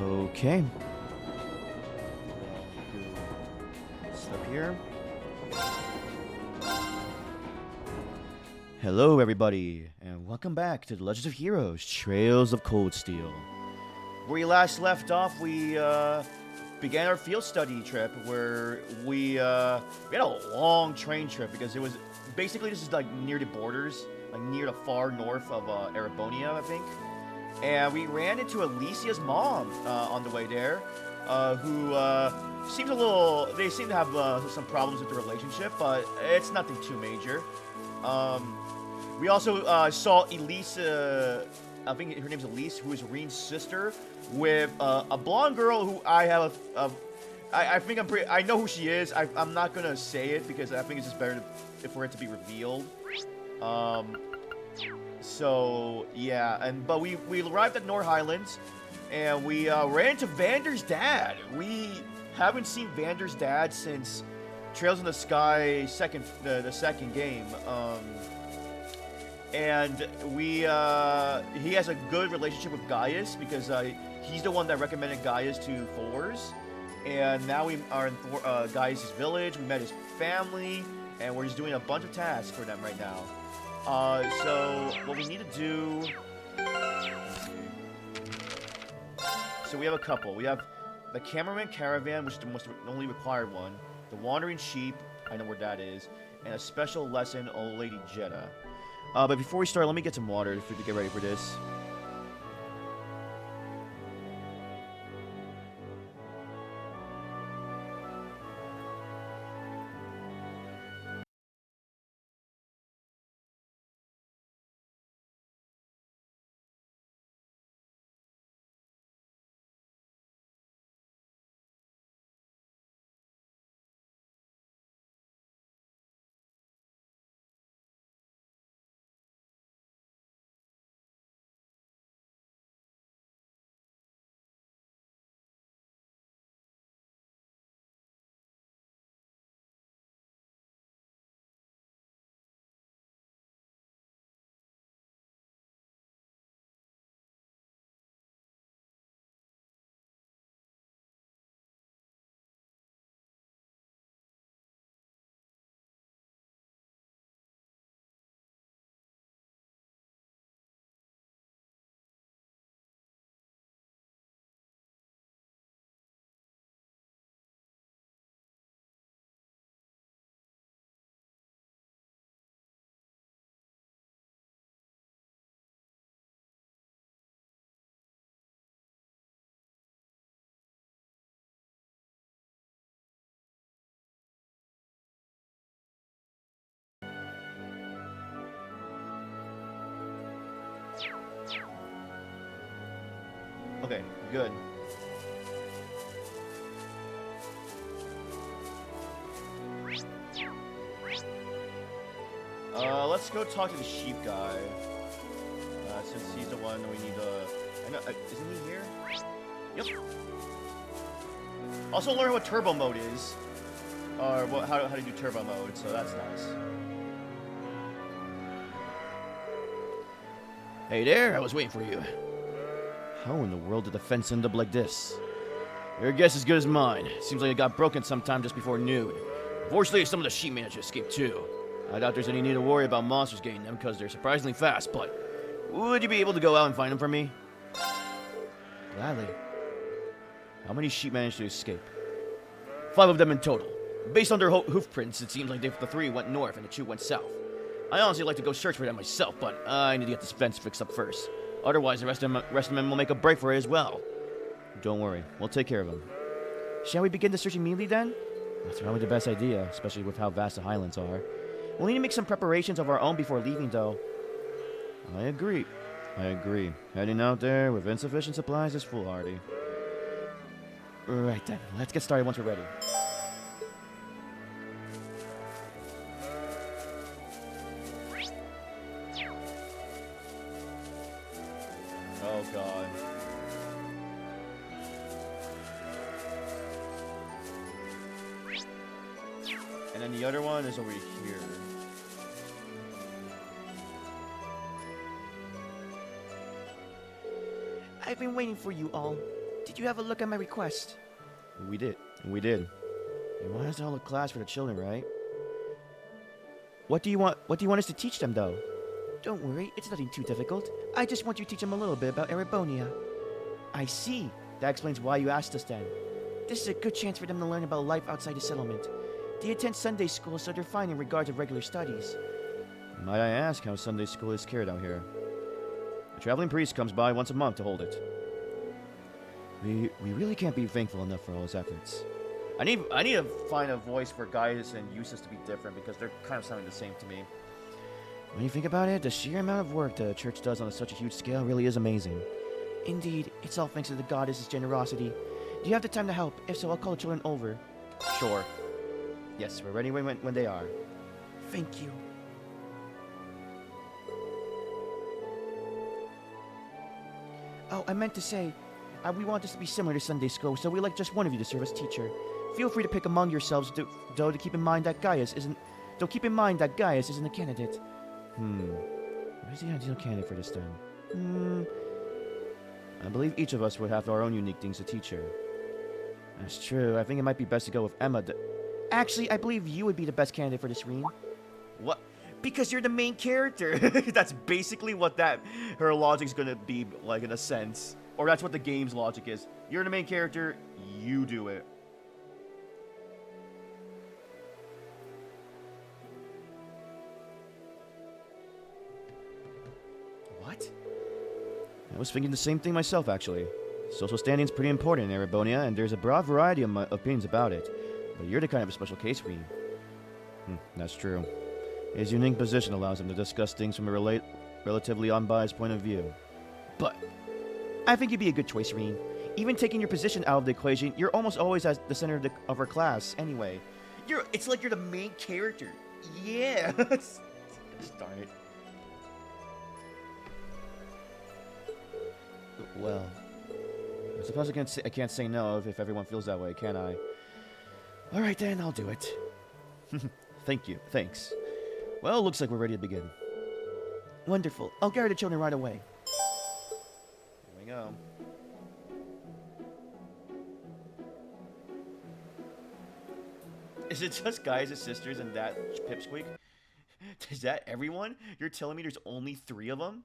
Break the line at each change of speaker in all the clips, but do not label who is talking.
Okay. Step here. Hello, everybody, and welcome back to the Legends of Heroes: Trails of Cold Steel. Where we last left off, we began our field study trip, where we had a long train trip because it was basically this is like near the borders, like near the far north of Erebonia, I think. And we ran into Alicia's mom on the way there, who seems a little. They seem to have some problems with the relationship, but it's nothing too major. We also saw Elise. I think her name's Elise, who is Reen's sister, with a blonde girl who I have. I think I'm pretty. I know who she is. I'm not gonna say it because I think it's just better for it to be revealed. So yeah, but we arrived at North Highlands, and we ran into Vander's dad. We haven't seen Vander's dad since Trails in the Sky the second game. And we he has a good relationship with Gaius because he's the one that recommended Gaius to Thor's. And now we are in Gaius' village. We met his family, and we're just doing a bunch of tasks for them right now. So what we need to do. Let's see. So we have a couple. We have the cameraman caravan, which is the only required one. The wandering sheep, I know where that is, and a special lesson, Old Lady Jetta. But before we start, let me get some water to get ready for this. Okay, good. Let's go talk to the sheep guy. Since he's the one we need to. I know, isn't he here? Yep. Also learn what turbo mode is, or how to do turbo mode. So that's nice. Hey there, I was waiting for you. How in the world did the fence end up like this? Your guess is as good as mine. Seems like it got broken sometime just before noon. Fortunately, some of the sheep managed to escape too. I doubt there's any need to worry about monsters getting them because they're surprisingly fast, but would you be able to go out and find them for me? Gladly. How many sheep managed to escape? 5 of them in total. Based on their hoof prints, it seems like the 3 went north and the 2 went south. I honestly like to go search for them myself, but I need to get this fence fixed up first. Otherwise, the rest of them will make a break for it as well. Don't worry, we'll take care of them. Shall we begin the search immediately then? That's probably the best idea, especially with how vast the highlands are. We'll need to make some preparations of our own before leaving, though. I agree. Heading out there with insufficient supplies is foolhardy. Right then, let's get started once we're ready. Oh god. And then the other one is over here. I've been waiting for you all.
Did you have a look at my request?
We did. We did. You want us to hold a class for the children, right? What do you want us to teach them, though?
Don't worry, it's nothing too difficult. I just want you to teach them a little bit about Erebonia.
I see. That explains why you asked us then.
This is a good chance for them to learn about life outside the settlement. They attend Sunday school, so they're fine in regards of regular studies.
Might I ask how Sunday school is carried out here? A traveling priest comes by once a month to hold it. We really can't be thankful enough for all his efforts. I need to find a voice for Gaius and Eustace to be different because they're kind of sounding the same to me. When you think about it, the sheer amount of work the church does on such a huge scale really is amazing.
Indeed, it's all thanks to the goddess's generosity. Do you have the time to help? If so, I'll call the children over.
Sure. Yes, we're ready when they are.
Thank you. Oh, I meant to say, we want this to be similar to Sunday school, so we'd like just one of you to serve as teacher. Feel free to pick among yourselves, though to keep in mind that Gaius isn't a candidate.
Who's the ideal candidate for this then? I believe each of us would have our own unique things to teach her. That's true. I think it might be best to go with Emma.
Actually, I believe you would be the best candidate for this, Reen.
What? Because you're the main character. That's basically what her logic's gonna be like in a sense. Or that's what the game's logic is. You're the main character, you do it. What? I was thinking the same thing myself, actually. Social standing's pretty important in Erebonia, and there's a broad variety of opinions about it. But you're the kind of a special case, Reen. That's true. His unique position allows him to discuss things from a relatively unbiased point of view.
But I think you'd be a good choice, Reen. Even taking your position out of the equation, you're almost always at the center of our class, anyway.
It's like you're the main character. Yeah. Darn it. Well, I suppose I can't say no if everyone feels that way, can I? All right, then, I'll do it. Thank you. Thanks. Well, looks like we're ready to begin.
Wonderful. I'll gather the children right away.
Here we go. Is it just Gaius' sisters and that pipsqueak? Is that everyone? You're telling me there's only 3 of them?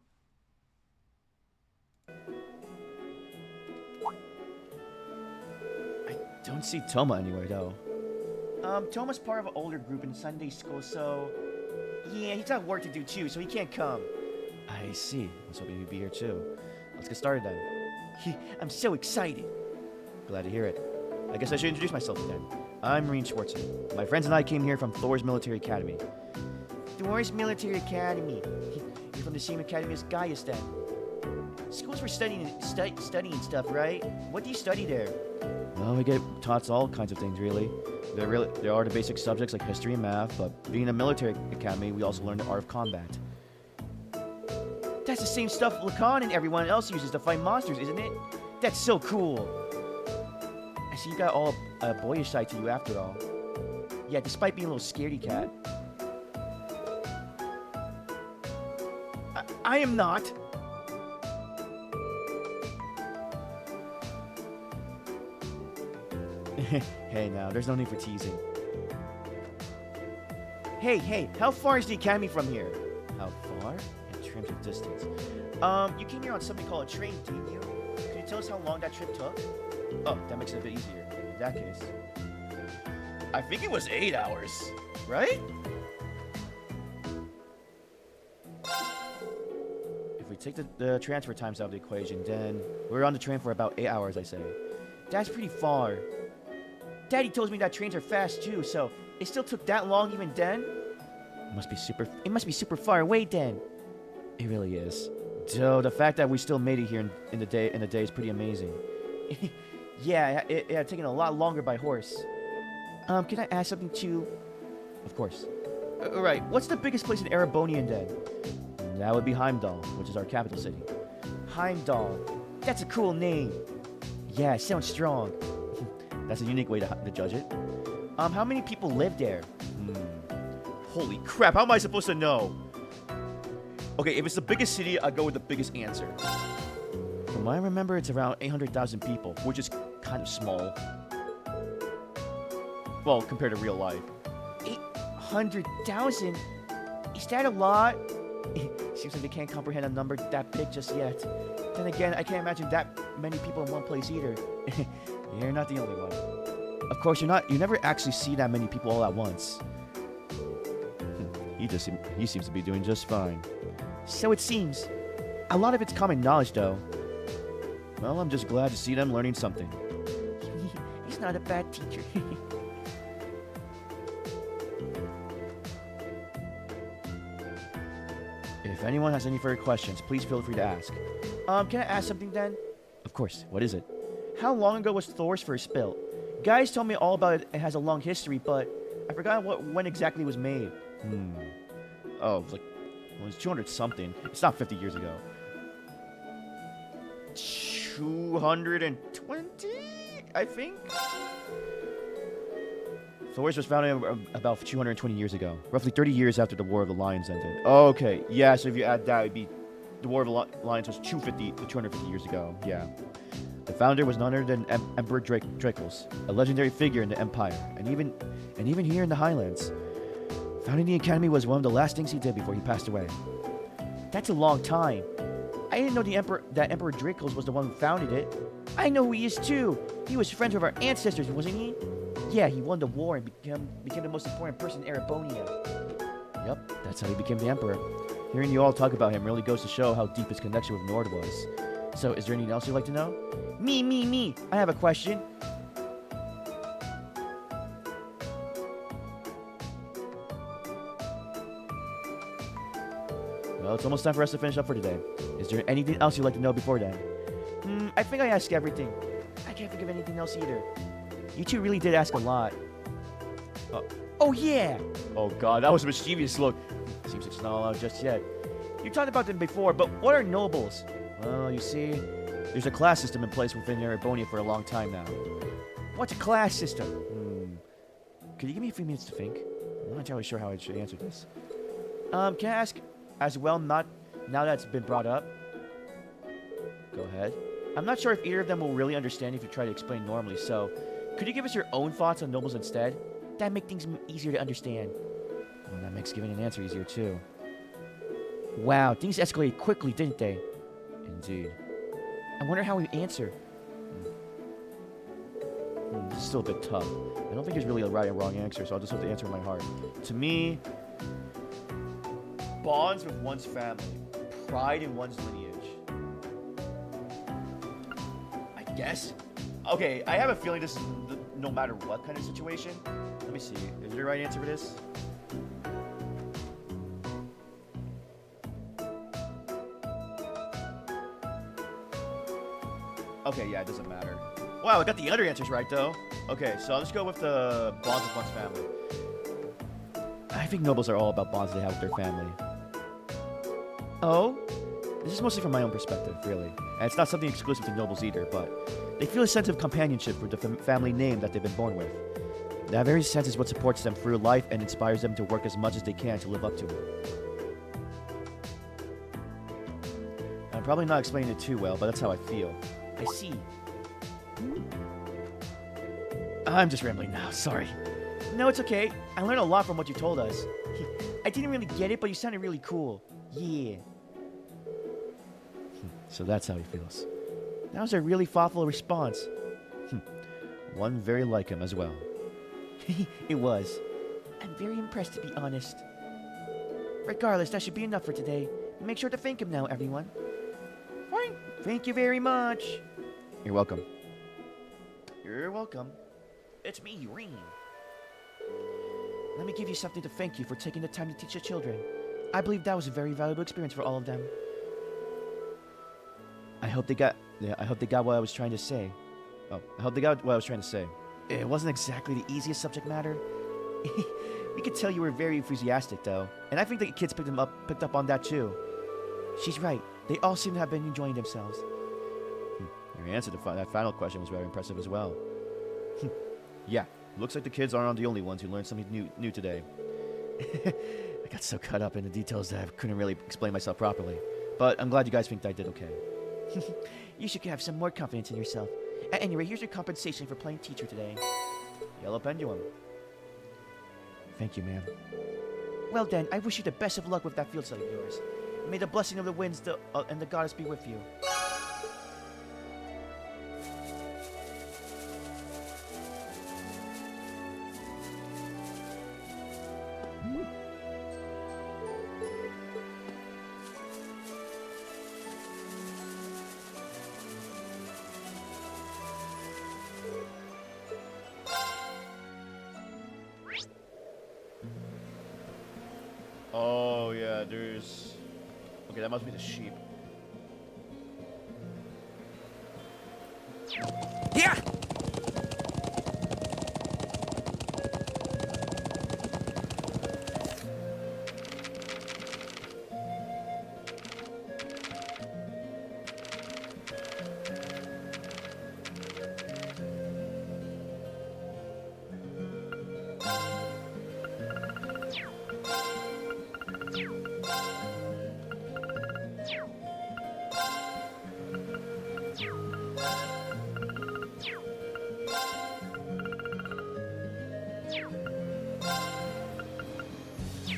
I don't see Toma anywhere, though.
Toma's part of an older group in Sunday school, so... Yeah, he's got work to do, too, so he can't come.
I see. I was hoping he'd be here, too. Let's get started, then.
I'm so excited.
Glad to hear it. I guess I should introduce myself again. I'm Reen Schwartzen. My friends and I came here from Thor's Military Academy.
Thor's Military Academy. You're from the same academy as Gaius, then. Schools for studying stuff, right? What do you study there?
Well, we get taught all kinds of things, really. There are the basic subjects like history and math, but being a military academy, we also learn the art of combat.
That's the same stuff Lacan and everyone else uses to fight monsters, isn't it? That's so cool. I see you got all a boyish side to you after all. Yeah, despite being a little scaredy cat. I am not.
Hey, now, there's no need for teasing.
Hey, how far is the academy from here?
How far? In terms of distance.
You came here on something called a train, didn't you? Can you tell us how long that trip took?
Oh, that makes it a bit easier. In that case, I think it was 8 hours, right? If we take the transfer times out of the equation, then we're on the train for about 8 hours, I say.
That's pretty far. Daddy tells me that trains are fast too, so it still took that long even then?
It must be super
far away then.
It really is. So the fact that we still made it here in the day is pretty amazing.
Yeah, it had taken a lot longer by horse. Can I ask something too?
Of course.
Right, what's the biggest place in Erebonia then?
That would be Heimdall, which is our capital city.
Heimdall. That's a cool name. Yeah, it sounds strong.
That's a unique way to judge it.
How many people live there?
Holy crap, how am I supposed to know? Okay, if it's the biggest city, I'll go with the biggest answer.
From what I remember, it's around 800,000 people, which is kind of small. Well, compared to real life. 800,000? Is that a lot? Seems like they can't comprehend a number that big just yet. Then again, I can't imagine that many people in one place either. You're not the only one. Of course, you never actually see that many people all at once. He seems to be doing just fine. So it seems. A lot of it's common knowledge, though. Well, I'm just glad to see them learning something. He's not a bad teacher. If anyone has any further questions, please feel free to ask. Can I ask something then? Of course. What is it? How long ago was Thor's first built? Guys told me all about it. It has a long history, but I forgot when exactly it was made. Oh, it was like, well, it was 200 something. It's not 50 years ago. 220, I think? Thor's was founded about 220 years ago, roughly 30 years after the War of the Lions ended. Okay, yeah, so if you add that, it'd be the War of the Lions was 250 years ago, yeah. The founder was none other than Emperor Dracos, a legendary figure in the Empire, and even here in the Highlands. Founding the Academy was one of the last things he did before he passed away. That's a long time. I didn't know that Emperor Dracos was the one who founded it. I know who he is too. He was friends with our ancestors, wasn't he? Yeah, he won the war and became the most important person in Erebonia. Yep, that's how he became the Emperor. Hearing you all talk about him really goes to show how deep his connection with Nord was. So, is there anything else you'd like to know? Me! I have a question. Well, it's almost time for us to finish up for today. Is there anything else you'd like to know before then? I think I asked everything. I can't think of anything else either. You two really did ask a lot. Oh, yeah! Oh, God, that was a mischievous look. Seems it's not allowed just yet. You talked about them before, but what are nobles? Well, you see, there's a class system in place within Erebonia for a long time now. What's a class system? Could you give me a few minutes to think? I'm not entirely sure how I should answer this. Can I ask as well, now that it's been brought up? Go ahead. I'm not sure if either of them will really understand if you try to explain normally, so could you give us your own thoughts on nobles instead? That'd make things easier to understand. Well, that makes giving an answer easier, too. Wow, things escalated quickly, didn't they? Indeed. I wonder how we answer. This is still a bit tough. I don't think there's really a right and wrong answer, so I'll just have to answer in my heart. To me, bonds with one's family, pride in one's lineage. I guess? Okay, I have a feeling this is no matter what kind of situation. Let me see. Is there a right answer for this? Okay, yeah, it doesn't matter. Wow, I got the other answers right, though. Okay, so I'll just go with the bonds with one's family. I think nobles are all about bonds they have with their family. Oh? This is mostly from my own perspective, really. And it's not something exclusive to nobles either, but they feel a sense of companionship with the family name that they've been born with. That very sense is what supports them through life and inspires them to work as much as they can to live up to it. I'm probably not explaining it too well, but that's how I feel. I see. I'm just rambling now, sorry. No, it's okay. I learned a lot from what you told us. I didn't really get it, but you sounded really cool. Yeah. So that's how he feels. That was a really thoughtful response. One very like him as well. It was. I'm very impressed, to be honest. Regardless, that should be enough for today. Make sure to thank him now, everyone. Fine. Thank you very much. You're welcome. You're welcome. It's me, Reem. Let me give you something to thank you for taking the time to teach the children. I believe that was a very valuable experience for all of them. I hope they got what I was trying to say. I hope they got what I was trying to say. It wasn't exactly the easiest subject matter. We could tell you were very enthusiastic, though. And I think the kids picked up on that, too. She's right. They all seem to have been enjoying themselves. Your answer to that final question was very impressive as well. Yeah, looks like the kids aren't the only ones who learned something new today. I got so caught up in the details that I couldn't really explain myself properly. But I'm glad you guys think I did okay. You should have some more confidence in yourself. At any rate, here's your compensation for playing teacher today.
Yellow pendulum.
Thank you, ma'am. Well then, I wish you the best of luck with that field study of yours. May the blessing of the winds and the goddess be with you.
Oh, yeah, there's... Okay, that must be the sheep.
Yeah!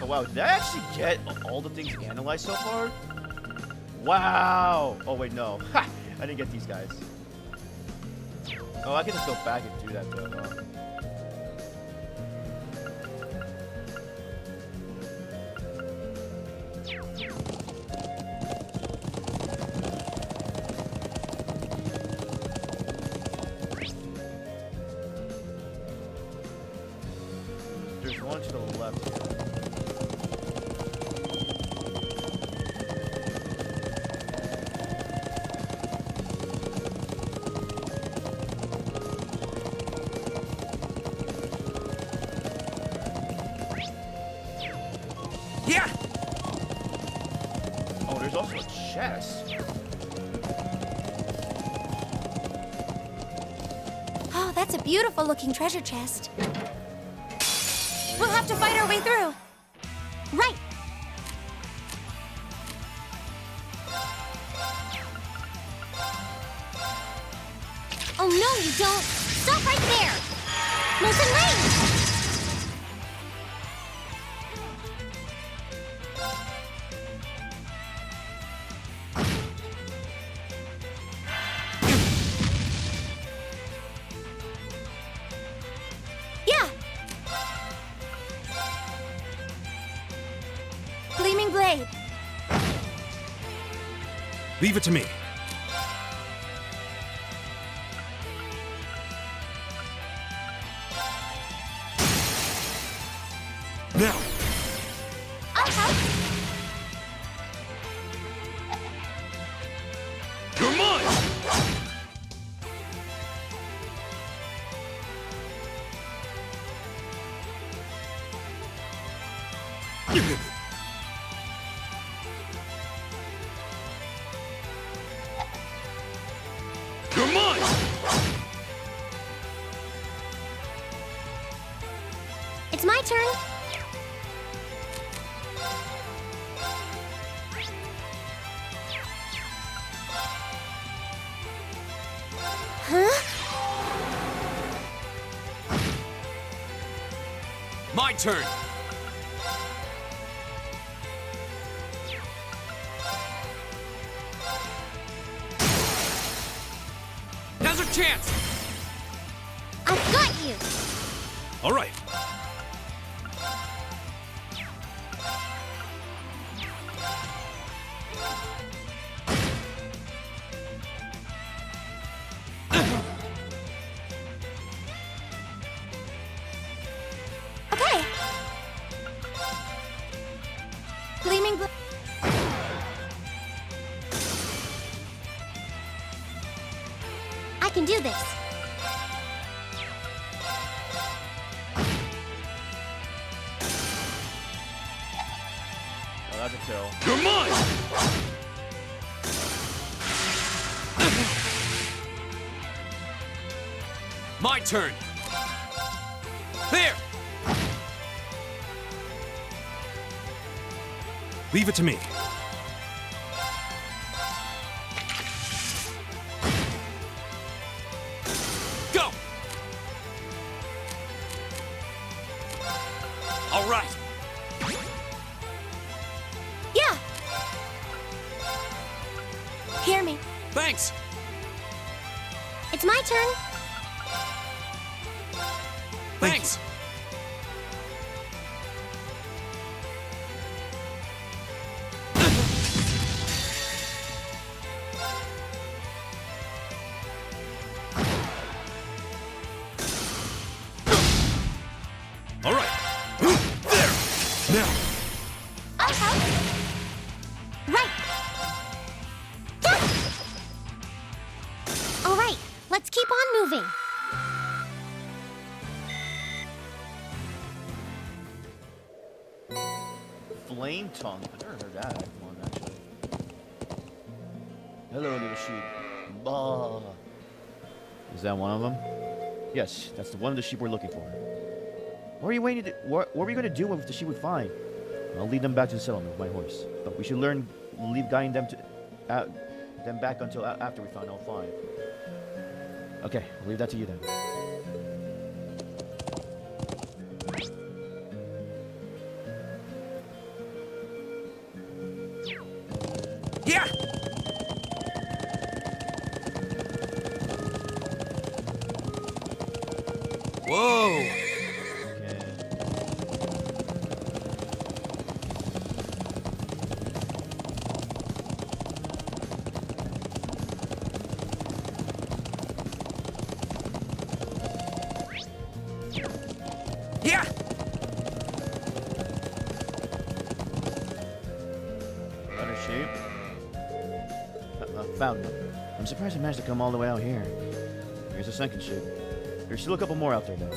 Oh, wow, did I actually get all the things analyzed so far? Wow! Oh, wait, no. Ha! I didn't get these guys. Oh, I can just go back and do that, though. Huh? There's one to the left here.
Yeah!
Oh, there's also a chest.
Oh, that's a beautiful looking treasure chest. We'll have to fight our way through. Right. Oh, no, you don't. Stop right there. Molten Rain! Yeah. Gleaming Blade.
Leave it to me. Now!
I'll help.
You're mine! You're mine!
It's my turn. Huh?
My turn! Now's our chance!
I've got you.
All right.
Okay. Gleaming Blade. I can do this.
Oh, that's a kill.
You're mine! My turn! There! Leave it to me. right.
Yeah. Hear me.
Thanks.
It's my turn.
Thanks. All right. There. Now.
I'll help. Right. Yeah. All right. Let's keep on moving.
Flame tongue. I've never heard that one, actually. Hello, little sheep. Bah. Is that one of them? Yes, that's the one of the sheep we're looking for. What are you waiting to? What are we going to do with the sheep we find? I'll lead them back to the settlement with my horse. But we should leave guiding them them back until after we find all five. Okay, I'll leave that to you then.
Yeah. Whoa.
Okay.
Yeah.
Another sheep. Found one. I'm surprised I managed to come all the way out here. Here's a second sheep. There's still a couple more out there, though.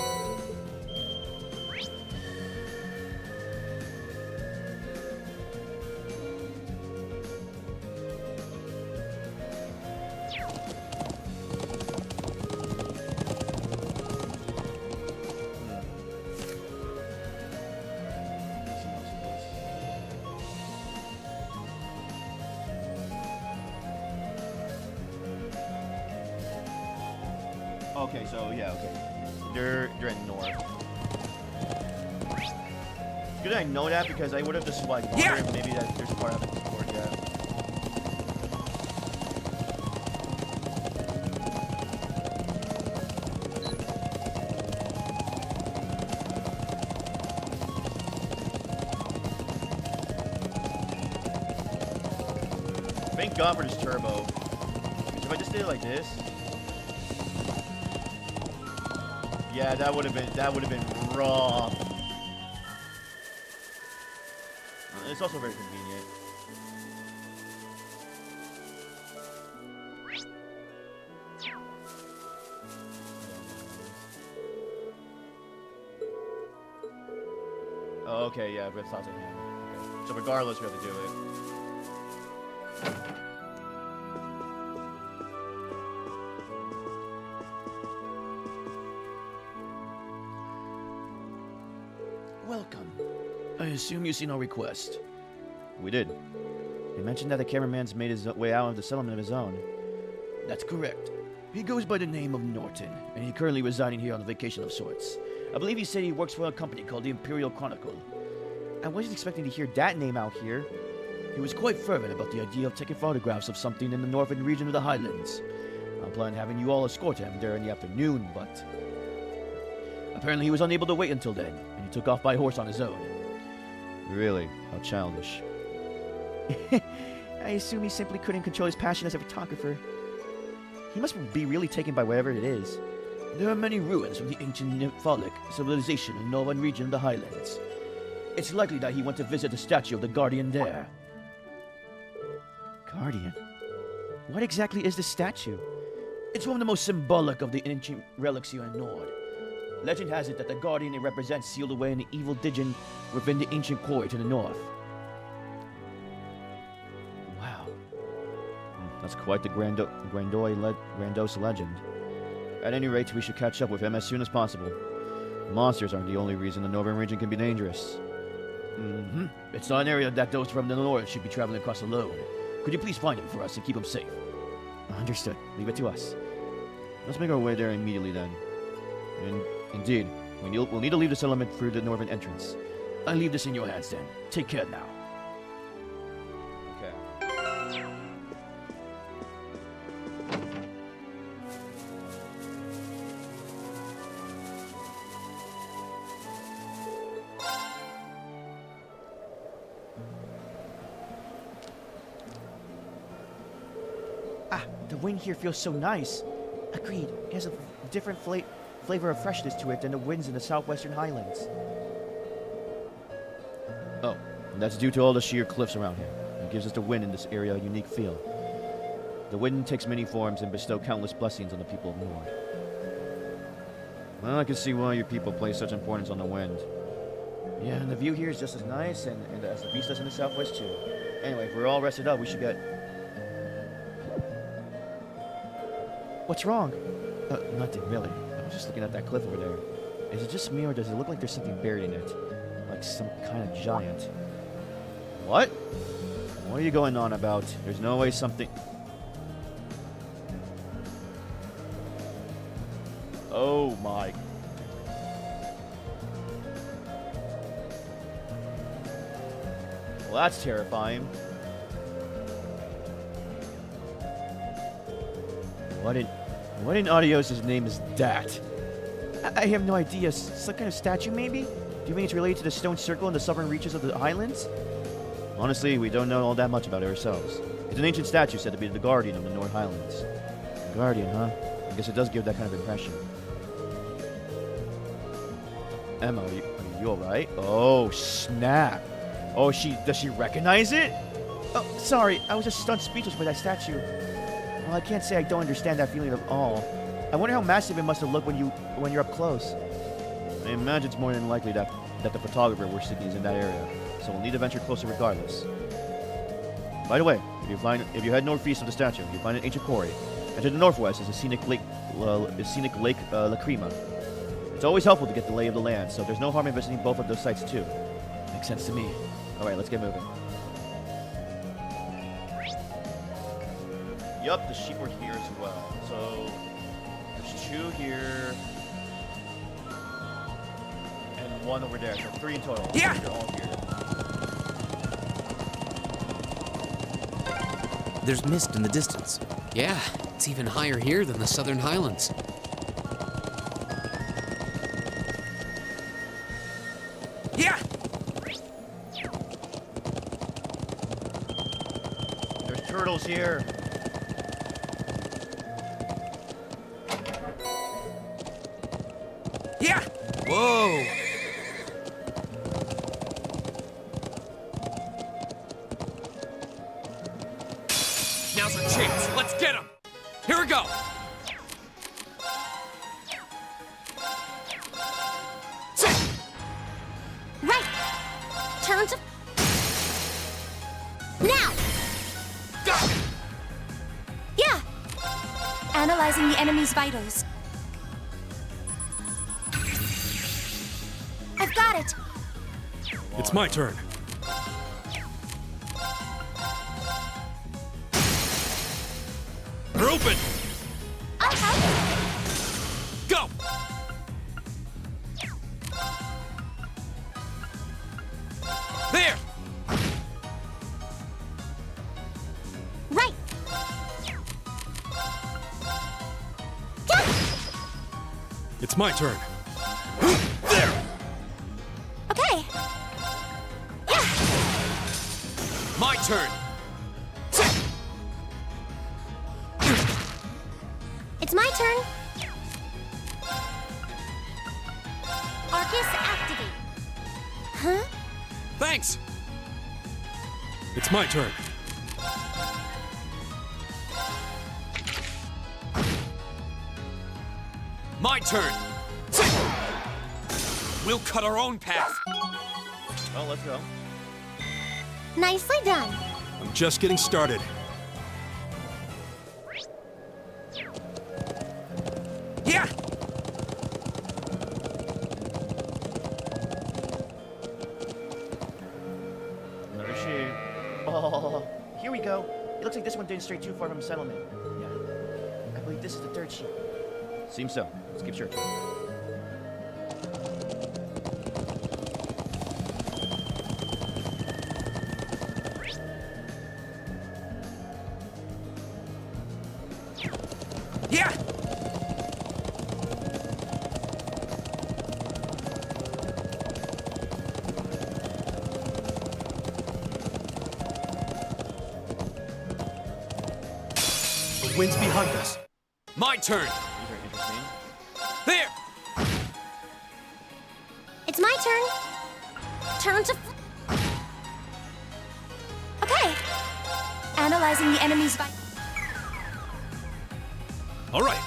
Okay, so yeah, okay. They're in north. Good I know that because I would have just like wondered
Yeah.
if maybe that there's a part of it explored yet. Thank God for this turbo. Because if I just did it like this. Yeah, that would have been raw. It's also very convenient. Oh, okay, yeah, Rip thoughts in hand. Okay. So regardless, we have to do it. Welcome. I assume you see no request. We did. He mentioned that the cameraman's made his way out of the settlement of his own. That's correct. He goes by the name of Norton, and he's currently residing here on a vacation of sorts. I believe he said he works for a company called the Imperial Chronicle. I wasn't expecting to hear that name out here. He was quite fervent about the idea of taking photographs of something in the northern region of the Highlands. I planned having you all escort him there in the afternoon, but apparently he was unable to wait until then, and he took off by horse on his own. Really? How childish.
I assume he simply couldn't control his passion as a photographer. He must be really taken by whatever it is.
There are many ruins from the ancient Nephilic civilization in the northern region of the Highlands. It's likely that he went to visit the statue of the Guardian there.
Guardian? What exactly is this statue?
It's one of the most symbolic of the ancient relics here in Nord. Legend has it that the Guardian it represents sealed away an evil Digin within the ancient quarry to the north.
Wow.
That's quite the grandiose legend. At any rate, we should catch up with him as soon as possible. Monsters aren't the only reason the northern region can be dangerous. It's not an area that those from the north should be traveling across alone. Could you please find him for us and keep him safe?
Understood. Leave it to us.
Let's make our way there immediately then. Indeed, we'll need to leave the settlement through the northern entrance. I leave this in your hands then. Take care now.
Okay. Ah, the wind here feels so nice. Agreed. It has a different flavor of freshness to it than the winds in the southwestern highlands.
Oh, and that's due to all the sheer cliffs around here. It gives us the wind in this area a unique feel. The wind takes many forms and bestows countless blessings on the people of Nord. Well, I can see why your people place such importance on the wind.
Yeah, and the view here is just as nice and as the vistas in the southwest too. Anyway, if we're all rested up, we should get... What's wrong? Nothing, really. I was just looking at that cliff over there. Is it just me, or does it look like there's something buried in it? Like some kind of giant.
What? What are you going on about? There's no way something... Oh my... Well, that's terrifying. What in Adios' name is that?
I have no idea. Some kind of statue, maybe? Do you think it's related to the stone circle in the southern reaches of the highlands?
Honestly, we don't know all that much about it ourselves. It's an ancient statue said to be the guardian of the North Highlands.
Guardian, huh?
I guess it does give that kind of impression. Emma, are you alright? Oh, snap. Oh, does she recognize it?
Oh, sorry. I was just stunned speechless by that statue. Well, I can't say I don't understand that feeling at all. I wonder how massive it must have looked when you're up close.
I imagine it's more than likely that the photographer we're seeking is in that area, so we'll need to venture closer regardless. By the way, if you head northeast of the statue, you'll find an ancient quarry, and to the northwest is a scenic lake, Lacrima. It's always helpful to get the lay of the land, so there's no harm in visiting both of those sites too. Makes sense to me. All right, let's get moving. Yup, the sheep were here as well. So there's 2 here and 1 over there. So 3 in total.
Yeah.
They're all here.
There's mist in the distance.
Yeah, it's even higher here than the Southern Highlands.
Yeah!
There's turtles here.
Yeah! Whoa! Now's our chance. Let's get him! Here we go!
Right. Turn to... Now!
Go!
Yeah. Analyzing the enemy's vitals. I've got it.
It's my turn. They're open!
I'll help.
Go! There!
Right. Yeah.
It's my turn. There!
Okay. Yeah.
My turn!
It's my turn. Arcus activate. Huh?
Thanks! It's my turn. My turn! We'll cut our own path.
Well, let's go.
Nicely done.
I'm just getting started. Yeah!
Another sheep.
Oh, here we go. It looks like this one didn't stray too far from settlement. Yeah. I believe this is the 3rd sheep.
Seems so. Let's keep searching.
The wind's behind us. My turn.
These are interesting.
There!
It's my turn. Turn to. Okay. Analyzing the enemy's.
All right.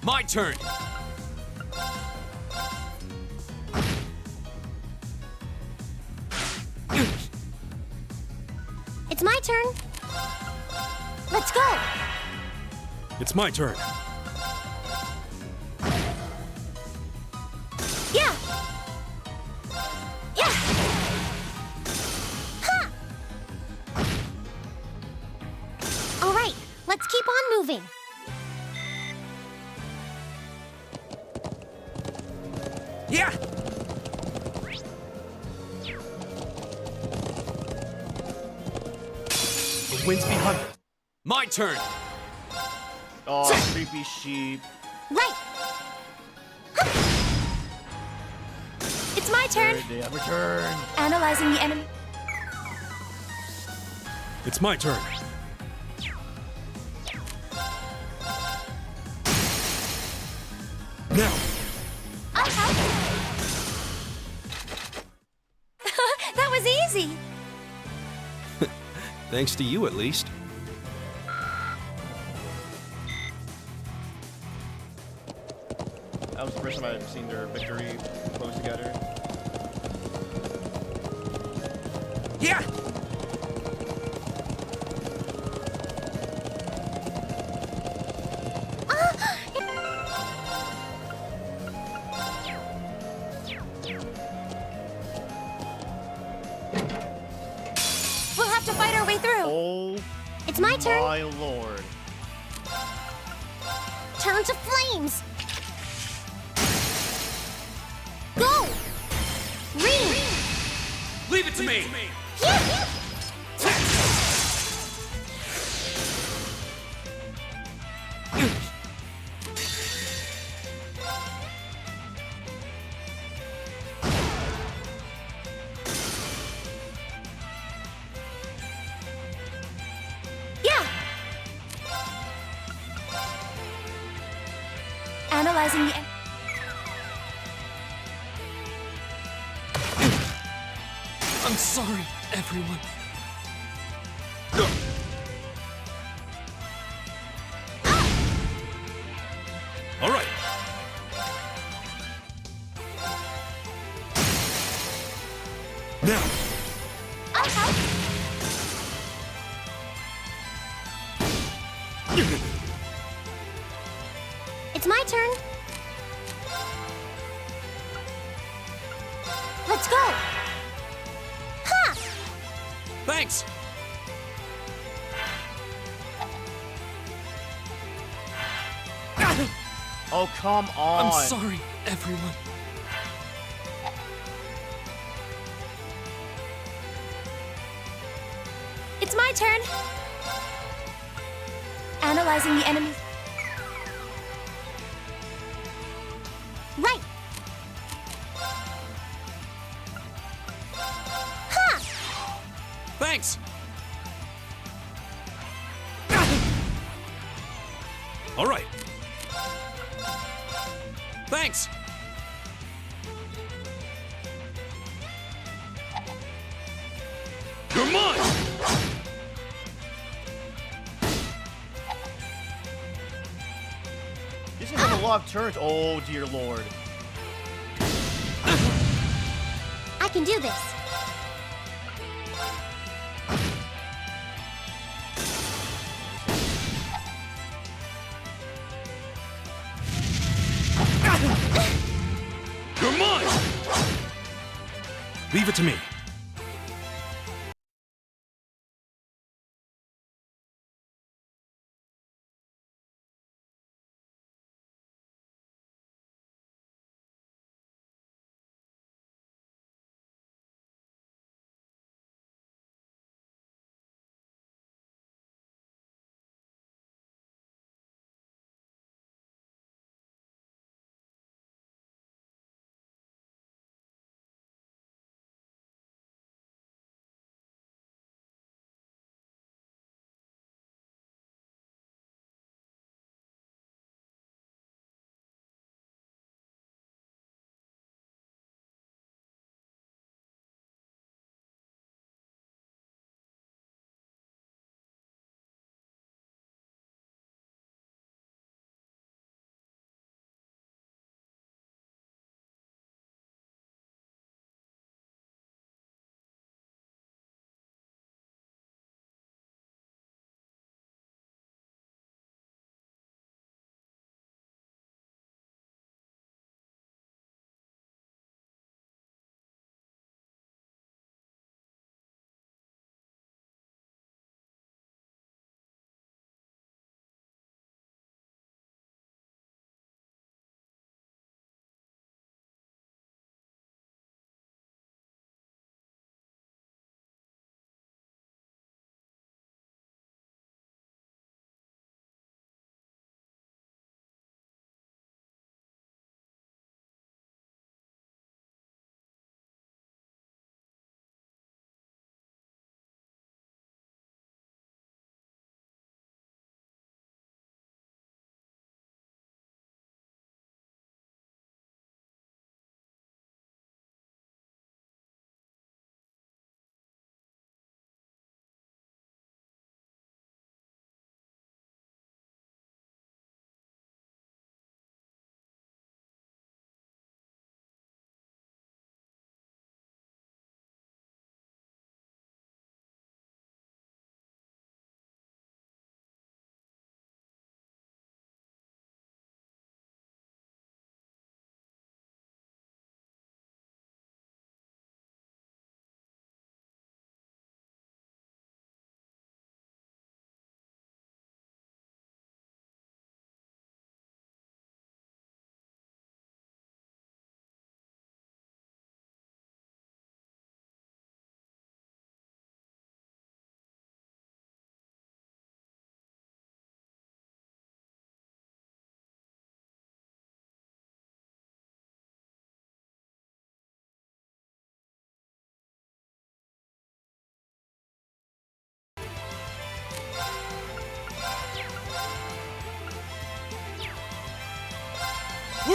My turn.
It's my turn. Let's go.
It's my turn.
Yeah. Yeah. Ha. All right. Let's keep on moving.
Yeah! The wind's behind us. My turn.
Oh, creepy sheep.
Right. Huh. It's my turn.
They have returned.
Analyzing the enemy.
It's my turn. Now.
I'll help. That was easy.
Thanks to you, at least.
That was the first time I've seen their victory pose together.
Yeah!
We'll have to fight our way through.
Oh
It's my turn.
my lord.
Turn to flames. Go. Ring.
Leave it to me!
Yeah. Yeah. Analyzing the.
I'm sorry, everyone.
All right. Now.
I'll help. It's my turn. Let's go. Ha!
Thanks.
Oh, come on.
I'm sorry, everyone.
It's my turn. Analyzing the enemy. Right. Ha!
Thanks. All right. Thanks. You're mine.
This is a lot of turns. Oh, dear lord.
I can do this.
You're mine. Leave it to me.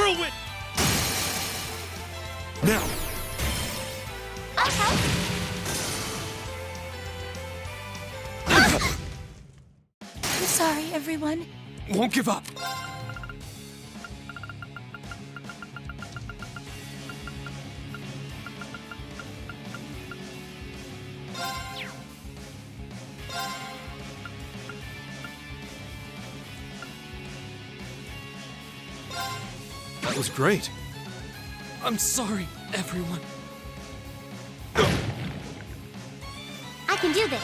Whirlwind!
Now!
I'll help. I'm sorry, everyone.
Won't give up! That was great. I'm sorry, everyone.
I can do this.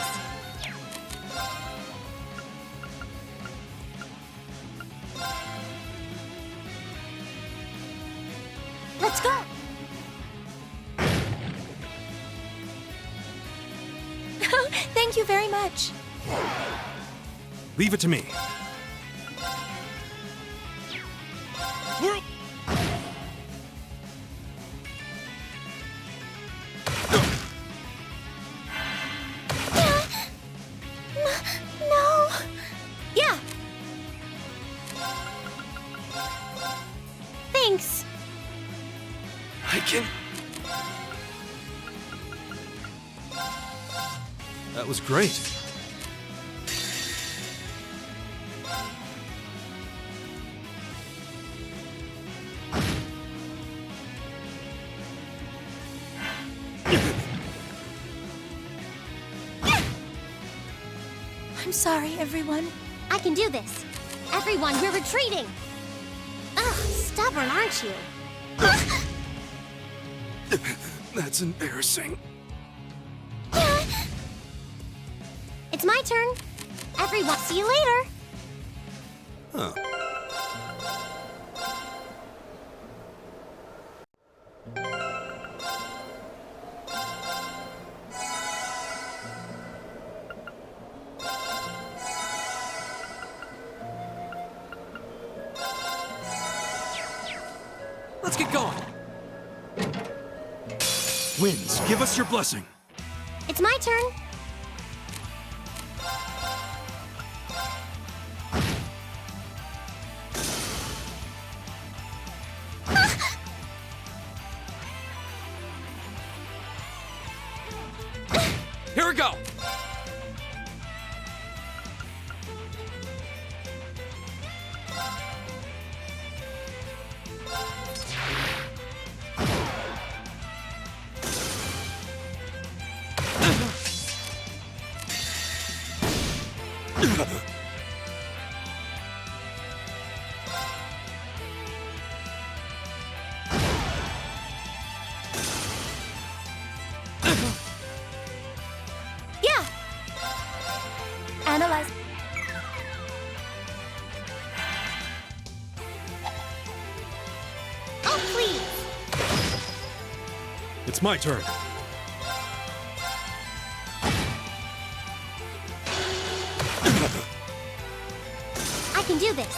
Let's go. Thank you very much.
Leave it to me.
Whirl...
No. Yeah. Thanks.
I can... That was great.
I'm sorry, everyone. I can do this. Everyone, we're retreating. Ugh, stubborn, aren't you?
That's embarrassing.
It's my turn. Everyone, see you later.
Huh.
Let's get going!
Winds, give us your blessing.
It's my turn.
Here we go!
Yeah. Analyze. Oh, please.
It's my turn.
I can do this.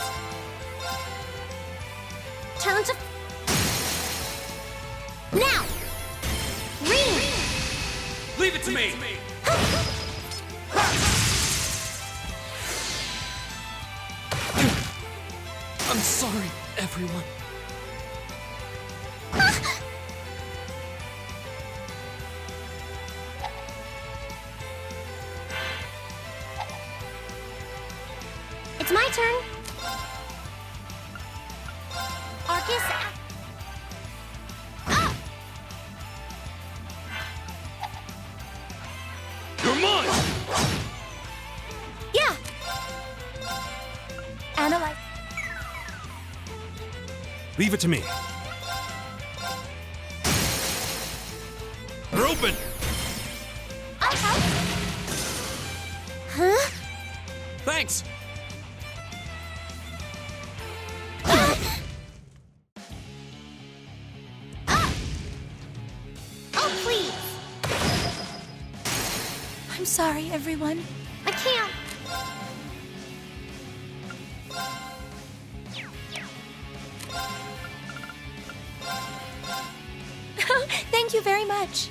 Turn to... Now! Ring!
Leave it to me!
I'm sorry, everyone.
It's my turn. Arcus... Ah!
You're mine!
Yeah! Analyze...
Leave it to me.
They're open!
I'll help. Huh?
Thanks!
Oh, please! I'm sorry, everyone. I can't. Thank you very much.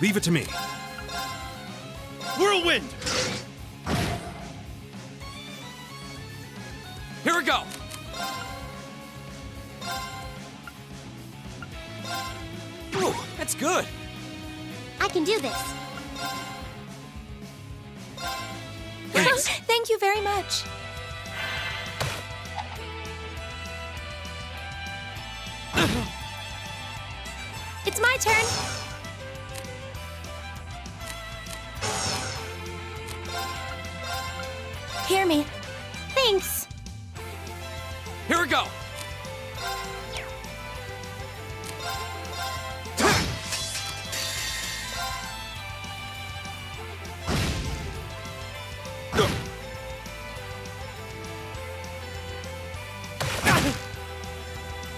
Leave it to me.
Whirlwind! Here we go!
That's good.
I can do this.
Thanks.
Thank you very much. It's my turn. Hear me. Thanks.
Here we go.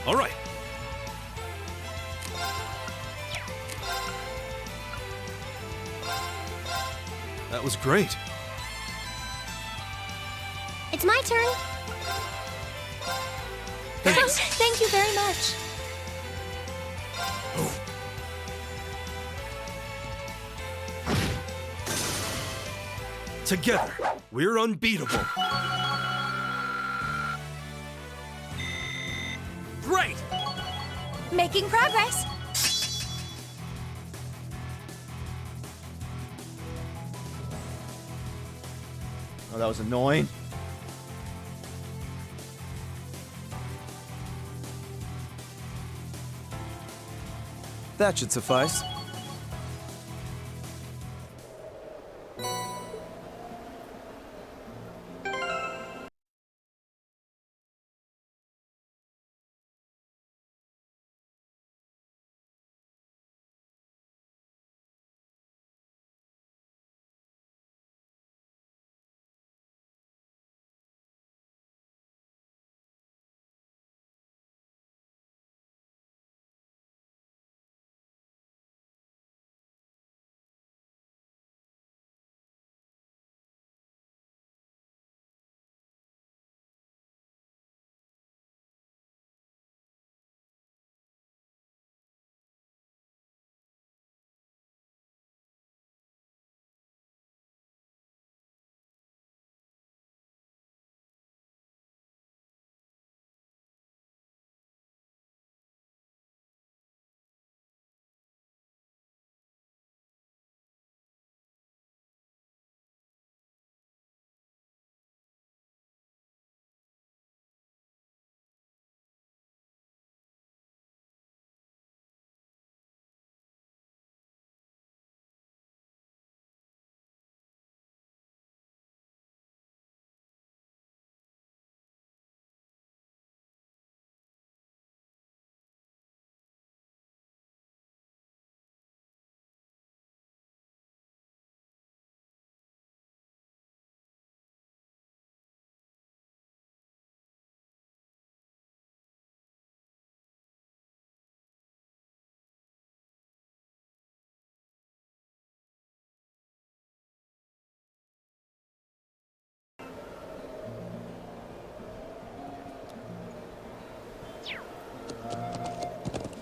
All right. That was great.
It's my turn.
Thanks.
Thank you very much.
Together, we're unbeatable.
Great.
Making progress.
Oh, that was annoying.
That should suffice.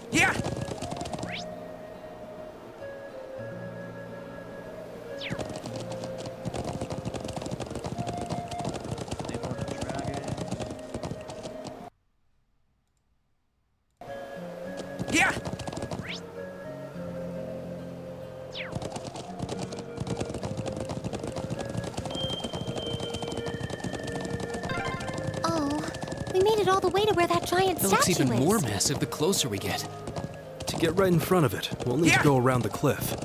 Yeah. Yeah.
Oh, we made it all the way to where that giant
It
statue
looks even
is.
more massive the closer we get. To get right in front of it, we'll need to go around the cliff.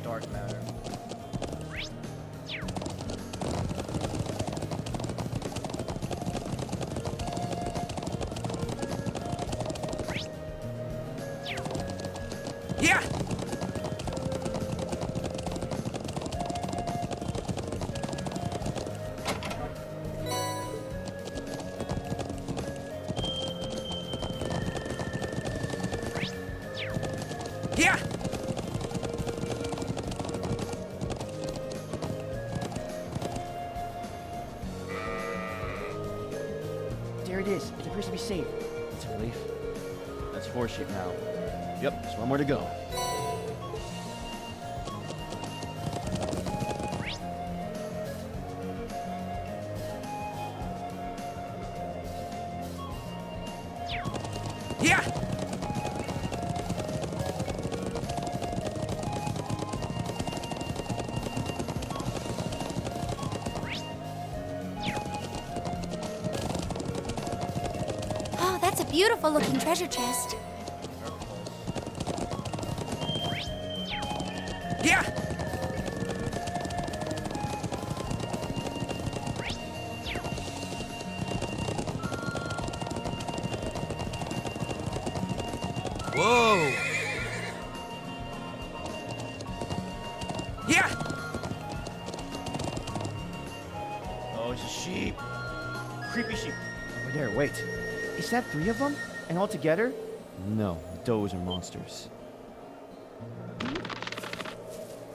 Dark matter.
Yeah. Yeah.
There it is. It appears to be safe. It's a relief.
That's horseshit now. Yep, there's one more to go.
Yeah!
Oh, that's a beautiful looking treasure chest.
Yeah! Whoa! Yeah!
Oh, it's a sheep. Creepy sheep.
Over there, wait. Is that 3 of them? And all together?
No, those are monsters.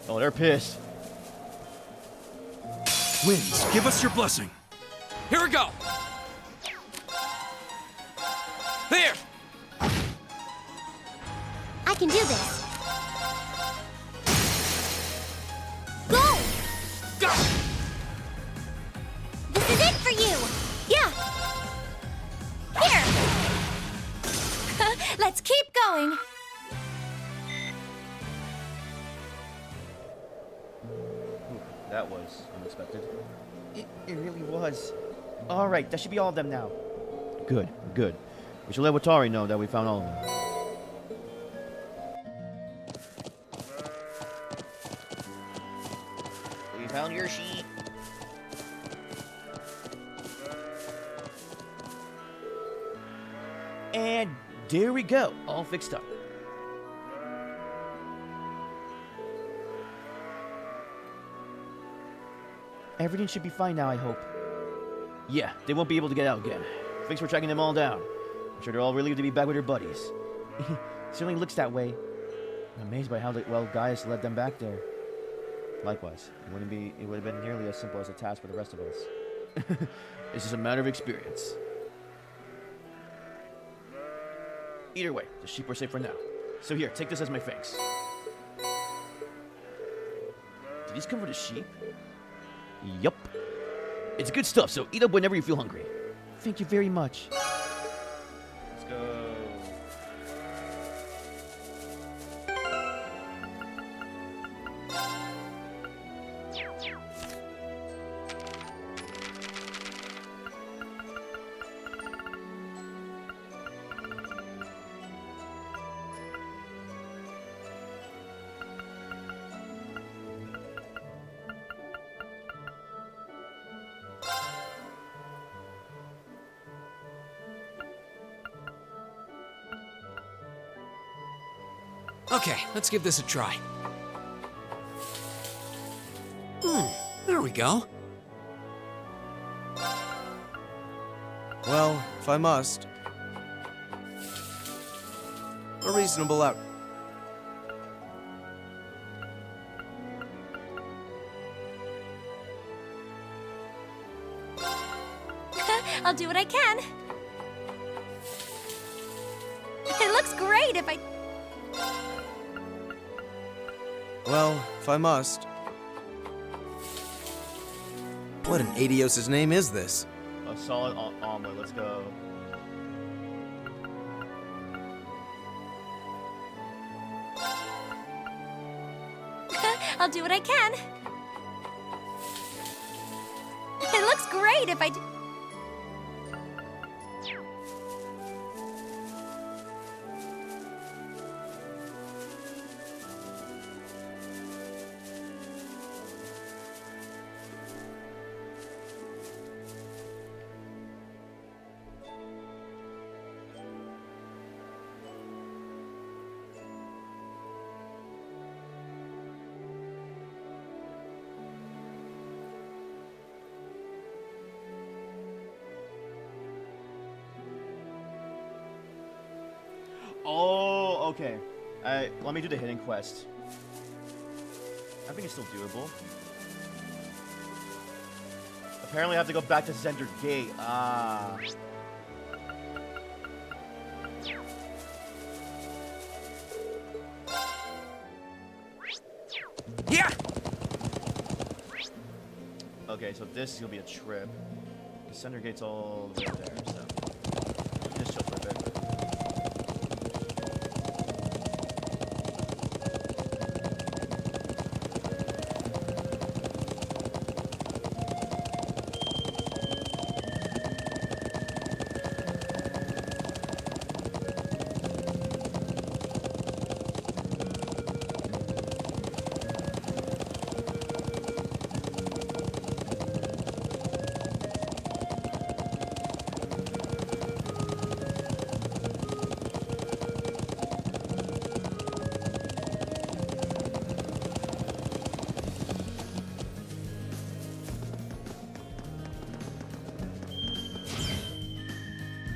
Oh, they're pissed.
Winds, give us your blessing. Here we go! There!
I can do this. Go!
Go!
This is it for you! Yeah! Here! Let's keep going!
That was unexpected.
It really was. Alright, that should be all of them now.
Good, good. We should let Watari know that we found all of them. We found your sheep.
And there we go, all fixed up. Everything should be fine now, I hope.
Yeah, they won't be able to get out again. Thanks for tracking them all down. I'm sure they're all relieved to be back with their buddies.
Certainly looks that way.
I'm amazed by how well Gaius led them back there. Likewise, it would have been nearly as simple as a task for the rest of us. It's just a matter of experience. Either way, the sheep are safe for now. So here, take this as my thanks. Did these come from the sheep? Yup. It's good stuff, so eat up whenever you feel hungry.
Thank you very much.
Let's go.
Okay, let's give this a try. There we go.
Well, if I must. A reasonable out.
I'll do what I can. It looks great if I...
Well, if I must. What in Adios' name is this?
A solid omelet, let's go.
I'll do what I can. It looks great if I do...
Oh, okay. Let me do the hidden quest. I think it's still doable. Apparently I have to go back to Zender Gate. Ah.
Yeah!
Okay, so this is gonna be a trip. The Zender Gate's all the way there, so just chill for a bit.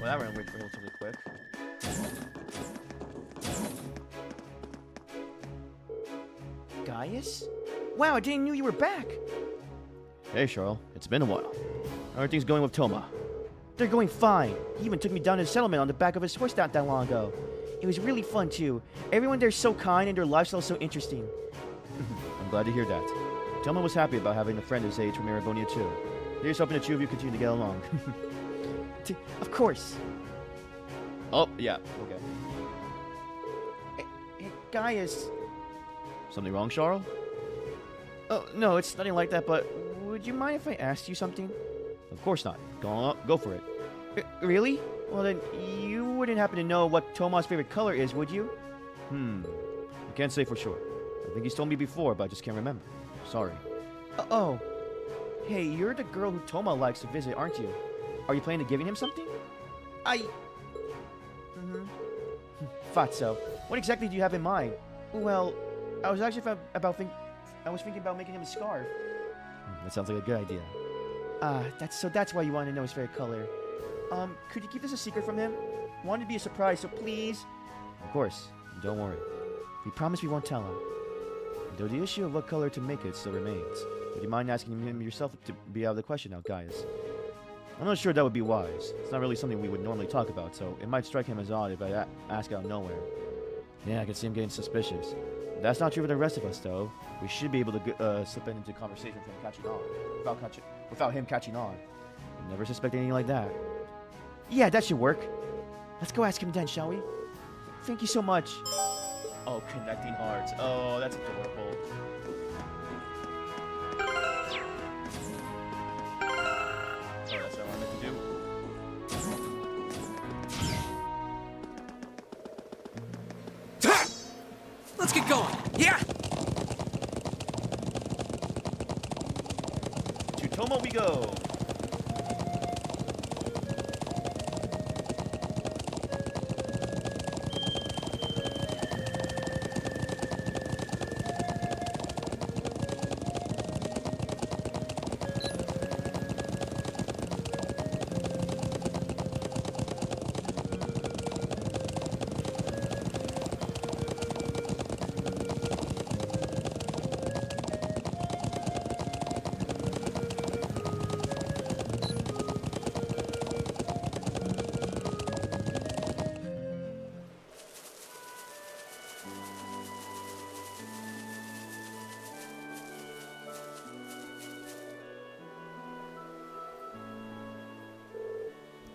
Well, that ran relatively quick.
Gaius? Wow, I didn't know you were back.
Hey, Charles. It's been a while. How are things going with Toma?
They're going fine. He even took me down to the settlement on the back of his horse not that long ago. It was really fun, too. Everyone there's so kind and their lifestyle is so interesting.
I'm glad to hear that. Toma was happy about having a friend his age from Erebonia, too. Here's hoping the two of you continue to get along.
Of course.
Oh, yeah. Okay.
Hey, Gaius.
Something wrong, Charles?
Oh, no, it's nothing like that, but would you mind if I asked you something?
Of course not. Go for it.
Really? Well, then, you wouldn't happen to know what Toma's favorite color is, would you?
I can't say for sure. I think he's told me before, but I just can't remember. Sorry.
Oh. Hey, you're the girl who Toma likes to visit, aren't you? Are you planning to giving him something? Thought so. What exactly do you have in mind? Well, I was actually thinking about making him a scarf.
That sounds like a good idea.
That's why you want to know his favorite color. Could you keep this a secret from him? Wanted to be a surprise, so please.
Of course. Don't worry.
We promise we won't tell him.
Though the issue of what color to make it still remains. Would you mind asking him yourself to be out of the question now, Gaius? I'm not sure that would be wise. It's not really something we would normally talk about, so it might strike him as odd if I ask out of nowhere. Yeah, I can see him getting suspicious. That's not true for the rest of us, though. We should be able to slip into conversation with him catching on, without him catching on. Never suspect anything like that.
Yeah, that should work. Let's go ask him then, shall we? Thank you so much.
Oh, connecting hearts. Oh, that's adorable. Oh, that's what I wanted to do.
Let's get going. Yeah.
To Toma we go.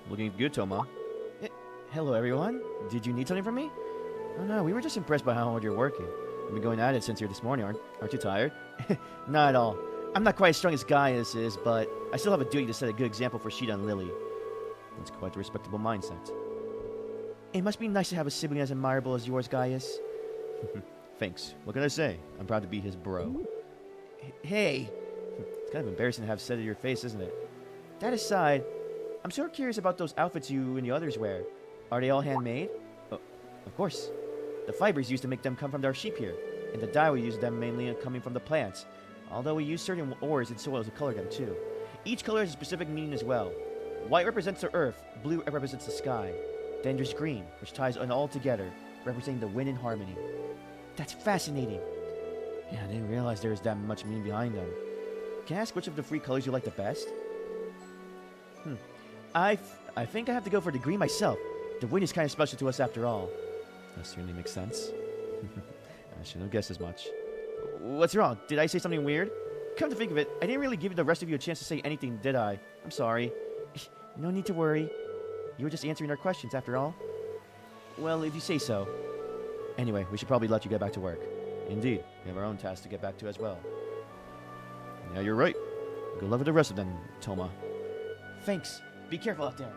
Looking good, Toma.
Hello, everyone. Did you need something from me? Oh, no, we were just impressed by how hard you're working. You've been going at it since here this morning, aren't you tired? Not at all. I'm not quite as strong as Gaius is, but I still have a duty to set a good example for Sheeta and Lily.
That's quite a respectable mindset.
It must be nice to have a sibling as admirable as yours, Gaius.
Thanks. What can I say? I'm proud to be his bro.
Hey.
It's kind of embarrassing to have said it to your face, isn't it?
That aside, I'm sort of curious about those outfits you and the others wear. Are they all handmade?
Of course.
The fibers used to make them come from our sheep here, and the dye we use them mainly coming from the plants, although we use certain ores and soils to color them too. Each color has a specific meaning as well. White represents the earth, blue represents the sky. Then there's green, which ties it all together, representing the wind and harmony. That's fascinating.
Yeah, I didn't realize there was that much meaning behind them.
Can I ask which of the three colors you like the best? I think I have to go for the green myself. The wind is kind of special to us after all.
That certainly makes sense. I shouldn't have guessed as much.
What's wrong? Did I say something weird? Come to think of it, I didn't really give the rest of you a chance to say anything, did I? I'm sorry. No need to worry. You were just answering our questions after all. Well, if you say so.
Anyway, we should probably let you get back to work. Indeed, we have our own tasks to get back to as well. Yeah, you're right. Good luck with the rest of them, Toma.
Thanks. Be careful out there.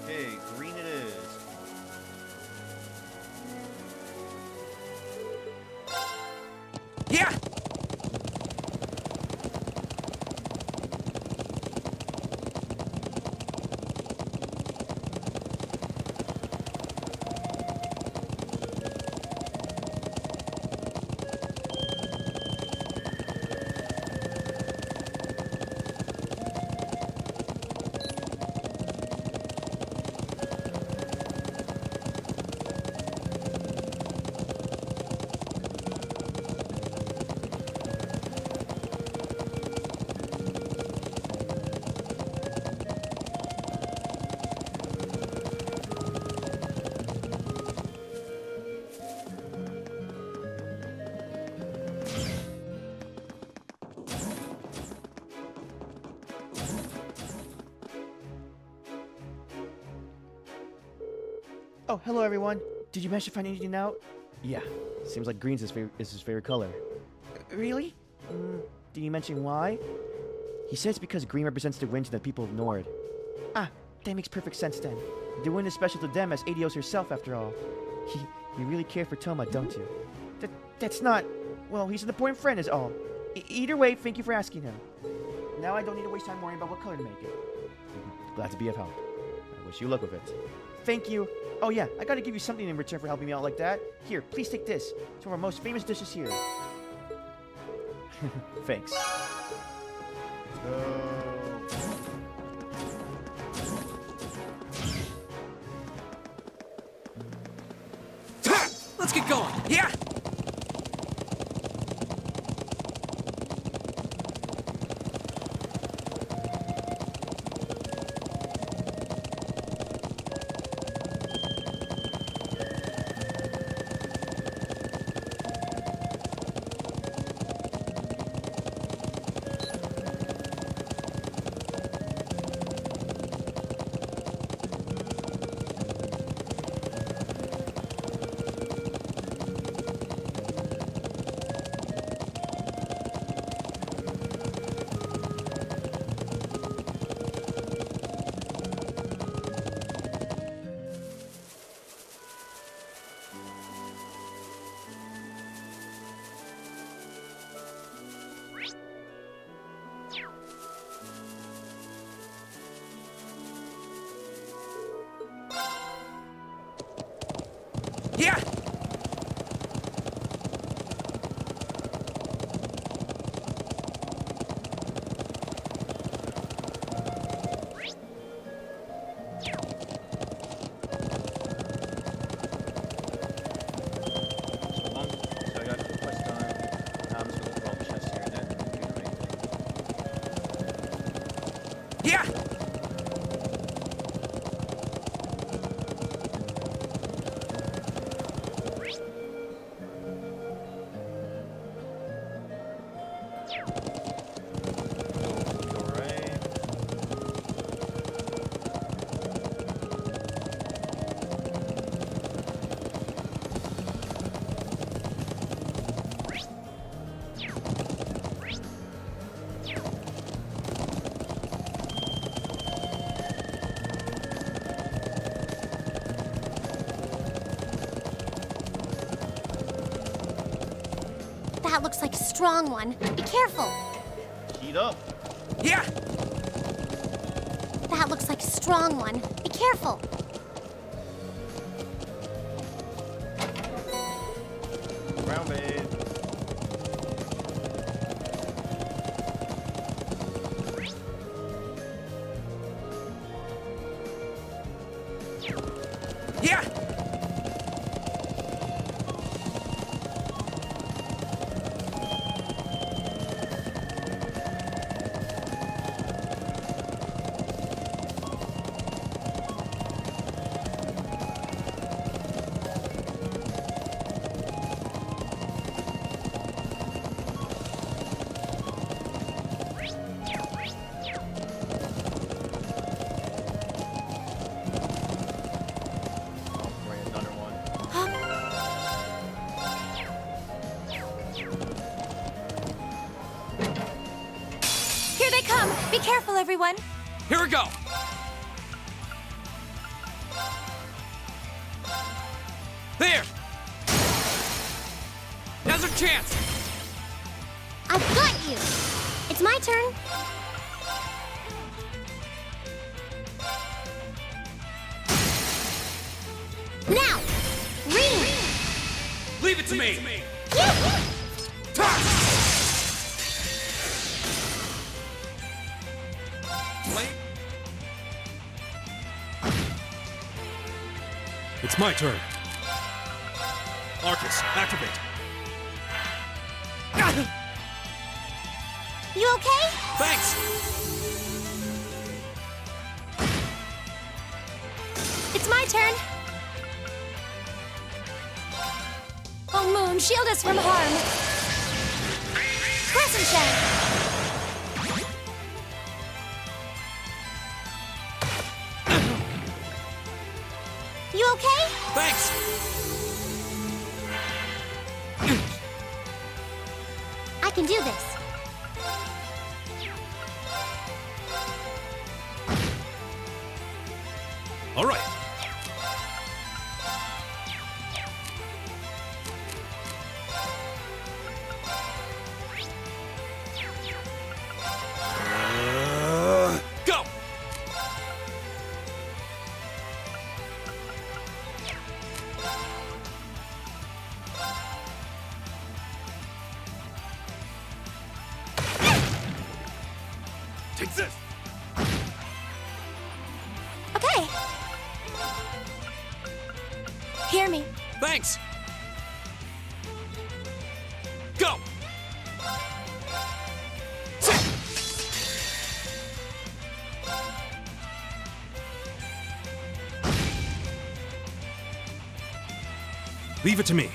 Hey, green it is.
Yeah.
Oh, hello everyone. Did you manage to find anything out?
Yeah, seems like green's is his favorite color.
Really? Did he mention why?
He says because green represents the wind to the people of Nord.
Ah, that makes perfect sense then. The wind is special to them as Adios herself, after all. You really care for Toma, don't you? That's not... Well, he's an important friend is all. Either way, thank you for asking him. Now I don't need to waste time worrying about what color to make it.
Glad to be of help. I wish you luck with it.
Thank you. Oh yeah, I gotta give you something in return for helping me out like that. Here, please take this. It's one of our most famous dishes here.
Thanks.
Let's get going. Yeah! Yeah!
So I got a quest done. Now I'm just gonna look for all the chests here and then computer make.
Yeah!
That looks like a strong one. Be careful.
Heat up.
Yeah!
That looks like a strong one. Be careful.
Ground bait.
Yeah!
Bring another one.
Here they come. Be careful, everyone.
Here we go! There! Now's our chance!
I've got you. It's my turn. Now, ring.
Leave it to me!
Yeah.
Blade?
It's my turn. Arcus, activate.
You okay?
Thanks!
It's my turn. Oh, Moon, shield us from harm. Crescent Shell. You okay?
Thanks!
I can do this.
All right. Go! Take this!
Okay. Hear me.
Thanks! Go!
Leave it to me.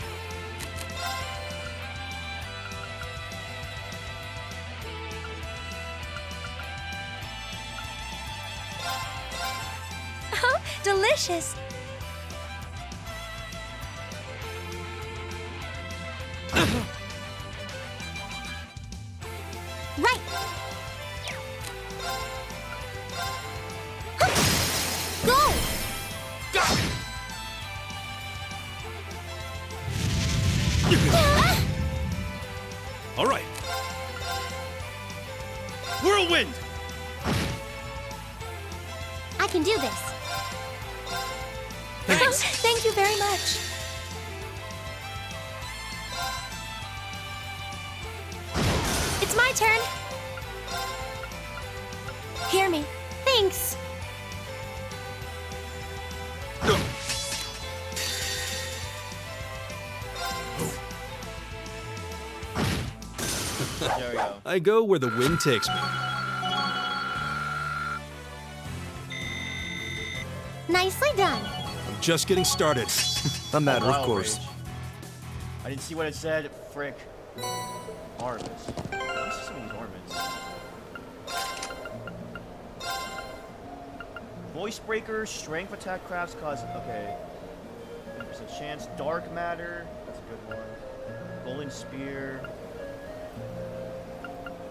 Oh, delicious. Right. Go!
Go! All right.
Whirlwind!
I can do this.
Thanks.
Thank you very much. It's my turn. Hear me. Thanks.
There we go.
I go where the wind takes me.
Nicely done.
I'm just getting started.
A matter of
Wild
course.
Rage. I didn't see what it said. Frick. Ornaments. Let's see some of these ornaments. Voice breaker, strength attack crafts cause. Okay. 50% chance. Dark matter. That's a good one. Golden spear.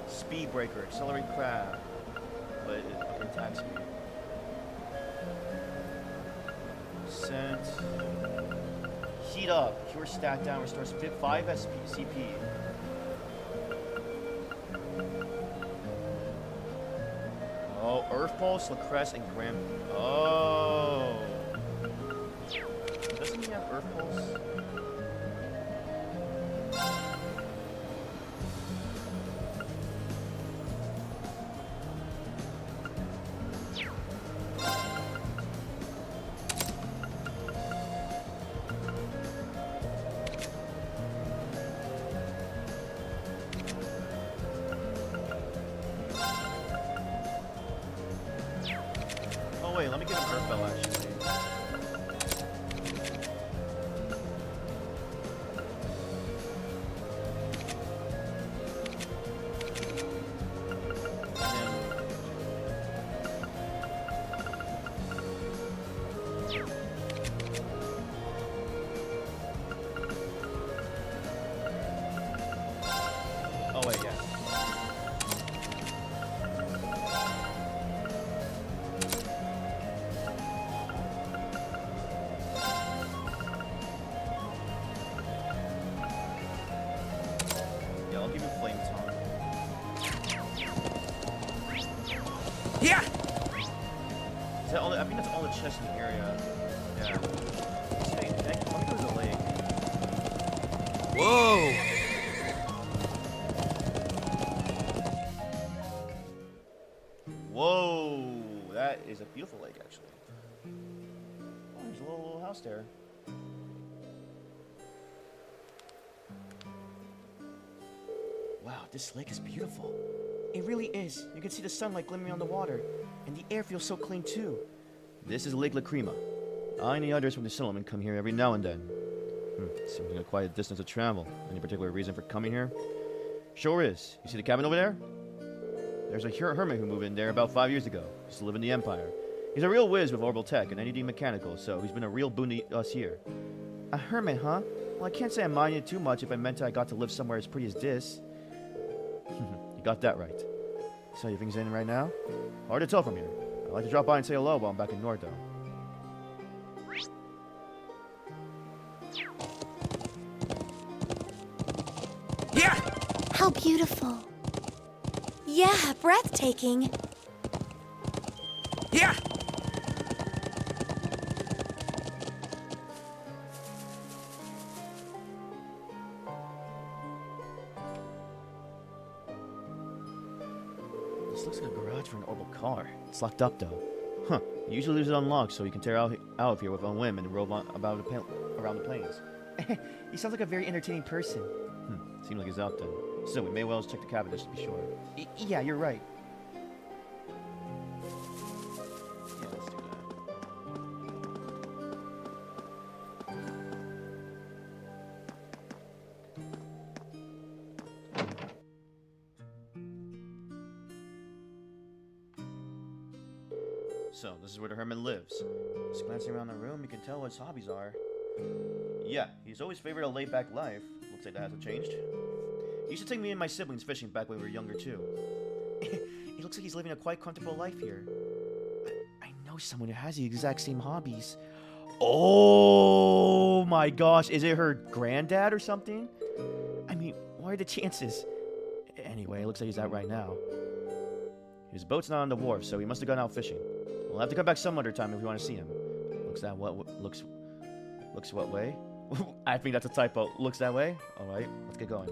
Speed breaker. Accelerate crab. But it attacks me. Scent. Heat up. Cure stat down. Restores 5 CP. Oh, Earth Pulse, Lacresse, and Gram. Oh. Doesn't he have Earth Pulse? Oh wait, let me get an Earth Bell actually. Oh wait, yeah. Yeah, I'll give you Flame Tongue.
Yeah!
Is that all I think that's all the chests in the area. Yeah. Let's see, let me go to the lake.
Whoa!
Whoa! That is a beautiful lake, actually. Oh, there's a little house there. Wow, this lake is beautiful.
It really is. You can see the sunlight glimmering on the water, and the air feels so clean too.
This is Lake Lacrima. I and the others from the settlement come here every now and then. Seems like quite a distance to travel. Any particular reason for coming here? Sure is. You see the cabin over there? There's a hermit who moved in there about 5 years ago. Used to live in the Empire. He's a real whiz with orbital tech and anything mechanical, so he's been a real boon to us here.
A hermit, huh? Well, I can't say I minded too much if I meant I got to live somewhere as pretty as this.
You got that right. So you think he's in right now? Hard to tell from here. I'd like to drop by and say hello while I'm back in Nord, though.
Yeah!
How beautiful. Yeah, breathtaking.
Yeah!
This looks like a garage for an orbital car. It's locked up, though. Huh. He usually leaves it unlocked so he can tear out of here with a whim and rove on about around the plains.
He sounds like a very entertaining person.
Seems like he's out then. Still, we may well check the cabin just to be sure.
Yeah, you're right.
Yeah, let's do that. So, this is where the hermit lives. Just glancing around the room, you can tell what his hobbies are. Yeah, he's always favored a laid-back life. Looks like that hasn't changed. He used to take me and my siblings fishing back when we were younger, too.
It looks like he's living a quite comfortable life here. I know someone who has the exact same hobbies.
Oh my gosh, is it her granddad or something?
I mean, what are the chances?
Anyway, it looks like he's out right now. His boat's not on the wharf, so he must have gone out fishing. We'll have to come back some other time if we want to see him. Looks what way? I think that's a typo. Looks that way? Alright, let's get going.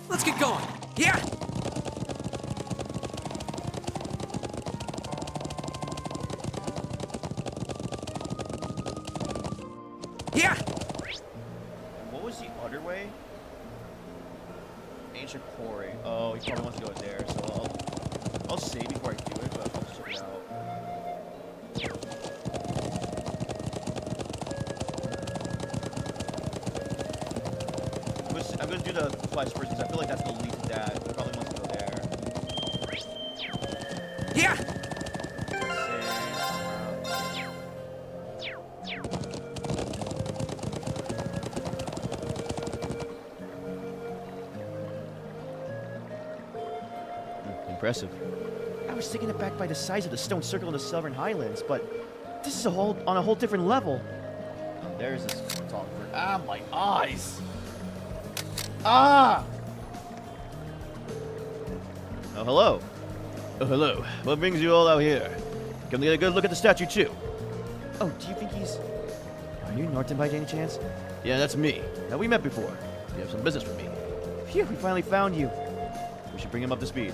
Let's get going! Yeah! Yeah!
What was the other way? Ancient quarry. Oh, he probably wants to go there, so I'll save before I do it, but I'll just check it out. I'm gonna do the flash first because I feel like that's gonna lead to that. He probably wants to go there.
Yeah!
Impressive.
I was taken aback by the size of the stone circle in the Southern Highlands, but this is on a whole different level.
There's this photographer. Ah, my eyes! Ah! Oh, hello. Oh, hello. What brings you all out here? Come to get a good look at the statue, too.
Oh, do you think he's... Are you Norton by any chance?
Yeah, that's me. Now, we met before. You have some business with me.
Phew, we finally found you.
We should bring him up to speed.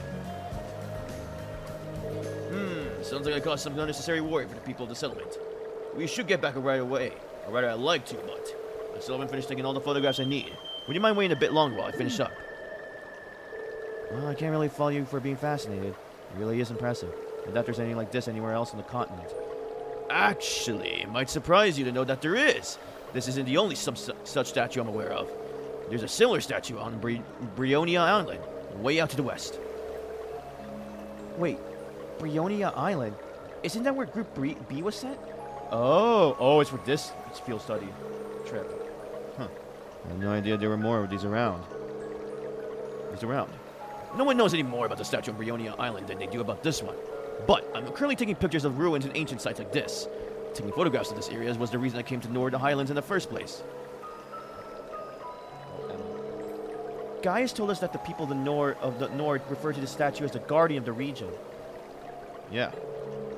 Sounds like I caused some unnecessary worry for the people of the settlement. We should get back right away. Or rather, I'd like to, but I still haven't finished taking all the photographs I need. Would you mind waiting a bit longer while I finish up?
Well, I can't really fault you for being fascinated. It really is impressive. I doubt there's anything like this anywhere else on the continent.
Actually, it might surprise you to know that there is. This isn't the only such statue I'm aware of. There's a similar statue on Brionia Island, way out to the west.
Wait, Brionia Island? Isn't that where Group B was sent?
Oh, it's for this field study trip. Huh. I had no idea there were more of these around. No one knows any more about the statue on Brionia Island than they do about this one. But I'm currently taking pictures of ruins and ancient sites like this. Taking photographs of this area was the reason I came to Nord the Highlands in the first place.
Gaius told us that the people of the Nord refer to the statue as the guardian of the region.
Yeah.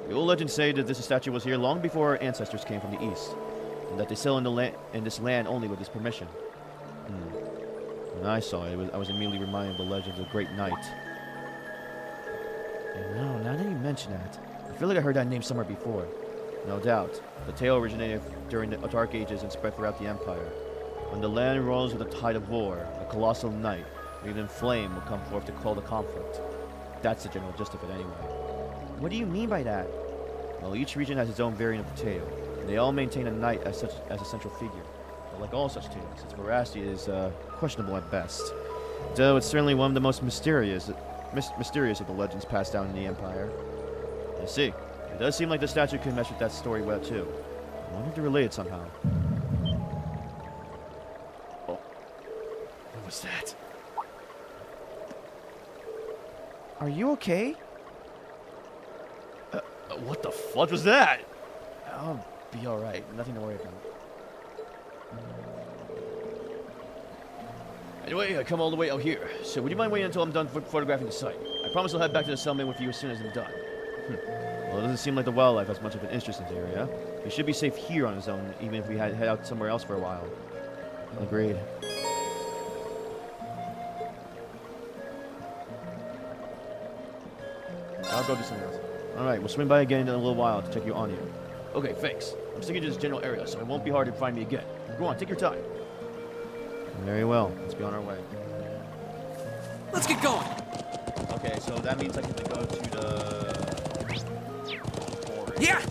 The old legends say that this statue was here long before our ancestors came from the east, and that they settled in this land only with his permission. When I saw it, I was immediately reminded of the legend of the Great Knight.
And now that you mention that,
I feel like I heard that name somewhere before. No doubt. The tale originated during the Dark Ages and spread throughout the Empire. When the land rolls with a tide of war, a colossal knight, wreathed in flame, will come forth to quell the conflict. That's the general gist of it anyway.
What do you mean by that?
Well, each region has its own variant of the tale, and they all maintain a knight as a central figure. But like all such tales, its veracity is questionable at best. Though it's certainly one of the most mysterious of the legends passed down in the Empire. I see. It does seem like the statue could mesh with that story well too. I wonder if they're related somehow. Oh. What was that?
Are you okay?
What the fudge was that?
I'll be alright. Nothing to worry about.
Anyway, I come all the way out here, so would you mind waiting until I'm done photographing the site? I promise I'll head back to the settlement with you as soon as I'm done. Well, it doesn't seem like the wildlife has much of an interest in this area. We should be safe here on his own, even if we head out somewhere else for a while.
Agreed.
I'll go do something else. Alright, we'll swing by again in a little while to check you on you. Okay, thanks. I'm sticking to this general area, so it won't be hard to find me again. Go on, take your time.
Very well. Let's be on our way.
Let's get going.
Okay, so that means I can go to the... forest.
Yeah.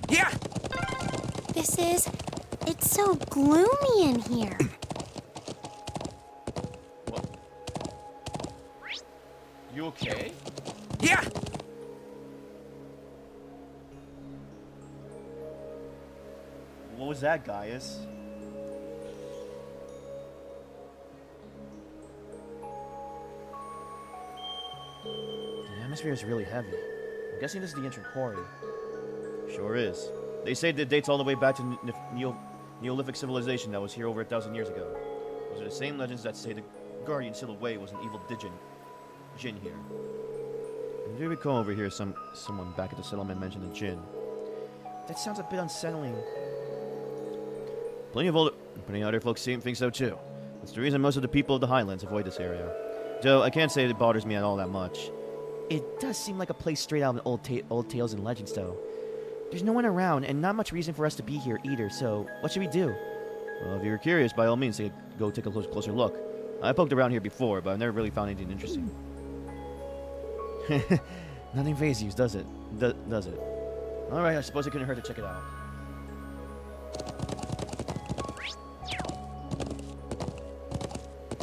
Yeah.
It's so gloomy in here.
What? You okay?
Yeah.
What was that, Gaius?
The atmosphere is really heavy. I'm guessing this is the ancient quarry.
Sure is. They say that it dates all the way back to Neolithic civilization that was here over 1,000 years ago. Those are the same legends that say the guardian Silhouette was an evil Jinn here. I do recall over here someone back at the settlement mentioned a Jinn.
That sounds a bit unsettling.
Plenty of other folks think so too. That's the reason most of the people of the Highlands avoid this area. Though I can't say it bothers me at all that much.
It does seem like a place straight out of old tales and legends, though. There's no one around, and not much reason for us to be here either, so what should we do?
Well, if you're curious, by all means, go take a closer look. I poked around here before, but I've never really found anything interesting.
Nothing phases you, does it?
Does it? Alright, I suppose it couldn't hurt to check it out.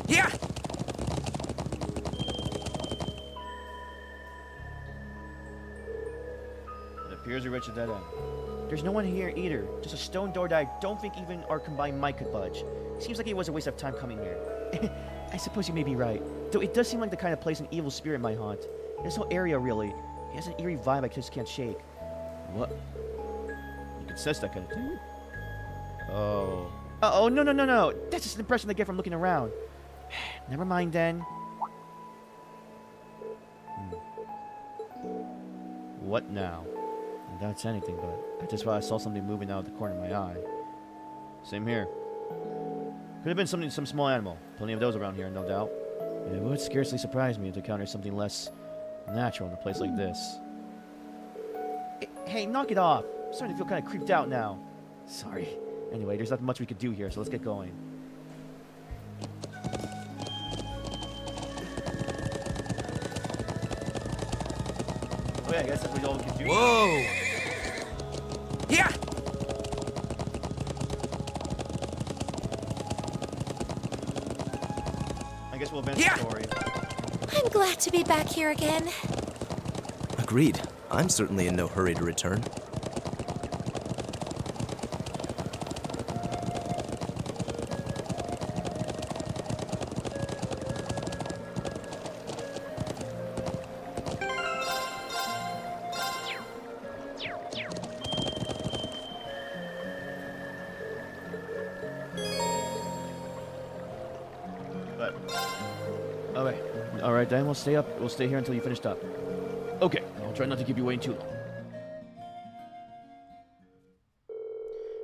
Yeah.
It appears we reached a dead end.
There's no one here either. Just a stone door that I don't think even our combined might could budge. Seems like it was a waste of time coming here. I suppose you may be right. Though it does seem like the kind of place an evil spirit might haunt. This whole area, really. It has an eerie vibe I just can't shake.
What? You could sense that kind of thing. Oh.
Oh, no. That's just an impression I get from looking around. Never mind then.
What now?
That's anything, but I just thought I saw something moving out of the corner of my eye.
Same here. Could have been some small animal. Plenty of those around here, no doubt.
It would scarcely surprise me to encounter something less natural in a place like this. Hey, knock it off! I'm starting to feel kind of creeped out now. Sorry. Anyway, there's nothing much we could do here, so let's get going.
Oh yeah, I guess that's all we can do.
Whoa. Yeah.
I guess we'll advance
Yeah.
the story.
I'm glad to be back here again.
Agreed. I'm certainly in no hurry to return.
But
Alright then, we'll stay here until you finished up.
okay, I'll try not to keep you waiting too long.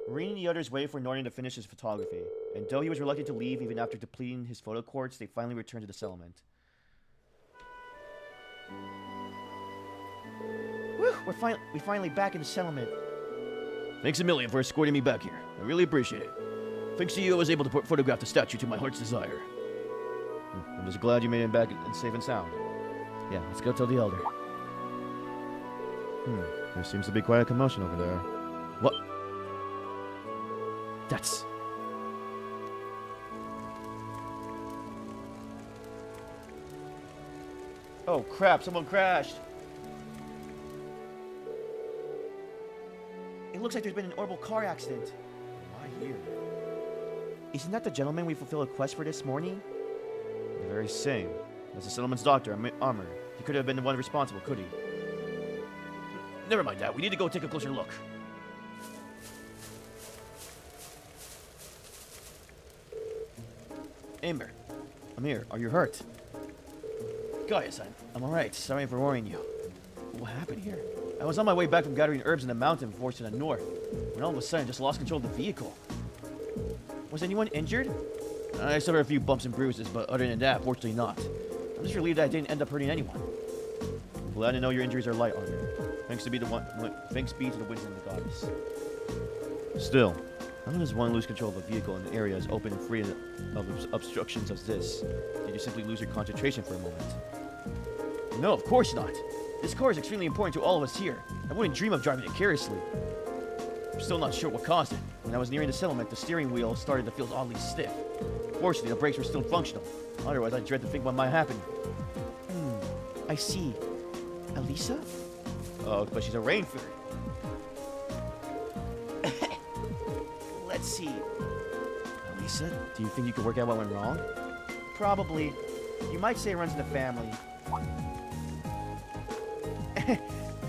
Marine and the others waited for Norton to finish his photography, and though he was reluctant to leave even after depleting his photo cords, they finally returned to the settlement. Whew, we're finally back in the settlement.
Thanks a million for escorting me back here. I really appreciate it. Thanks to you, I was able to photograph the statue to my heart's desire.
I'm just glad you made it back safe and sound. Yeah, let's go tell the elder. There seems to be quite a commotion over there.
What? That's...
Oh crap, someone crashed! It looks like there's been an horrible car accident.
Why here?
Isn't that the gentleman we fulfilled a quest for this morning?
The very same. That's the settlement's doctor, Armor. He could have been the one responsible, could he? Never mind that. We need to go take a closer look. Amber.
Amir, are you hurt?
Guys, I'm alright. Sorry for worrying you. What happened here? I was on my way back from gathering herbs in the mountain forest to the north, when all of a sudden I just lost control of the vehicle.
Was anyone injured?
I suffered a few bumps and bruises, but other than that, fortunately not. I'm just relieved that I didn't end up hurting anyone.
I'm glad to know your injuries are light, Armor. Thanks be to the wisdom of the goddess. Still, how does one lose control of a vehicle in an area as open and free of obstructions as this? Did you simply lose your concentration for a moment?
No, of course not. This car is extremely important to all of us here. I wouldn't dream of driving it carelessly. I'm still not sure what caused it.
When I was nearing the settlement, the steering wheel started to feel oddly stiff. Fortunately, the brakes were still functional. Otherwise, I dread to think what might happen. I see. Elisa?
Oh, but she's a rain fairy.
Let's see.
Elisa, do you think you could work out what went wrong?
Probably. You might say it runs in the family.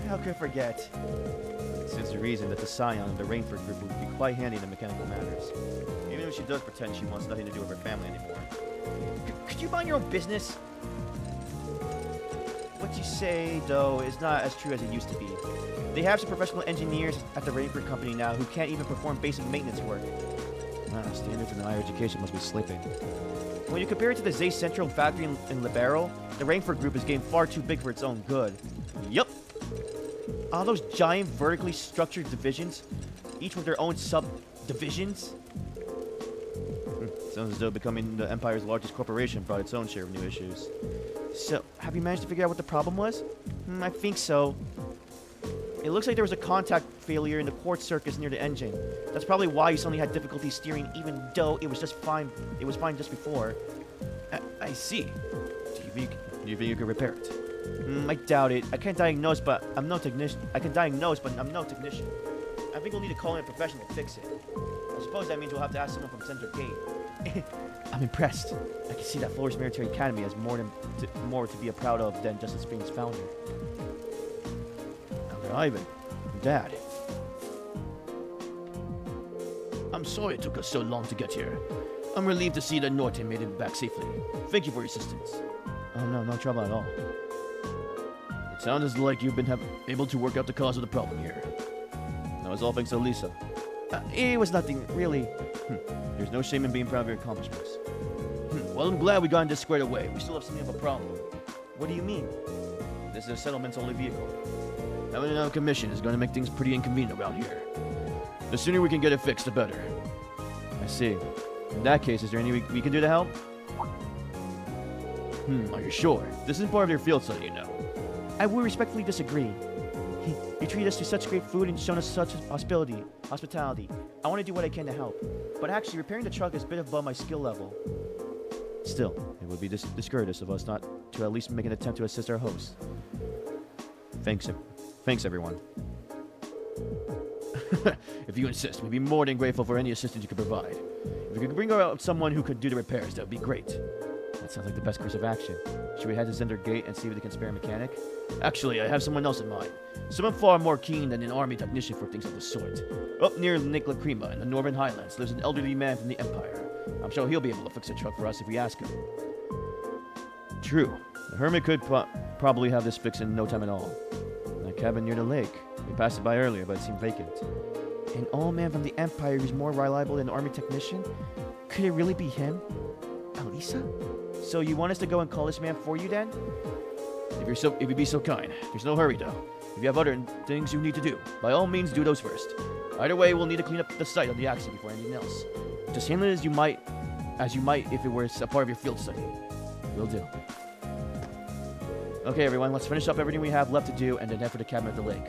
How could I forget? It stands to reason that the scion of the Rainford group would be quite handy in the mechanical matters. Even if she does pretend she wants nothing to do with her family anymore. Could you mind your own business? What you say, though, is not as true as it used to be. They have some professional engineers at the Rainford company now who can't even perform basic maintenance work.
Standards in higher education must be slipping.
When you compare it to the Zay Central factory in Libero, the Rainford group is getting far too big for its own good.
Yup.
All those giant vertically structured divisions, each with their own subdivisions.
Sounds as though becoming the Empire's largest corporation brought its own share of new issues.
So, have you managed to figure out what the problem was? I think so. It looks like there was a contact failure in the quartz circuits near the engine. That's probably why you suddenly had difficulty steering, even though it was just fine. It was fine just before.
I see. Do you think you could repair it?
I doubt it. I can't diagnose, but I'm no technician. I can diagnose, but I'm no technician. I think we'll need to call in a professional to fix it. I suppose that means we'll have to ask someone from Center Gate. I'm impressed. I can see that Flores Military Academy has more to be proud of than just its famous founder.
Ivan, Dad. I'm sorry it took us so long to get here. I'm relieved to see that Norton made it back safely. Thank you for your assistance.
Oh no, no trouble at all.
It sounds like you've been able to work out the cause of the problem here. That was all thanks to Lisa.
It was nothing, really.
There's no shame in being proud of your accomplishments. Well, I'm glad we got this squared away. We still have something of a problem.
What do you mean?
This is the settlement's only vehicle. Having it out of commission is going to make things pretty inconvenient around here. The sooner we can get it fixed, the better.
I see. In that case, is there anything we can do to help?
Are you sure? This isn't part of your field study, you know.
I would respectfully disagree. You treat us to such great food and shown us such hospitality. I want to do what I can to help. But actually, repairing the truck is a bit above my skill level.
Still, it would be discourteous of us not to at least make an attempt to assist our host. Thanks, everyone. If you insist, we'd be more than grateful for any assistance you could provide. If you could bring out someone who could do the repairs, that would be great.
That sounds like the best course of action. Should we head to Zender Gate and see if they can spare a mechanic?
Actually, I have someone else in mind. Someone far more keen than an army technician for things of the sort. Up near Lake Lacrima in the Northern Highlands lives an elderly man from the Empire. I'm sure he'll be able to fix a truck for us if we ask him.
True. The hermit could probably have this fixed in no time at all. That cabin near the lake. We passed it by earlier, but it seemed vacant. An old man from the Empire who's more reliable than an army technician? Could it really be him? Elisa? So you want us to go and call this man for you then?
If you'd be so kind. There's no hurry though. If you have other things you need to do, by all means do those first. Either way, we'll need to clean up the site of the accident before anything else. Just handle it as you might if it were a part of your field study. Will do. Okay, everyone, let's finish up everything we have left to do and then head for the cabin at the lake.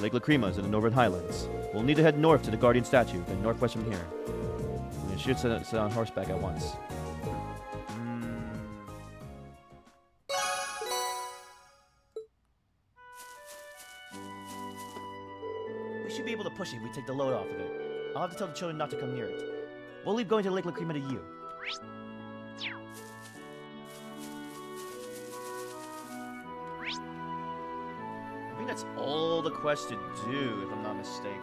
Lake Lacrima is in the Northern Highlands. We'll need to head north to the Guardian statue, then northwest from here. We should sit on horseback at once.
We should be able to push it if we take the load off of it. I'll have to tell the children not to come near it. We'll leave going to Lake Lacrima to you.
I think that's all the quest to do, if I'm not mistaken.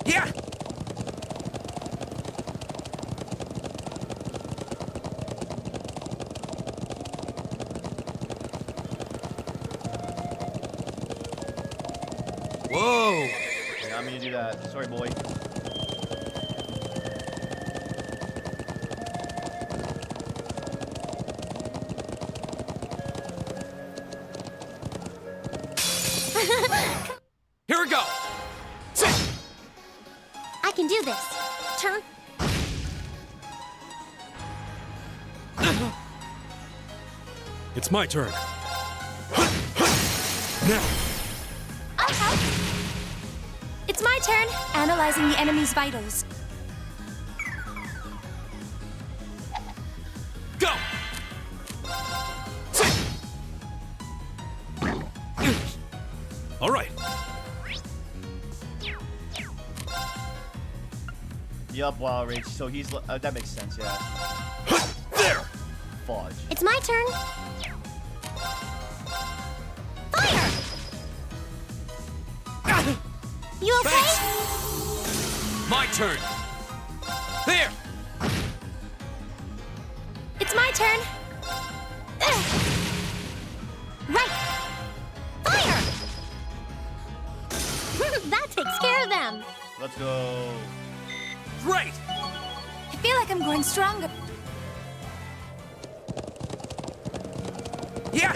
Yeah!
Whoa!
Yeah, I'm gonna do that. Sorry, boy.
Here we go!
I can do this. Turn.
It's my turn. Now!
I'll help. It's my turn. Analyzing the enemy's vitals.
Go!
All right.
Yup, Wild Rage. So he's that makes sense, yeah.
There!
Fudge.
It's my turn. Fire! You okay?
Thanks. My turn. There!
It's my turn. Right. Fire! That takes care of them.
Let's go.
Great!
I feel like I'm growing stronger.
Yeah!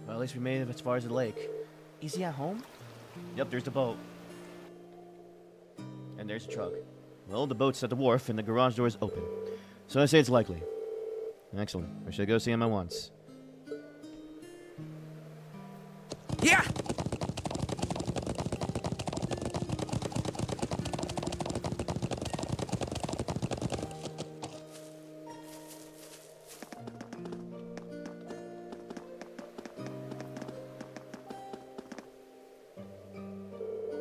Well, at least we made it as far as the lake.
Is he at home?
Yep, there's the boat. And there's the truck. Well, the boat's at the wharf and the garage door is open. So I say it's likely. Excellent. I should go see him at once.
Yeah!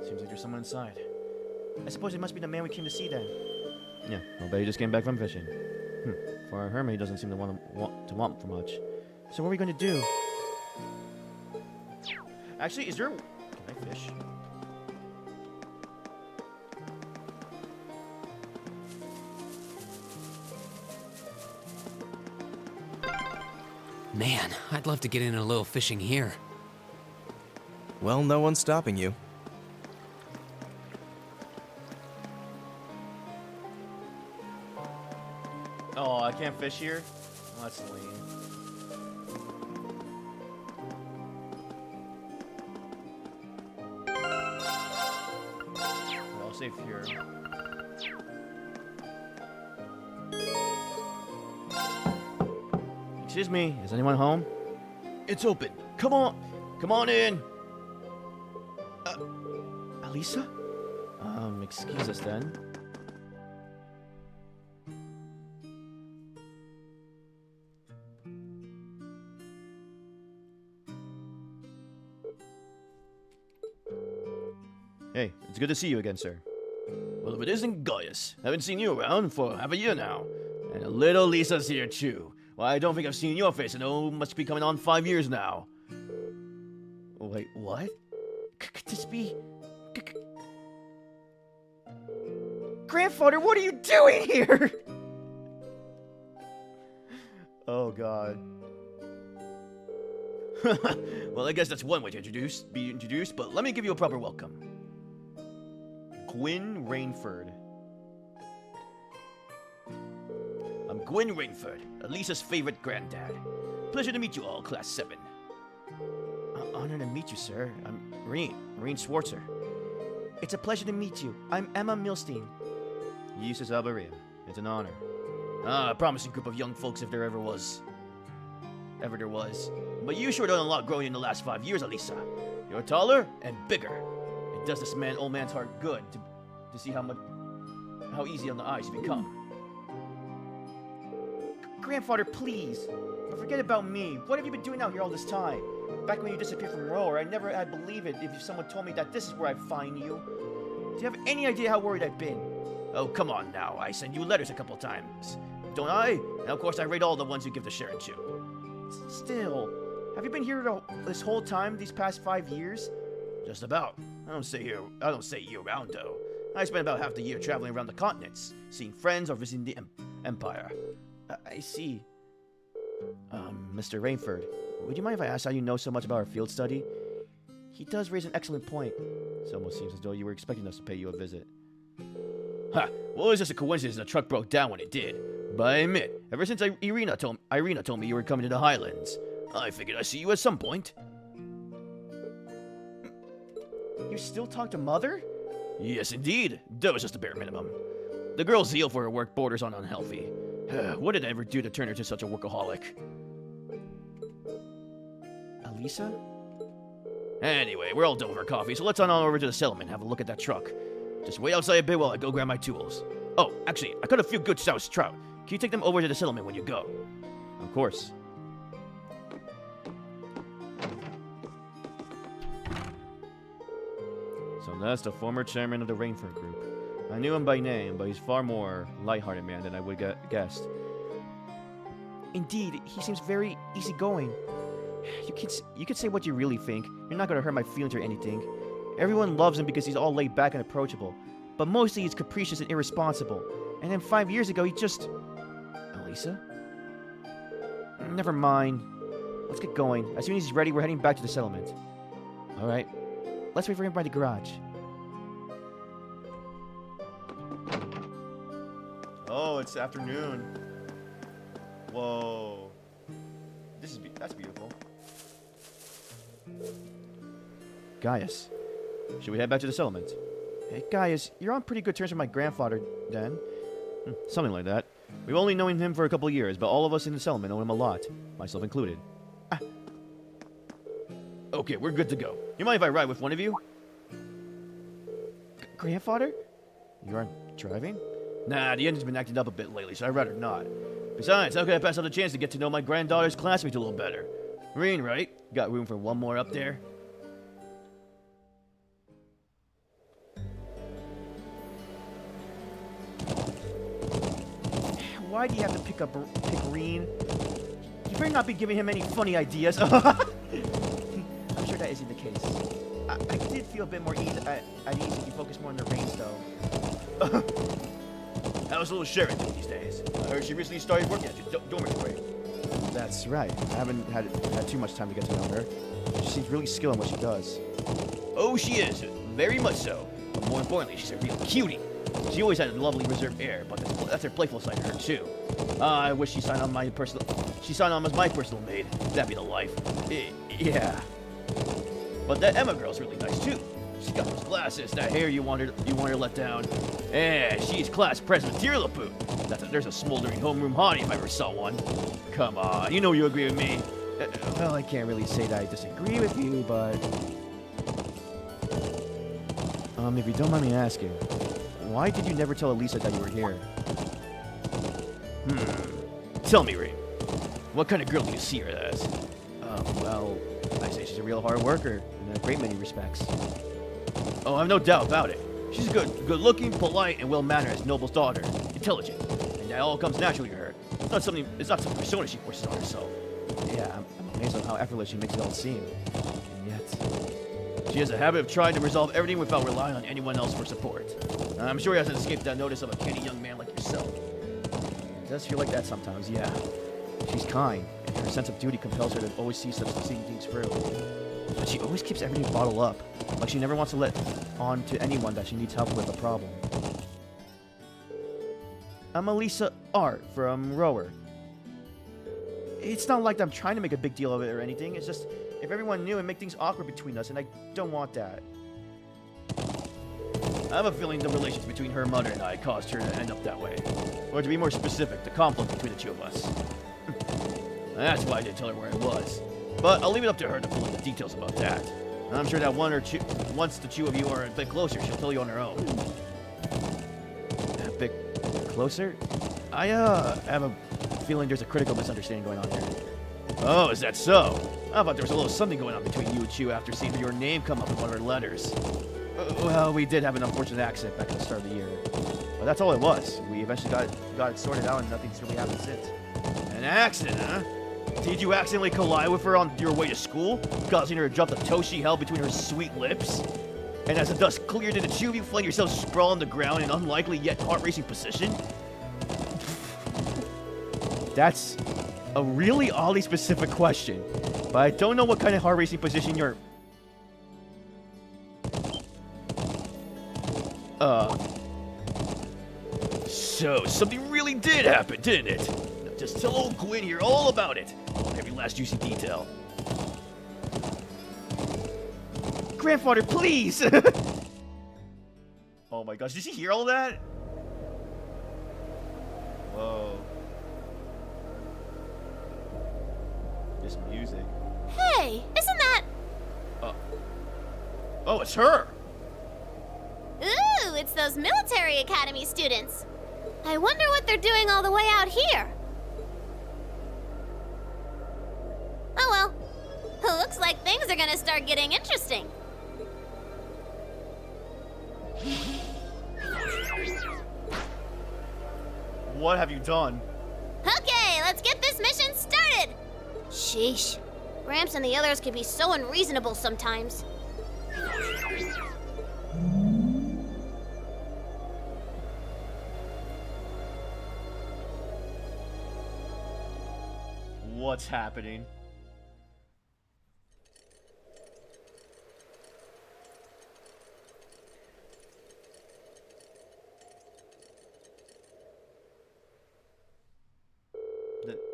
Seems like there's someone inside.
I suppose it must be the man we came to see then.
Yeah, I'll bet he just came back from fishing. For a hermit, he doesn't seem to want for much.
So what are we going to do?
Actually, is there... Can I fish?
Man, I'd love to get in a little fishing here.
Well, no one's stopping you.
Oh, I can't fish here? Well, that's lame. Well, I'll save here. Excuse me, is anyone home? It's open. Come on. Come on in.
Alisa?
Excuse us then. Hey, it's good to see you again, sir. Well, if it isn't Gaius, haven't seen you around for half a year now. And little Lisa's here too. Well, I don't think I've seen your face in must be coming on 5 years now. Wait, what?
Could this be... Grandfather, what are you doing here?
Oh, God. Well, I guess that's one way to be introduced, but let me give you a proper welcome. Gwyn Rainford. I'm Gwyn Rainford, Elisa's favorite granddad. Pleasure to meet you all, Class 7.
Honor to meet you, sir. I'm Marine Schwartzer. It's a pleasure to meet you. I'm Emma Milstein.
Eustace Alberia. It's an honor. A promising group of young folks if there ever was. Ever there was. But you sure done a lot growing in the last 5 years, Elisa. You're taller and bigger. It does this old man's heart good to see how easy on the eyes you become.
Grandfather, please. Forget about me. What have you been doing out here all this time? Back when you disappeared from Roar, I never had believed it if someone told me that this is where I'd find you. Do you have any idea how worried I've been?
Oh, come on now. I send you letters a couple times. Don't I? And of course I read all the ones you give to Sharon too.
Still, have you been here this whole time, these past 5 years?
Just about. I don't stay year round though. I spend about half the year traveling around the continents, seeing friends or visiting the Empire.
I see.
Mr. Rainford,
Would you mind if I asked how you know so much about our field study? He does raise an excellent point.
it almost seems as though you were expecting us to pay you a visit. Ha! Well, it's just a coincidence the truck broke down when it did. But I admit, ever since Irina told me you were coming to the Highlands, I figured I'd see you at some point.
You still talk to Mother?
Yes, indeed. That was just the bare minimum. The girl's zeal for her work borders on unhealthy. What did I ever do to turn her to such a workaholic?
Elisa?
Anyway, we're all done with our coffee, so let's on over to the settlement and have a look at that truck. Just wait outside a bit while I go grab my tools. Oh, actually, I caught a few good souse trout. Can you take them over to the settlement when you go?
Of course.
So that's the former chairman of the Rainford Group. I knew him by name, but he's far more light-hearted man than I would guessed.
Indeed, he seems very easygoing. You can say what you really think. You're not gonna hurt my feelings or anything. Everyone loves him because he's all laid back and approachable. But mostly he's capricious and irresponsible. And then 5 years ago, he just... Elisa? Never mind. Let's get going. As soon as he's ready, we're heading back to the settlement. Alright. Let's wait for him by the garage.
Oh, it's afternoon. Whoa. That's beautiful.
Gaius.
Should we head back to the settlement?
Hey, Gaius, you're on pretty good terms with my grandfather, then.
Something like that. We've only known him for a couple years, but all of us in the settlement know him a lot, myself included. Okay, we're good to go. You mind if I ride with one of you?
Grandfather? You aren't driving?
Nah, the engine's been acting up a bit lately, so I'd rather not. Besides, how could I pass up the chance to get to know my granddaughter's classmates a little better? Marine, right? Got room for one more up there?
Why do you have to pick Green? You better not be giving him any funny ideas. I'm sure that isn't the case. I did feel a bit more at ease if you focus more on the reins, though.
How's little Sharon doing these days? I heard she recently started working at your dormitory.
That's right. I haven't had too much time to get to know her. She seems really skilled in what she does.
Oh, she is. Very much so. But more importantly, she's a real cutie. She always had a lovely reserved air, but that's her playful side to her, too. I wish she signed on as my personal maid. That'd be the life. Yeah. But that Emma girl's really nice, too. She's got those glasses, that hair you want her to let down. And she's class Presbyterian. There's a smoldering homeroom hottie if I ever saw one. Come on, you know you agree with me.
Well, I can't really say that I disagree with you, but... if you don't mind me asking, why did you never tell Elisa that you were here?
Tell me, Ray. What kind of girl do you see her as?
Well, I say she's a real hard worker in a great many respects.
Oh, I have no doubt about it. She's good-looking, polite, and well-mannered as Noble's daughter. Intelligent. And that all comes naturally to her. It's not some persona she forces on herself.
Yeah, I'm amazed on how effortless she makes it all seem. And yet...
She has a habit of trying to resolve everything without relying on anyone else for support. I'm sure he hasn't escaped that notice of a canny young man like yourself.
It does feel like that sometimes, yeah. She's kind, and her sense of duty compels her to always see things through. But she always keeps everything bottled up, like she never wants to let on to anyone that she needs help with a problem. I'm Elisa Art from Rower. It's not like I'm trying to make a big deal of it or anything, it's just if everyone knew, it'd make things awkward between us, and I don't want that.
I have a feeling the relations between her mother and I caused her to end up that way. Or to be more specific, the conflict between the two of us. That's why I didn't tell her where I was. But I'll leave it up to her to fill in the details about that. I'm sure that once the two of you are a bit closer, she'll tell you on her own.
A bit closer? I have a feeling there's a critical misunderstanding going on here.
Oh, is that so? I thought there was a little something going on between you and Chu after seeing your name come up in one of her letters.
Well, we did have an unfortunate accident back at the start of the year. But that's all it was. We eventually got it sorted out and nothing's really happened since.
An accident, huh? Did you accidentally collide with her on your way to school, causing her to drop the toast she held between her sweet lips? And as the dust cleared, did the two of you find yourselves sprawled on the ground in an unlikely yet heart-racing position?
That's a really oddly specific question, but I don't know what kind of heart-racing position you're...
So, something really did happen, didn't it? Now just tell old Gwyn here all about it. Every last juicy detail.
Grandfather, please!
Oh my gosh, did you hear all that? Whoa. This music.
Hey, isn't that...
Oh, it's her!
Ooh, it's those military academy students. I wonder what they're doing all the way out here. Oh well. It looks like things are gonna start getting interesting.
What have you done?
Okay, let's get this mission started. Sheesh. Gramps and the others can be so unreasonable sometimes.
What's happening?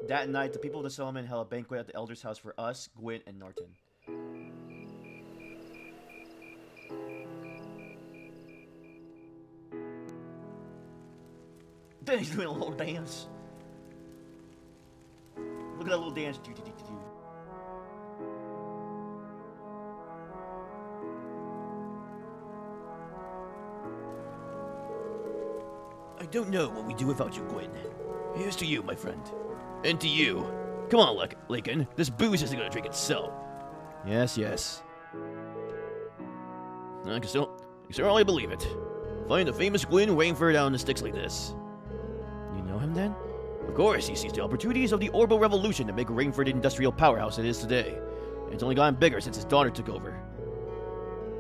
That night, the people of the settlement held a banquet at the elder's house for us, Gwyn, and Norton.
Then he's doing a little dance. Look at that little dance. I don't know what we do without you, Gwyn. Here's to you, my friend. And to you. Come on, Lincoln. This booze isn't gonna drink itself.
Yes, yes.
I can certainly believe it. Find the famous Gwyn Rainford out in the sticks like this.
You know him then?
Of course, he sees the opportunities of the Orbital Revolution to make Rainford the industrial powerhouse it is today. And it's only gotten bigger since his daughter took over.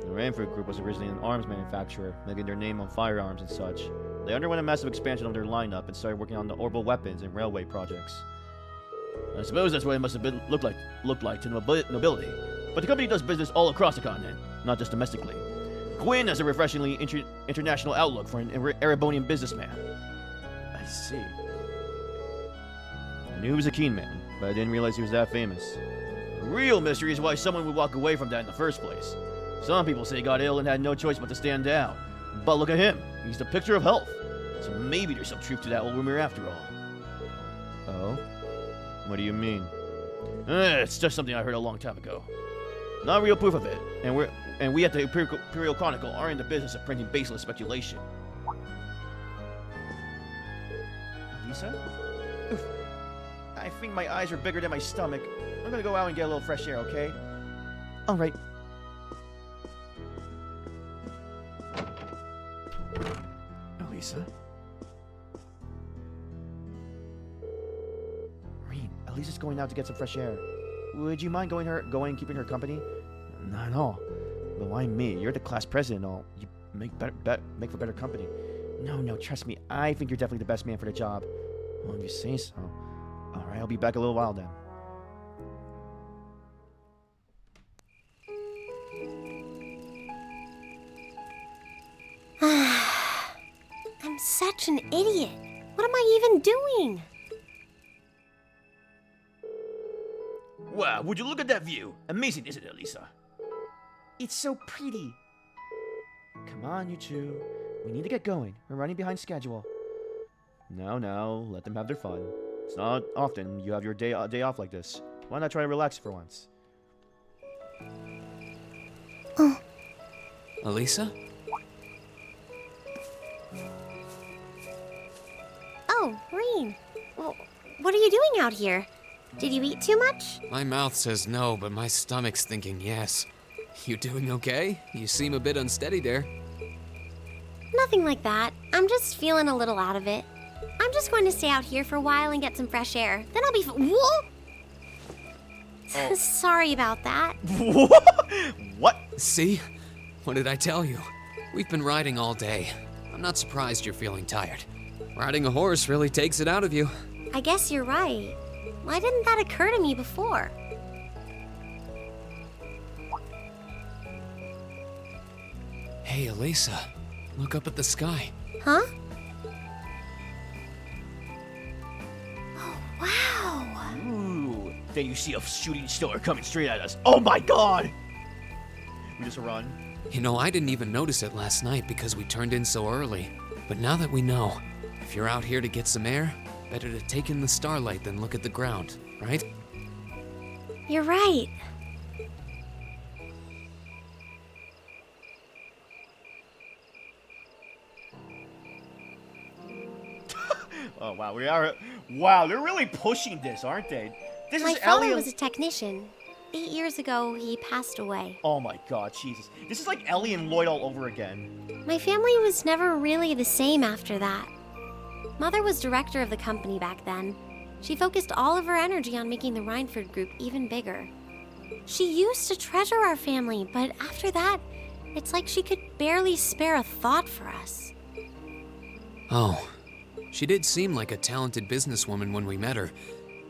The Rainford Group was originally an arms manufacturer, making their name on firearms and such. They underwent a massive expansion of their lineup and started working on the orbital weapons and railway projects.
I suppose that's what it must have been looked like to nobility. But the company does business all across the continent, not just domestically. Gwyn has a refreshingly international outlook for an Erebonian businessman.
I see. I knew he was a keen man, but I didn't realize he was that famous.
The real mystery is why someone would walk away from that in the first place. Some people say he got ill and had no choice but to stand down. But look at him. He's the picture of health. So maybe there's some truth to that old rumor after all.
Oh? What do you mean?
It's just something I heard a long time ago. Not real proof of it, and we at the Imperial Chronicle are in the business of printing baseless speculation.
Lisa? Oof. I think my eyes are bigger than my stomach. I'm gonna go out and get a little fresh air, okay? Alright.
Elisa.
Reed, Elisa's going out to get some fresh air. Would you mind going keeping her company?
Not at all.
But why me? You're the class president and all. You make for better company. No, trust me. I think you're definitely the best man for the job. Well, if you say so. Alright, I'll be back a little while then.
I'm such an idiot. What am I even doing?
Wow, would you look at that view? Amazing, isn't it, Elisa?
It's so pretty. Come on, you two. We need to get going. We're running behind schedule. No, let them have their fun. It's not often you have your day off like this. Why not try to relax for once?
Elisa?
Oh, Reen. Well, what are you doing out here? Did you eat too much?
My mouth says no, but my stomach's thinking yes. You doing okay? You seem a bit unsteady there.
Nothing like that. I'm just feeling a little out of it. I'm just going to stay out here for a while and get some fresh air. Then I'll be Whoa!
Oh.
Sorry about that.
What?
See? What did I tell you? We've been riding all day. I'm not surprised you're feeling tired. Riding a horse really takes it out of you.
I guess you're right. Why didn't that occur to me before?
Hey, Elisa. Look up at the sky.
Huh? Oh, wow.
Ooh. Then you see a shooting star coming straight at us. Oh my god! We just run.
You know, I didn't even notice it last night because we turned in so early. But now that we know, if you're out here to get some air, better to take in the starlight than look at the ground, right?
You're right.
Oh wow, we are. Wow, they're really pushing this, aren't they? This
My
is
father
Ellie.
was a technician. 8 years ago, he passed away.
Oh my god, Jesus. This is like Ellie and Lloyd all over again.
My family was never really the same after that. Mother was director of the company back then. She focused all of her energy on making the Rhineford group even bigger. She used to treasure our family, but after that, it's like she could barely spare a thought for us.
Oh. She did seem like a talented businesswoman when we met her.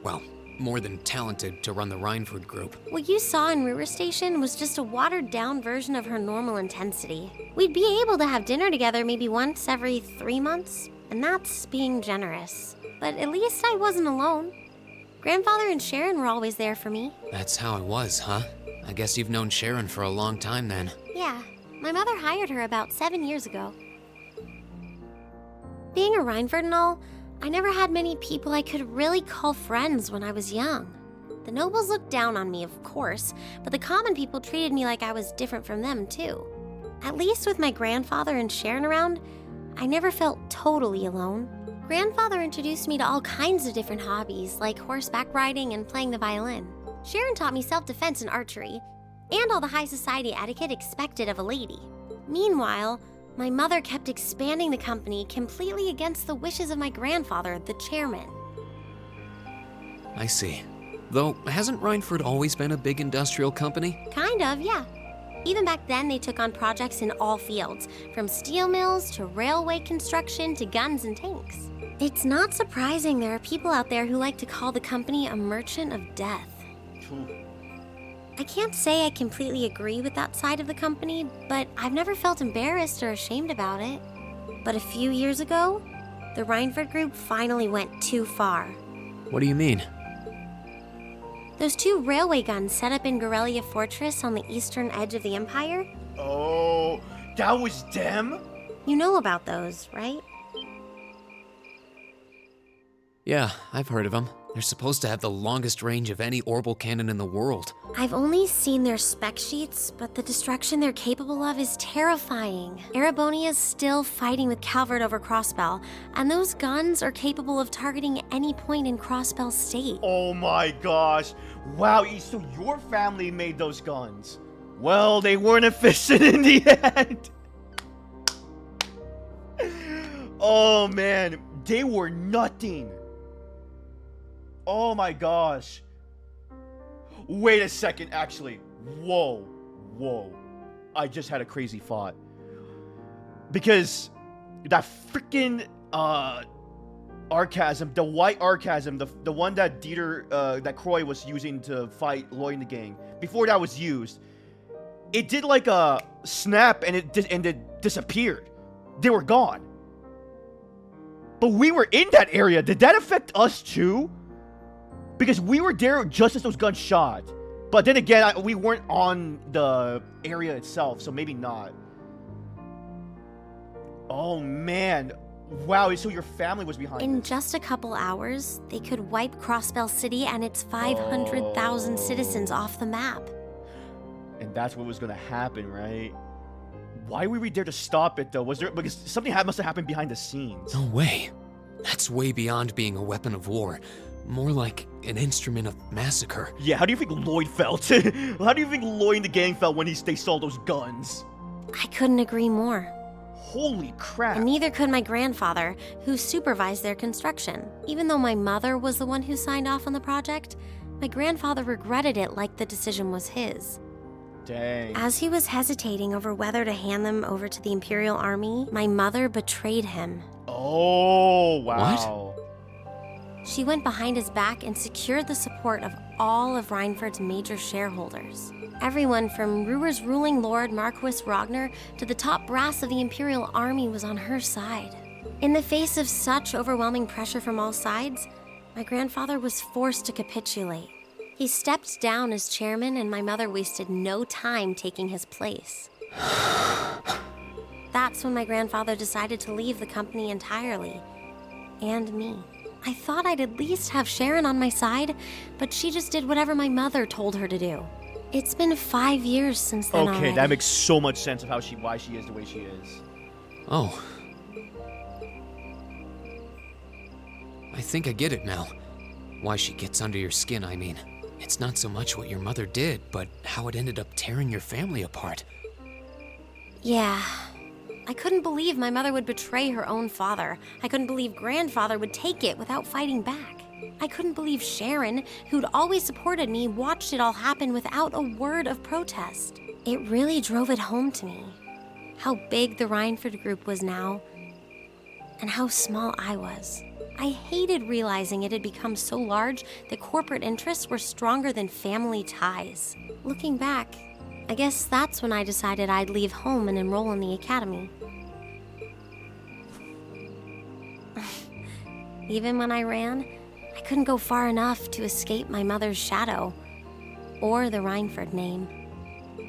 Well, more than talented to run the Rhineford group.
What you saw in River Station was just a watered-down version of her normal intensity. We'd be able to have dinner together maybe once every 3 months, and that's being generous. But at least I wasn't alone. Grandfather and Sharon were always there for me.
That's how it was, huh? I guess you've known Sharon for a long time then.
Yeah, my mother hired her about 7 years ago. Being a Rhineford and all, I never had many people I could really call friends when I was young. The nobles looked down on me, of course, but the common people treated me like I was different from them, too. At least with my grandfather and Sharon around, I never felt totally alone. Grandfather introduced me to all kinds of different hobbies, like horseback riding and playing the violin. Sharon taught me self-defense and archery, and all the high society etiquette expected of a lady. Meanwhile, my mother kept expanding the company completely against the wishes of my grandfather, the chairman.
I see. Though, hasn't Rhineford always been a big industrial company?
Kind of, yeah. Even back then, they took on projects in all fields, from steel mills to railway construction to guns and tanks. It's not surprising there are people out there who like to call the company a merchant of death. I can't say I completely agree with that side of the company, but I've never felt embarrassed or ashamed about it. But a few years ago, the Rhineford group finally went too far.
What do you mean?
Those 2 railway guns set up in Gorelia Fortress on the eastern edge of the Empire?
Oh, that was them?
You know about those, right?
Yeah, I've heard of them. They're supposed to have the longest range of any orbital cannon in the world.
I've only seen their spec sheets, but the destruction they're capable of is terrifying. Erebonia's still fighting with Calvert over Crossbell, and those guns are capable of targeting any point in Crossbell State.
Oh my gosh. Wow, so your family made those guns. Well, they weren't efficient in the end. Oh man, they were nothing. Oh my gosh. Wait a second, actually. Whoa. I just had a crazy thought. Because that freaking Archasm, the white Archasm, the one that that Croy was using to fight Lloyd and the gang, before that was used, it did like a snap and it disappeared. They were gone. But we were in that area. Did that affect us too? Because we were there just as those guns shot. But then again, we weren't on the area itself, so maybe not. Oh man. Wow, so your family was behind
In
this.
just a couple hours, they could wipe Crossbell City and its 500,000 citizens off the map.
And that's what was gonna happen, right? Why were we there to stop it though? Was there because something must have happened behind the scenes?
No way. That's way beyond being a weapon of war. More like an instrument of massacre.
Yeah, how do you think Lloyd felt? How do you think Lloyd and the gang felt when they saw those guns?
I couldn't agree more.
Holy crap.
And neither could my grandfather, who supervised their construction. Even though my mother was the one who signed off on the project, my grandfather regretted it like the decision was his.
Dang.
As he was hesitating over whether to hand them over to the Imperial Army, my mother betrayed him.
Oh, wow.
She went behind his back and secured the support of all of Reinford's major shareholders. Everyone from Ruhr's ruling lord Marquis Ragnar to the top brass of the Imperial Army was on her side. In the face of such overwhelming pressure from all sides, my grandfather was forced to capitulate. He stepped down as chairman, and my mother wasted no time taking his place. That's when my grandfather decided to leave the company entirely. And me. I thought I'd at least have Sharon on my side, but she just did whatever my mother told her to do. It's been 5 years since then
Okay,
already.
that makes so much sense of why she is the way she is.
Oh. I think I get it now. Why she gets under your skin, I mean. It's not so much what your mother did, but how it ended up tearing your family apart.
Yeah. I couldn't believe my mother would betray her own father. I couldn't believe grandfather would take it without fighting back. I couldn't believe Sharon, who'd always supported me, watched it all happen without a word of protest. It really drove it home to me. How big the Reinford group was now, and how small I was. I hated realizing it had become so large that corporate interests were stronger than family ties. Looking back, I guess that's when I decided I'd leave home and enroll in the academy. Even when I ran, I couldn't go far enough to escape my mother's shadow, or the Reinford name.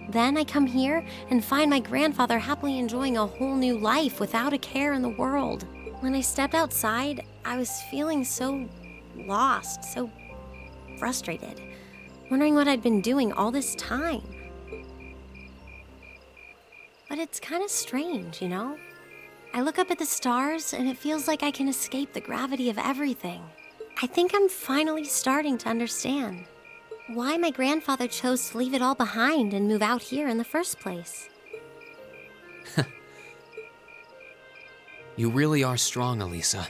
Then I come here and find my grandfather happily enjoying a whole new life without a care in the world. When I stepped outside, I was feeling so lost, so frustrated, wondering what I'd been doing all this time. But it's kind of strange, you know? I look up at the stars and it feels like I can escape the gravity of everything. I think I'm finally starting to understand why my grandfather chose to leave it all behind and move out here in the first place.
You really are strong, Elisa.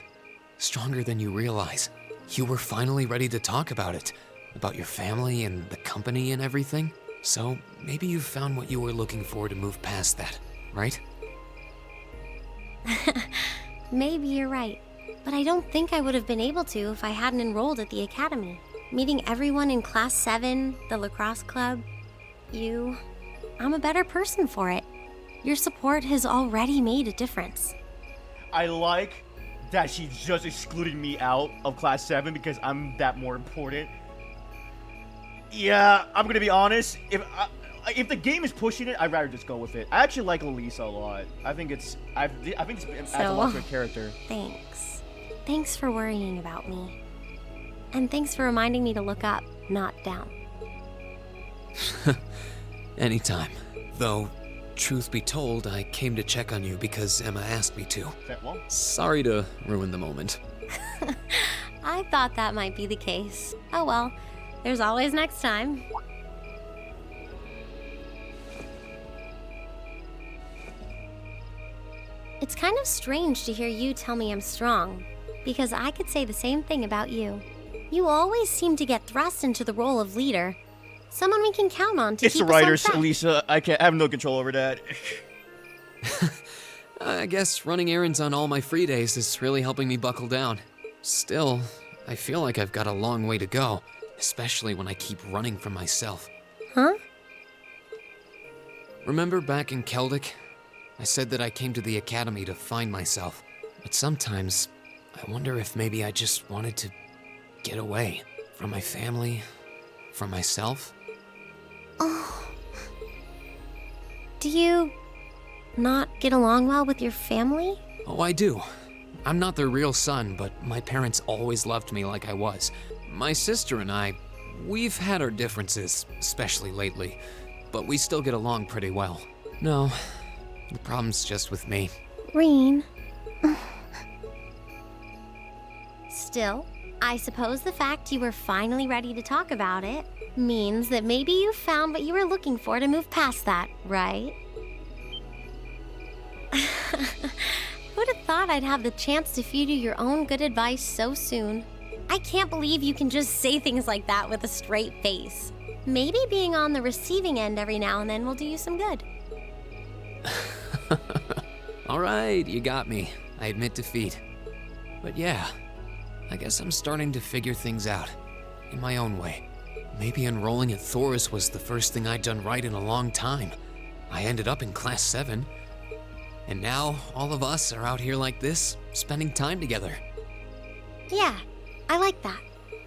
Stronger than you realize. You were finally ready to talk about it. About your family and the company and everything. So maybe you found what you were looking for to move past that, right?
Maybe you're right, but I don't think I would have been able to if I hadn't enrolled at the academy. Meeting everyone in Class 7, the lacrosse club, you, I'm a better person for it. Your support has already made a difference.
I like that she's just excluding me out of Class 7 because I'm that more important. Yeah, I'm gonna be honest. If the game is pushing it, I'd rather just go with it. I actually like Elisa a lot. I think it's adds a lot to her character.
Thanks. Thanks for worrying about me. And thanks for reminding me to look up, not down.
Anytime. Though, truth be told, I came to check on you because Emma asked me to.
Well,
Sorry to ruin the moment.
I thought that might be the case. Oh well, there's always next time. It's kind of strange to hear you tell me I'm strong, because I could say the same thing about you. You always seem to get thrust into the role of leader. Someone we can count on to
It's
keep
the
us on
writers,
track.
Lisa. I have no control over that.
I guess running errands on all my free days is really helping me buckle down. Still, I feel like I've got a long way to go, especially when I keep running from myself.
Huh?
Remember back in Keldic? I said that I came to the academy to find myself, but sometimes I wonder if maybe I just wanted to get away from my family, from myself.
Oh. Do you not get along well with your family?
Oh, I do. I'm not their real son, but my parents always loved me like I was. My sister and I, we've had our differences, especially lately, but we still get along pretty well. No, the problem's just with me.
Reen. Still, I suppose the fact you were finally ready to talk about it means that maybe you found what you were looking for to move past that, right? Who'd have thought I'd have the chance to feed you your own good advice so soon? I can't believe you can just say things like that with a straight face. Maybe being on the receiving end every now and then will do you some good.
All right, you got me. I admit defeat. But yeah, I guess I'm starting to figure things out in my own way. Maybe enrolling at Thor's was the first thing I'd done right in a long time. I ended up in Class 7. And now all of us are out here like this, spending time together.
Yeah, I like that.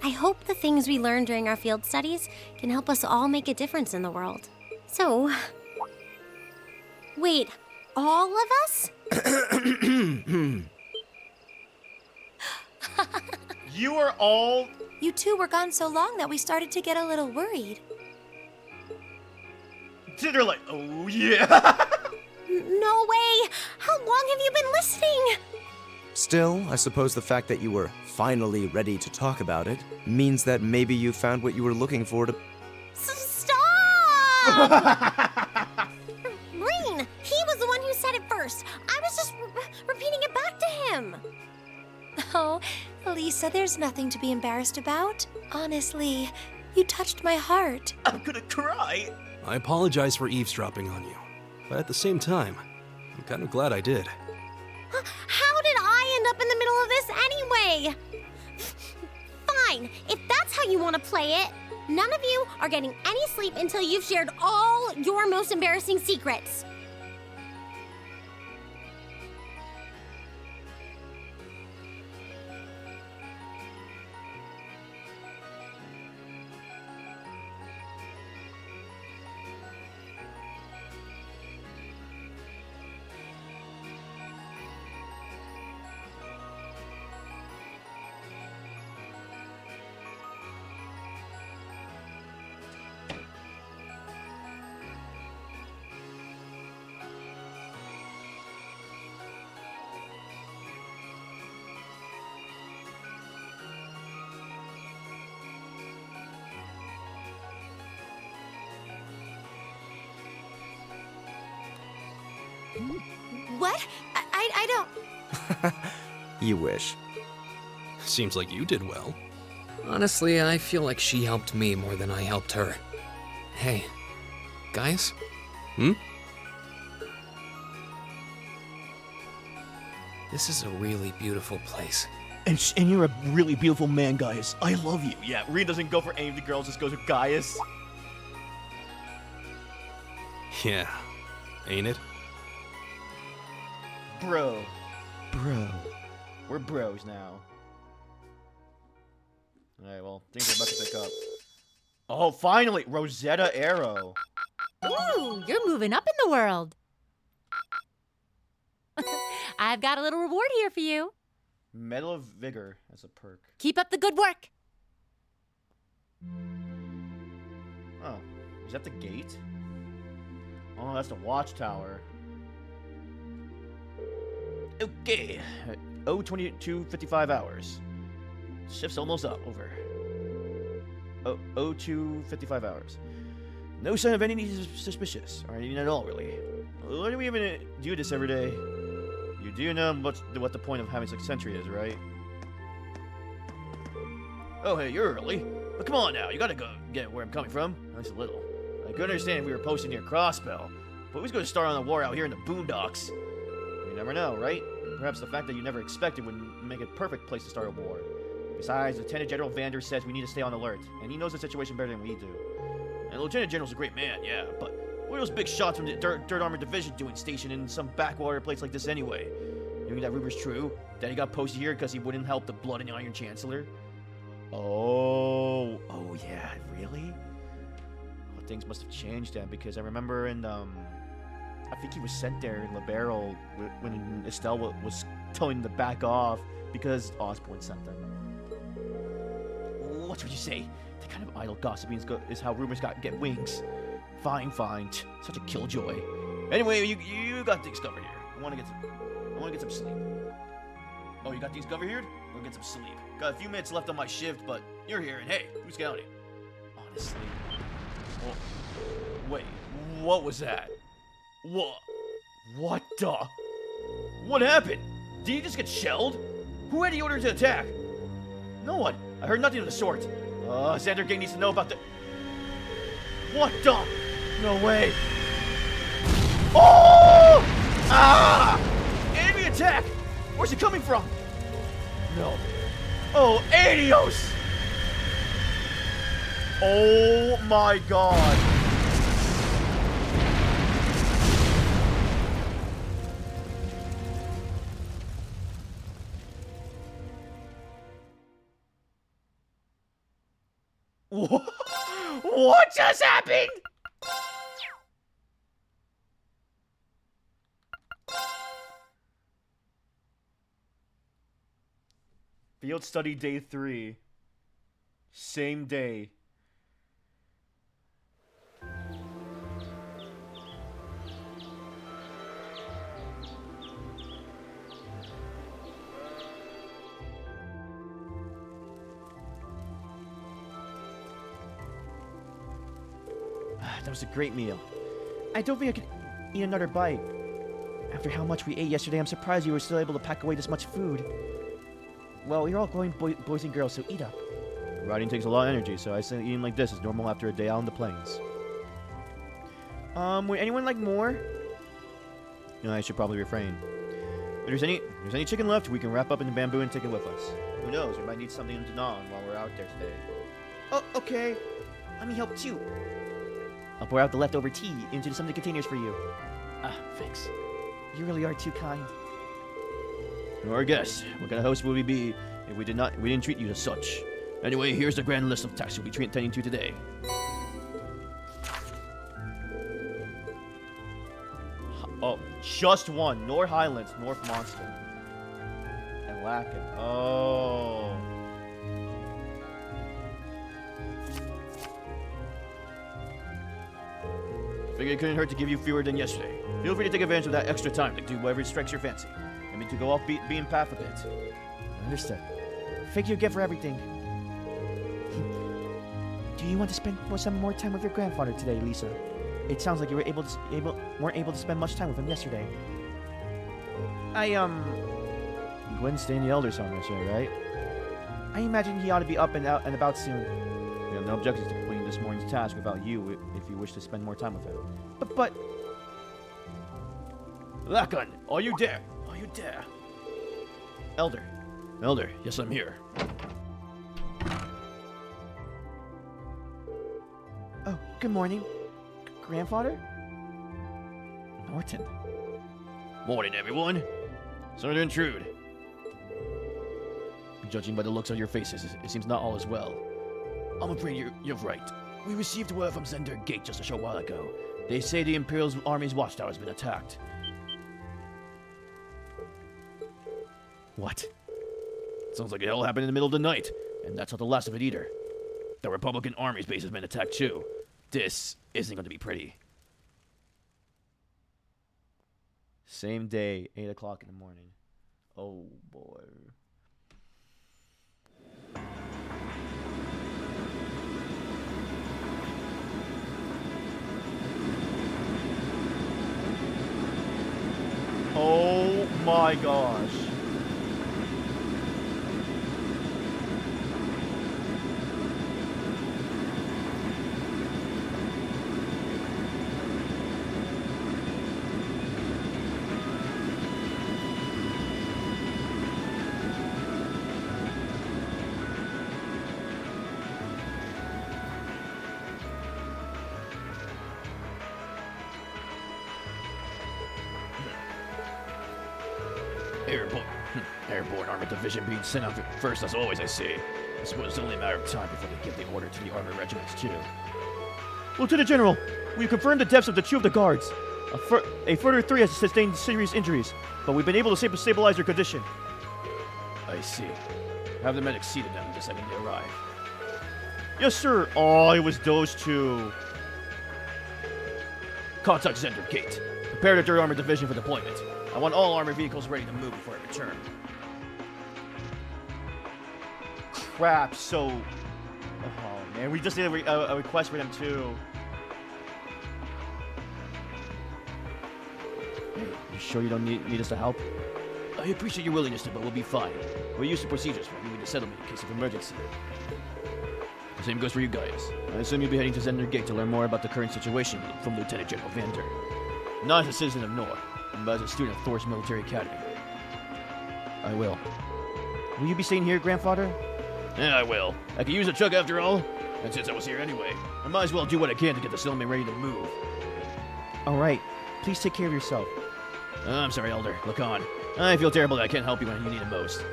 I hope the things we learned during our field studies can help us all make a difference in the world. So, wait, all of us?
You are all...
You two were gone so long that we started to get a little worried.
They're like, oh yeah.
No way! How long have you been listening?
Still, I suppose the fact that you were finally ready to talk about it means that maybe you found what you were looking for to...
Stop! Reen, he was the one who said it first. I was just repeating it back to him.
Oh, Lisa, there's nothing to be embarrassed about. Honestly, you touched my heart.
I'm gonna cry.
I apologize for eavesdropping on you, but at the same time, I'm kind of glad I did.
How did I end up in the middle of this anyway? Fine, if that's how you want to play it. None of you are getting any sleep until you've shared all your most embarrassing secrets.
What? I don't...
You wish.
Seems like you did well.
Honestly, I feel like she helped me more than I helped her. Hey, guys?
Hmm?
This is a really beautiful place.
And you're a really beautiful man, Gaius. I love you. Yeah, Reen doesn't go for any of the girls, just goes with Gaius.
Yeah, ain't it?
Bro. We're bros now. Alright, well, things are about to pick up. Oh, finally! Rosetta Arrow.
Ooh, you're moving up in the world. I've got a little reward here for you.
Medal of Vigor as a perk.
Keep up the good work.
Oh, is that the gate? Oh, that's the watchtower. Okay. 022:55 hours. Shift's almost up. Over. 02:55 hours. No sign of anything suspicious, or anything at all, really. Why do we even do this every day? You do you know what the point of having such sentry is, right? Oh, hey, you're early. But come on now, you gotta go get where I'm coming from. At least a little. I could understand if we were posted near Crossbell, but who's gonna start on a war out here in the boondocks? You never know, right? Perhaps the fact that you never expected would make it a perfect place to start a war. Besides, Lieutenant General Vander says we need to stay on alert, and he knows the situation better than we do. And Lieutenant General's a great man, yeah, but what are those big shots from the Dirt Armored Division doing stationed in some backwater place like this anyway? You think that rumor's true? That he got posted here because he wouldn't help the Blood and Iron Chancellor? Oh yeah, really? Well, things must have changed then, because I remember in, I think he was sent there in Libero when Estelle was telling him to back off because Osborne sent them. What would you say? The kind of idle gossiping is how rumors get wings. Fine. Such a killjoy. Anyway, you got things covered here. I want to get some sleep. Oh, you got things covered here? Go get some sleep. Got a few minutes left on my shift, but you're here, and hey, who's counting? Honestly. Oh, wait, what was that? What the? What happened? Did you just get shelled? Who had the order to attack? No one. I heard nothing of the sort. Xander Gang needs to know about the... What the? No way. Oh! Ah! Enemy attack! Where's it coming from? No. Oh, adios! Oh my god. What just happened? Field study day 3. Same day. That was a great meal. I don't think I could eat another bite. After how much we ate yesterday, I'm surprised you were still able to pack away this much food. Well, you're all growing boys and girls, so eat up. Riding takes a lot of energy, so I say eating like this is normal after a day out on the plains. Would anyone like more? No, I should probably refrain. If there's any chicken left, we can wrap up in the bamboo and take it with us. Who knows, we might need something to gnaw on while we're out there today. Oh, okay. Let me help too. I'll pour out the leftover tea into some of the containers for you. Ah, thanks. You really are too kind. Our guess, what kind of host would we be if we didn't treat you as such? Anyway, here's the grand list of tasks we'll be attending to today. Oh, just one. North Highlands, North Monster. And Lacken. Oh. Figured it couldn't hurt to give you fewer than yesterday. Feel free to take advantage of that extra time to do whatever strikes your fancy. I mean, to go off beaten path a bit. Understood. Thank you again for everything. Do you want to spend some more time with your grandfather today, Lisa? It sounds like you were weren't able to spend much time with him yesterday. You wouldn't stay in the Elder's home yesterday, right? I imagine he ought to be up and out and about soon. We have no objections to completing this morning's task without you if you wish to spend more time with him. But... Lacken, are you there? Are you there? Elder, yes, I'm here. Oh, good morning. Grandfather? Norton. Morning, everyone. Sorry to intrude. Judging by the looks on your faces, it seems not all is well. I'm afraid you're right. We received word from Zender Gate just a short while ago. They say the Imperial Army's watchtower has been attacked. What? Sounds like it all happened in the middle of the night, and that's not the last of it either. The Republican Army's base has been attacked too. This isn't going to be pretty. Same day, 8 o'clock in the morning. Oh boy. Oh
my gosh.
Airborne Armored Division being sent out first as always, I see. I suppose it's only a matter of time before they give the order to the armored regiments, too.
Lieutenant General, we confirmed the deaths of the 2 of the guards. A further 3 has sustained serious injuries, but we've been able to stabilize their condition.
I see. Have the medics seated them the second they arrive.
Yes, sir. Oh, it was those 2.
Contact Zender Gate. Prepare the 3rd Armored Division for deployment. I want all armored vehicles ready to move before I return.
Crap, so... Oh, man, we just did a request for them, too.
Hey, you sure you don't need us to help? I appreciate your willingness to, but we'll be fine. We're used to procedures for moving to settlement in case of emergency. The same goes for you guys. I assume you'll be heading to Zender Gate to learn more about the current situation from Lieutenant General Vander. Not as a citizen of Nor, but as a student of Thor's Military Academy. I will.
Will you be staying here, Grandfather?
Yeah, I will. I could use a truck after all. And since I was here anyway, I might as well do what I can to get the settlement ready to move.
Alright. Please take care of yourself.
I'm sorry, Elder. Look on. I feel terrible that I can't help you when you need it most.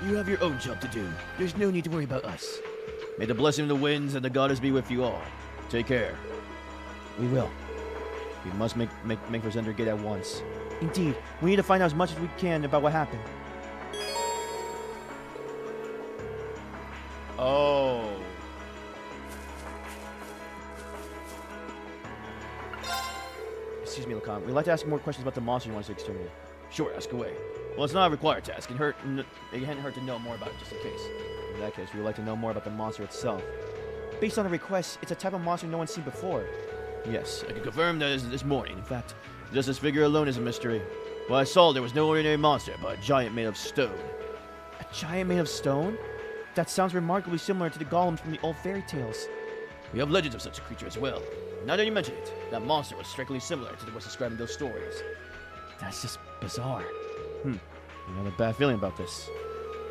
You have your own job to do. There's no need to worry about us. May the blessing of the winds and the goddess be with you all. Take care.
We will. We must make for Zender Gate at once. Indeed, we need to find out as much as we can about what happened.
Oh.
Excuse me, Lacan. We'd like to ask more questions about the monster you want us to exterminate.
Sure, ask away. Well, it's not a required task. It hadn't hurt to know more about it just in case.
In that case, we would like to know more about the monster itself. Based on the request, it's a type of monster no one's seen before.
Yes, I can confirm that is this morning. In fact, just this figure alone is a mystery. What I saw there was no ordinary monster, but a giant made of stone.
A giant made of stone? That sounds remarkably similar to the golems from the old fairy tales.
We have legends of such a creature as well. Now that you mention it, that monster was strikingly similar to what's described in those stories.
That's just bizarre.
I have a bad feeling about this.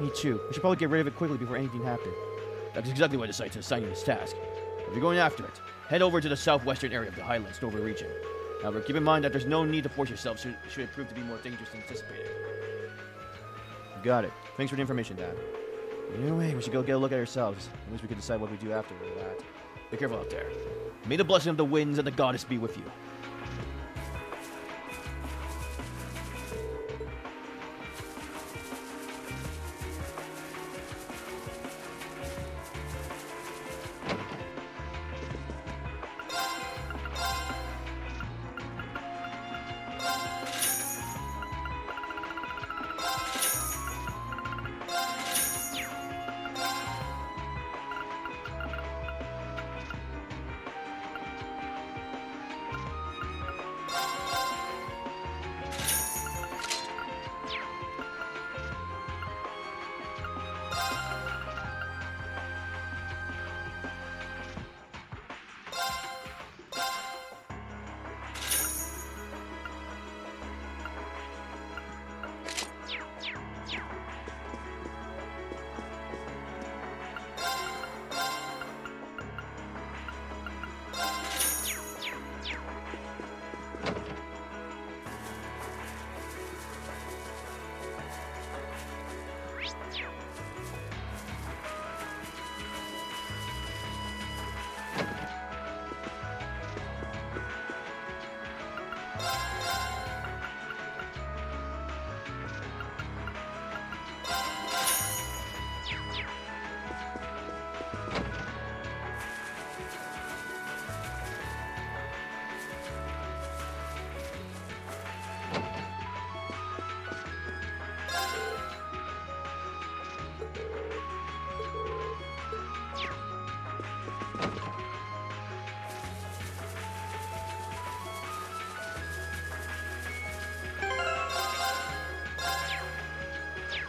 Me too. We should probably get rid of it quickly before anything happened.
That's exactly why I decided to assign you this task. If you're going after it, head over to the southwestern area of the Highlands Dover region. However, keep in mind that there's no need to force yourself should it prove to be more dangerous than anticipated.
Got it. Thanks for the information, Dad. Anyway, we should go get a look at ourselves. At least we can decide what we do after that.
Be careful out there. May the blessing of the winds and the goddess be with you.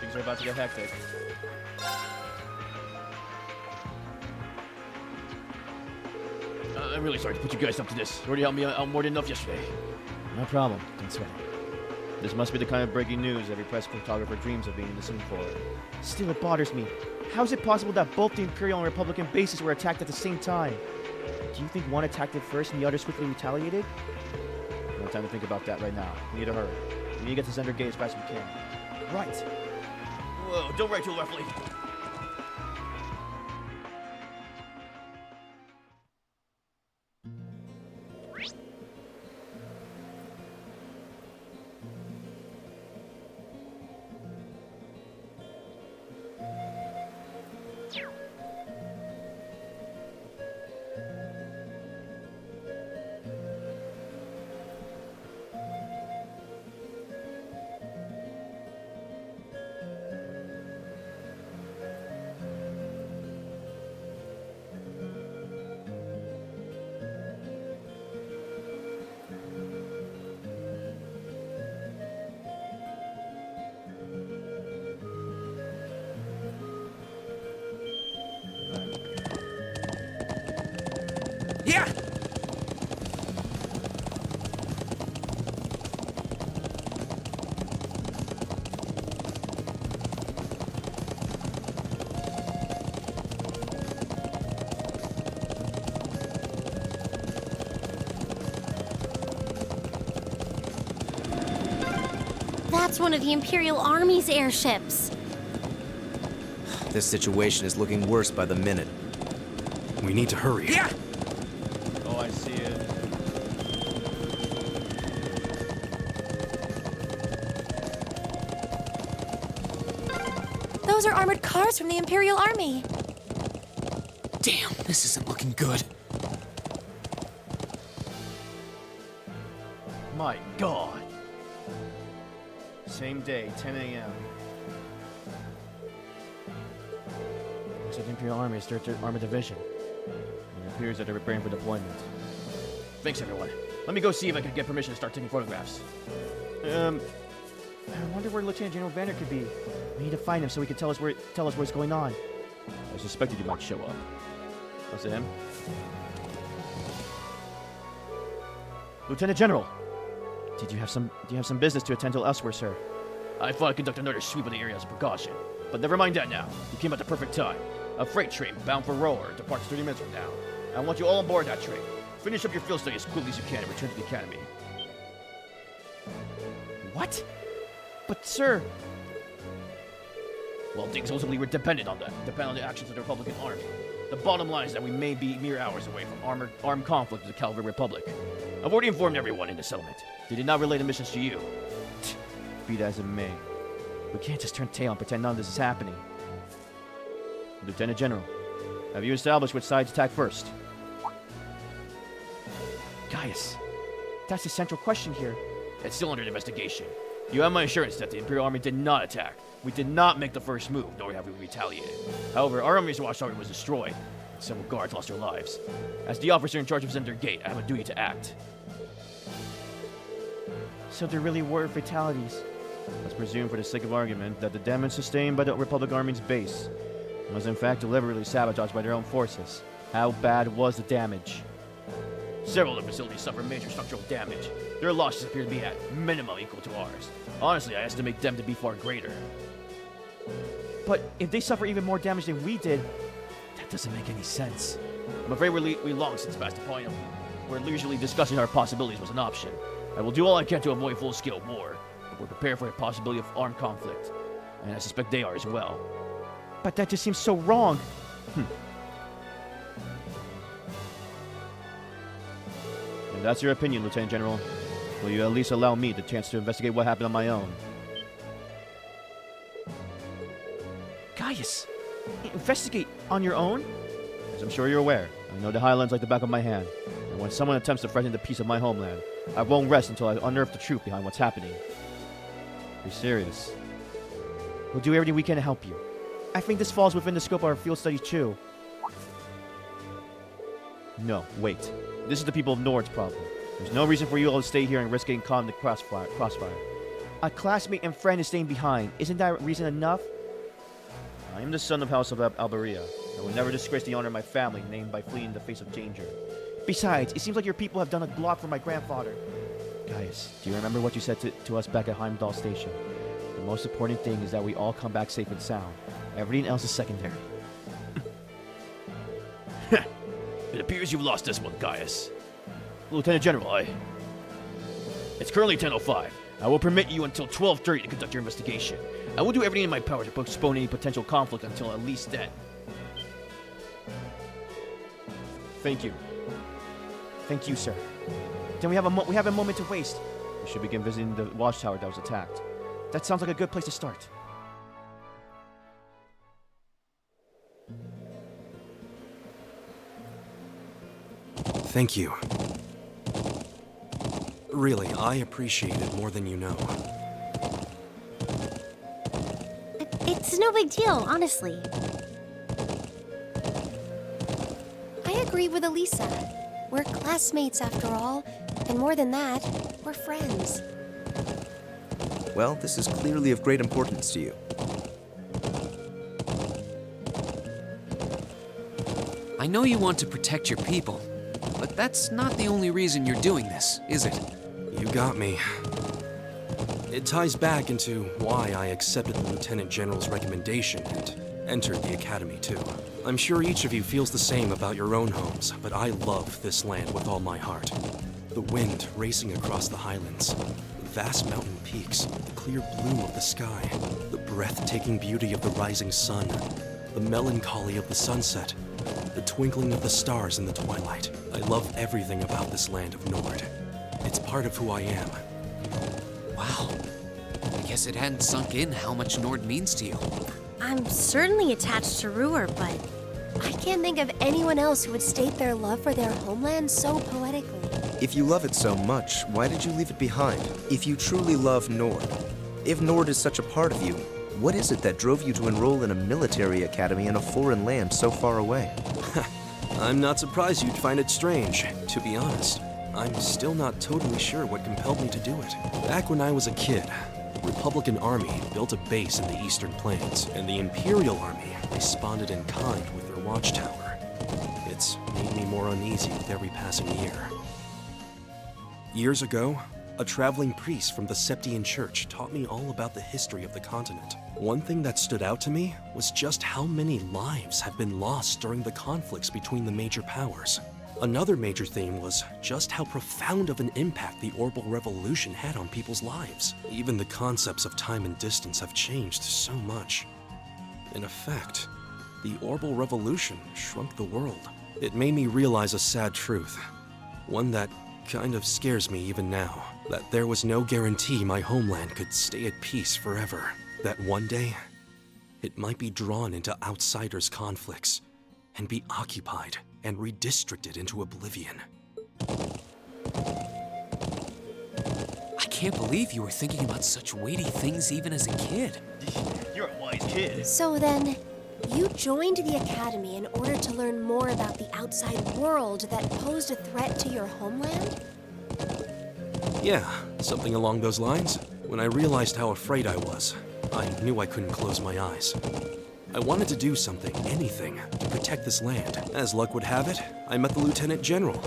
Things are about to get hectic. I'm really sorry to put you guys up to this. You already helped me out more than enough yesterday.
No problem. Don't sweat it.
This must be the kind of breaking news every press photographer dreams of being in the scene for.
Still, it bothers me. How is it possible that both the Imperial and Republican bases were attacked at the same time? Do you think one attacked it first and the other swiftly retaliated?
No time to think about that right now. We need to hurry. We need to get to Zender Gate as fast as we can.
Right.
Whoa, don't write too roughly.
Yeah!
That's one of the Imperial Army's airships.
This situation is looking worse by the minute.
We need to hurry.
Yeah!
Oh, I see it.
Those are armored cars from the Imperial Army.
Damn, this isn't looking good.
My God. Same day, 10 a.m.
Looks like the Imperial Army is 3rd Armored Division.
It appears that they're preparing for deployment. Thanks, everyone. Let me go see if I can get permission to start taking photographs.
I wonder where Lieutenant General Vander could be. We need to find him so he can tell us what's going on.
I suspected you might show up. Was it him?
Lieutenant General, do you have some business to attend to elsewhere, sir?
I thought I'd conduct another sweep of the area as a precaution. But never mind that now. You came at the perfect time. A freight train bound for Roller departs 30 minutes from now. I want you all on board that train. Finish up your field study as quickly as you can and return to the academy.
What? But, sir...
Well, things ultimately were dependent on the actions of the Republican Army. The bottom line is that we may be mere hours away from armed conflict with the Calvary Republic. I've already informed everyone in the settlement. They did not relay the missions to you.
Be that as it may, we can't just turn tail and pretend none of this is happening.
Lieutenant General, have you established which side to attack first?
Gaius, that's the central question here.
It's still under investigation. You have my assurance that the Imperial Army did not attack. We did not make the first move, nor have we retaliated. However, our Army's watchtower was destroyed, and several guards lost their lives. As the officer in charge of Zender Gate, I have a duty to act.
So there really were fatalities.
Let's presume for the sake of argument that the damage sustained by the Republic Army's base was in fact deliberately sabotaged by their own forces.
How bad was the damage?
Several of the facilities suffered major structural damage. Their losses appear to be at minimum equal to ours. Honestly, I estimate them to be far greater.
But if they suffer even more damage than we did, that doesn't make any sense.
I'm afraid we long since passed the point of where leisurely discussing our possibilities was an option. I will do all I can to avoid full-scale war, but we're prepared for the possibility of armed conflict. And I suspect they are as well.
But that just seems so wrong.
If that's your opinion, Lieutenant General, will you at least allow me the chance to investigate what happened on my own?
Gaius, investigate on your own?
As I'm sure you're aware, I know the Highlands like the back of my hand. And when someone attempts to threaten the peace of my homeland, I won't rest until I unearth the truth behind what's happening. You're serious?
We'll do everything we can to help you. I think this falls within the scope of our field studies too.
No, wait. This is the people of Nord's problem. There's no reason for you all to stay here and risk getting caught in the crossfire.
A classmate and friend is staying behind. Isn't that reason enough?
I am the son of House of Alberia. I will never disgrace the honor of my family, named by fleeing the face of danger.
Besides, it seems like your people have done a lot for my grandfather. Gaius, do you remember what you said to us back at Heimdall Station? The most important thing is that we all come back safe and sound. Everything else is secondary.
It appears you've lost this one, Gaius. Lieutenant General, It's currently 10:05. I will permit you until 12:30 to conduct your investigation. I will do everything in my power to postpone any potential conflict until at least then. Thank you.
Thank you, sir. Then we have a moment to waste.
We should begin visiting the watchtower that was attacked.
That sounds like a good place to start.
Thank you. Really, I appreciate it more than you know.
It's no big deal, honestly.
I agree with Elisa. We're classmates after all, and more than that, we're friends.
Well, this is clearly of great importance to you.
I know you want to protect your people, but that's not the only reason you're doing this, is it?
You got me. It ties back into why I accepted the Lieutenant General's recommendation and entered the Academy too. I'm sure each of you feels the same about your own homes, but I love this land with all my heart. The wind racing across the highlands, the vast mountain peaks, the clear blue of the sky, the breathtaking beauty of the rising sun, the melancholy of the sunset, the twinkling of the stars in the twilight. I love everything about this land of Nord. It's part of who I am.
Wow. I guess it hadn't sunk in how much Nord means to you.
I'm certainly attached to Ruhr, but
I can't think of anyone else who would state their love for their homeland so poetically.
If you love it so much, why did you leave it behind? If you truly love Nord, if Nord is such a part of you, what is it that drove you to enroll in a military academy in a foreign land so far away?
I'm not surprised you'd find it strange, to be honest. I'm still not totally sure what compelled me to do it. Back when I was a kid, the Republican Army built a base in the Eastern Plains, and the Imperial Army responded in kind with their watchtower. It's made me more uneasy with every passing year. Years ago, a traveling priest from the Septian Church taught me all about the history of the continent. One thing that stood out to me was just how many lives have been lost during the conflicts between the major powers. Another major theme was just how profound of an impact the Orbital Revolution had on people's lives. Even the concepts of time and distance have changed so much. In effect, the Orbital Revolution shrunk the world. It made me realize a sad truth, one that kind of scares me even now, that there was no guarantee my homeland could stay at peace forever. That one day, it might be drawn into outsiders' conflicts and be occupied and redistricted into oblivion.
I can't believe you were thinking about such weighty things even as a kid.
You're a wise kid.
So then, you joined the Academy in order to learn more about the outside world that posed a threat to your homeland?
Yeah, something along those lines. When I realized how afraid I was, I knew I couldn't close my eyes. I wanted to do something, anything, to protect this land. As luck would have it, I met the Lieutenant General.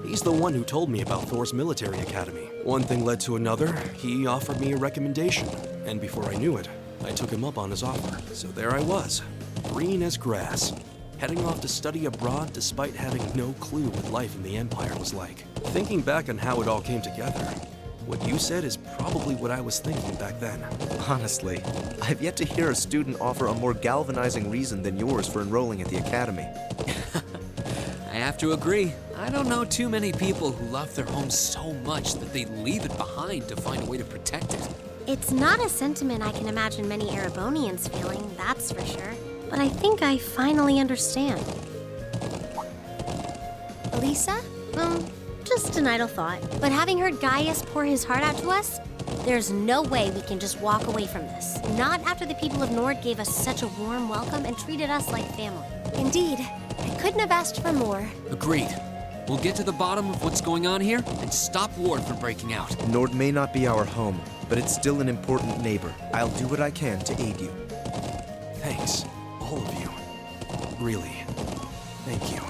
He's the one who told me about Thor's military academy. One thing led to another, he offered me a recommendation, and before I knew it, I took him up on his offer. So there I was, green as grass, heading off to study abroad despite having no clue what life in the Empire was like. Thinking back on how it all came together, what you said is probably what I was thinking back then.
Honestly, I've yet to hear a student offer a more galvanizing reason than yours for enrolling at the academy.
I have to agree. I don't know too many people who love their home so much that they'd leave it behind to find a way to protect it.
it's not a sentiment I can imagine many Erebonians feeling, that's for sure. But I think I finally understand.
Elisa?
Just an idle thought. But having heard Gaius pour his heart out to us, there's no way we can just walk away from this. Not after the people of Nord gave us such a warm welcome and treated us like family.
Indeed. I couldn't have asked for more.
Agreed. We'll get to the bottom of what's going on here and stop war from breaking out.
Nord may not be our home, but it's still an important neighbor. I'll do what I can to aid you.
Thanks, all of you. Really, thank you.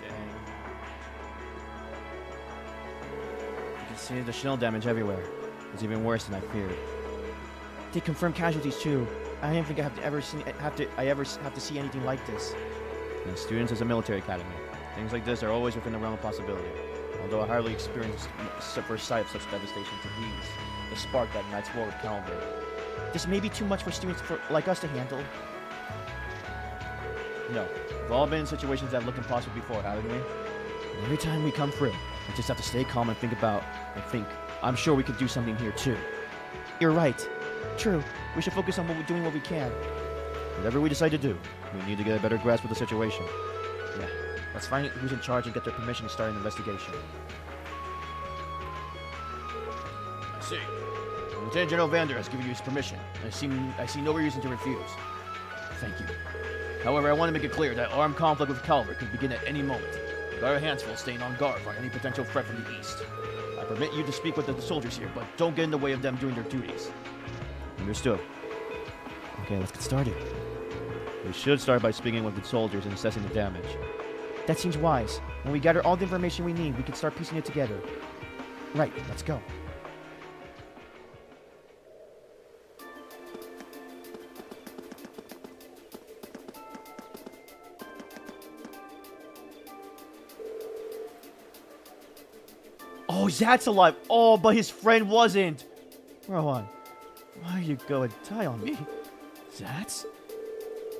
Dang. You can see the shell damage everywhere. It's even worse than I feared.
They confirmed casualties too. I didn't think I have to see anything like this.
And students as a military academy. Things like this are always within the realm of possibility. Although I hardly experienced first sight of such devastation to these, the spark that ignites war with Calvary.
This may be too much for students like us to handle.
No, we've all been in situations that looked impossible before, haven't we? And every time we come through, we just have to stay calm and think. I'm sure we could do something here too.
You're right. True. We should focus on doing what we can.
Whatever we decide to do, we need to get a better grasp of the situation.
Yeah. Let's find out who's in charge and get their permission to start an investigation.
I see. Lieutenant General Vander has given you his permission. I see no reason to refuse. Thank you. However, I want to make it clear that armed conflict with Calvary could begin at any moment. We've got our hands full staying on guard for any potential threat from the east. I permit you to speak with the soldiers here, but don't get in the way of them doing their duties. Understood.
Okay, let's get started.
We should start by speaking with the soldiers and assessing the damage.
That seems wise. When we gather all the information we need, we can start piecing it together. Right, let's go. Oh, Zat's alive. Oh, but his friend wasn't. Rowan, why you go and die on me? Zat's?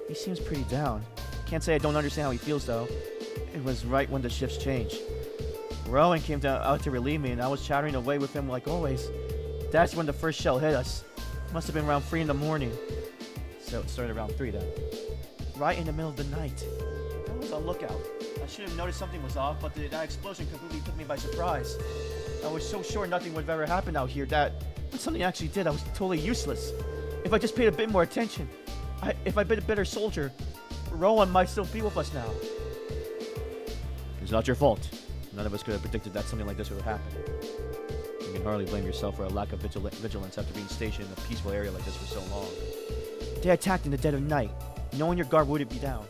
He seems pretty down. Can't say I don't understand how he feels, though. It was right when the shifts changed. Rowan came out to relieve me, and I was chattering away with him like always. That's when the first shell hit us. Must have been around 3 in the morning.
So it started around 3 then.
Right in the middle of the night. I was on lookout. I should have noticed something was off, but that explosion completely took me by surprise. I was so sure nothing would have ever happened out here that when something actually did, I was totally useless. If I just paid a bit more attention, if I'd been a better soldier, Rowan might still be with us now.
It's not your fault. None of us could have predicted that something like this would happen. You can hardly blame yourself for a lack of vigilance after being stationed in a peaceful area like this for so long.
They attacked in the dead of night, knowing your guard wouldn't be down.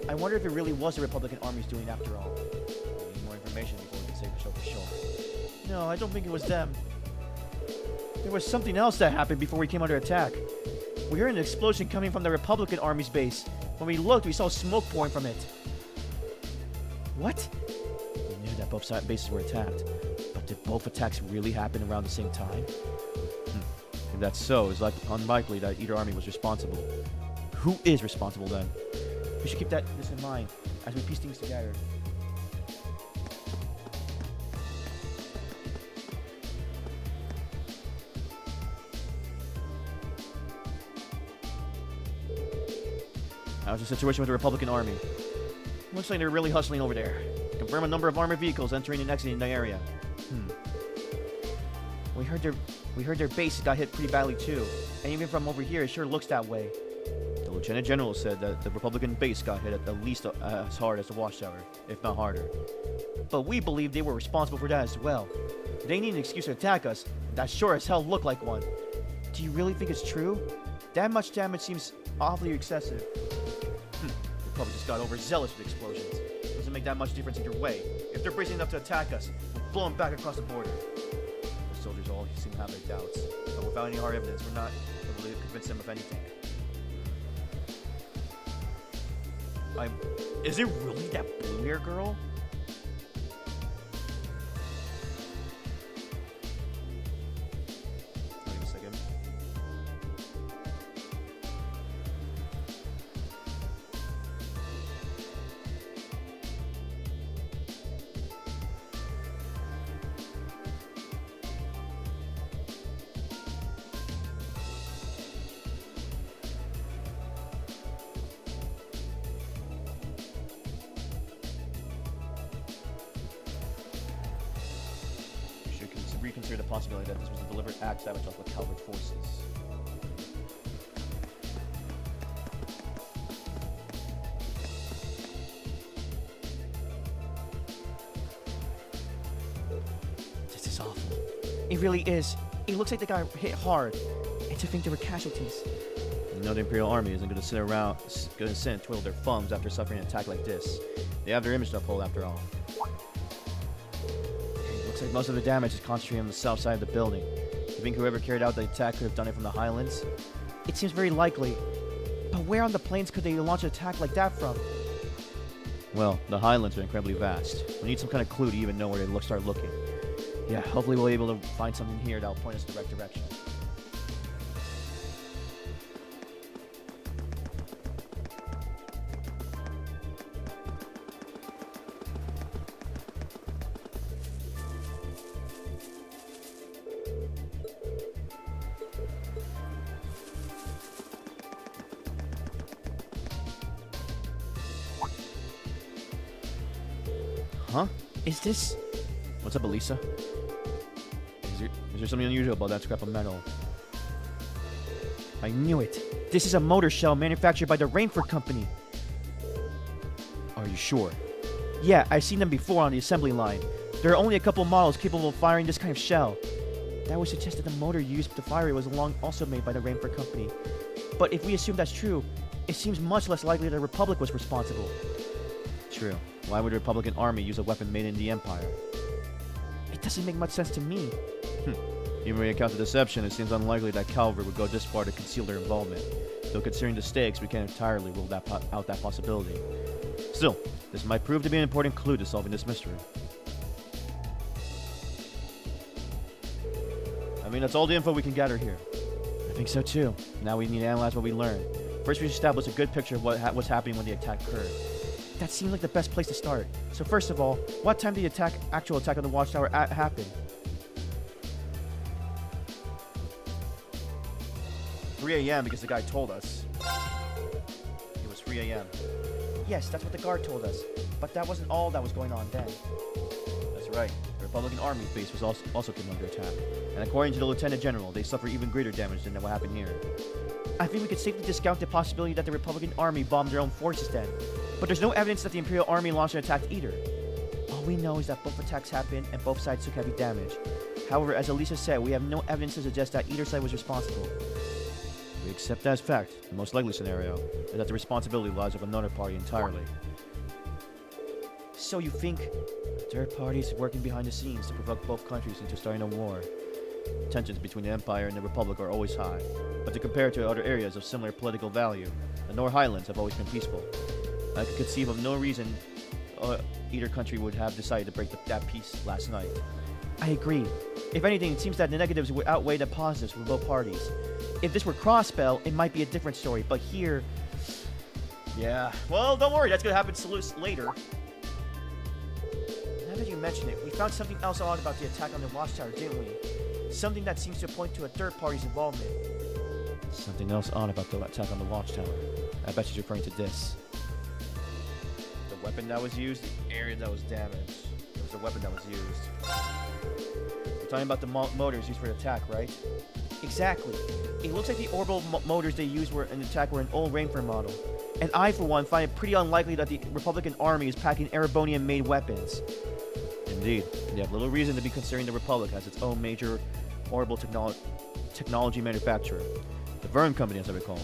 I wonder if it really was the Republican armies doing after all.
We need more information before we can say for sure.
No, I don't think it was them. There was something else that happened before we came under attack. We heard an explosion coming from the Republican army's base. When we looked, we saw smoke pouring from it. What?
We knew that both bases were attacked, but did both attacks really happen around the same time? If that's so, it's unlikely that either army was responsible. Who is responsible then?
We should keep this in mind as we piece things together.
How's the situation with the Republican Army?
Looks like they're really hustling over there.
Confirm a number of armored vehicles entering and exiting the area.
We heard their base got hit pretty badly too. And even from over here, it sure looks that way.
The Lieutenant General said that the Republican base got hit at least as hard as the Watchtower, if not harder.
But we believe they were responsible for that as well. They need an excuse to attack us, and that sure as hell looked like one. Do you really think it's true? That much damage seems awfully excessive.
They probably just got overzealous with explosions. Doesn't make that much difference either way. If they're bracing enough to attack us, we'll blow them back across the border. The soldiers all seem to have their doubts, but without any hard evidence, we're not able to convince them of anything.
Is it really that blue-hair girl?
Wait a second. consider the possibility that this was a deliberate act to sabotage with Calvert forces.
This is awful. It really is. It looks like they got hit hard. And to think there were casualties.
You know the Imperial Army isn't going to sit around, going to sit and twiddle their thumbs after suffering an attack like this. They have their image to uphold after all. It looks like most of the damage is concentrated on the south side of the building. You think whoever carried out the attack could have done it from the highlands?
It seems very likely. But where on the plains could they launch an attack like that from?
Well, the highlands are incredibly vast. We need some kind of clue to even know where to start looking. Yeah, hopefully we'll be able to find something here that will point us in the right direction. Huh?
Is this...
What's up, Elisa? Is there something unusual about that scrap of metal?
I knew it. This is a motor shell manufactured by the Rainford Company.
Are you sure?
Yeah, I've seen them before on the assembly line. There are only a couple models capable of firing this kind of shell. That would suggest that the motor used to fire it was also made by the Rainford Company. But if we assume that's true, it seems much less likely the Republic was responsible.
True. Why would the Republican Army use a weapon made in the Empire?
It doesn't make much sense to me.
Even when you account the deception, it seems unlikely that Calvert would go this far to conceal their involvement. Though considering the stakes, we can't entirely rule out that possibility. Still, this might prove to be an important clue to solving this mystery. I mean, that's all the info we can gather here.
I think so too.
Now we need to analyze what we learned. First, we should establish a good picture of what's happening when the attack occurred.
That seems like the best place to start. So first of all, what time did the actual attack on the watchtower happen?
3 a.m. because the guy told us. It was 3 a.m.
Yes, that's what the guard told us. But that wasn't all that was going on then.
That's right. The Republican Army base was also came under attack. And according to the Lieutenant General, they suffered even greater damage than what happened here.
I think we could safely discount the possibility that the Republican Army bombed their own forces then. But there's no evidence that the Imperial Army launched an attack either. All we know is that both attacks happened and both sides took heavy damage. However, as Elisa said, we have no evidence to suggest that either side was responsible.
We accept that as fact. The most likely scenario is that the responsibility lies with another party entirely.
So you think
third parties working behind the scenes to provoke both countries into starting a war? Tensions between the Empire and the Republic are always high, but to compare to other areas of similar political value, the North Highlands have always been peaceful. I could conceive of no reason either country would have decided to break that peace last night.
I agree. If anything, it seems that the negatives would outweigh the positives for both parties. If this were Crossbell, it might be a different story, but here...
Yeah, well, don't worry, that's gonna happen later.
Now that you mention it, we found something else odd about the attack on the watchtower, didn't we? Something that seems to point to a third party's involvement.
Something else odd about the attack on the watchtower. I bet she's referring to this. The weapon that was used, the area that was damaged. It was a weapon that was used. We're talking about the motors used for the attack, right?
Exactly. It looks like the orbital motors they used in the attack were an old Rainford model. And I, for one, find it pretty unlikely that the Republican Army is packing Erebonian-made weapons.
Indeed. They have little reason to be considering the Republic as its own major orbital technology manufacturer. The Verne Company, as I recall.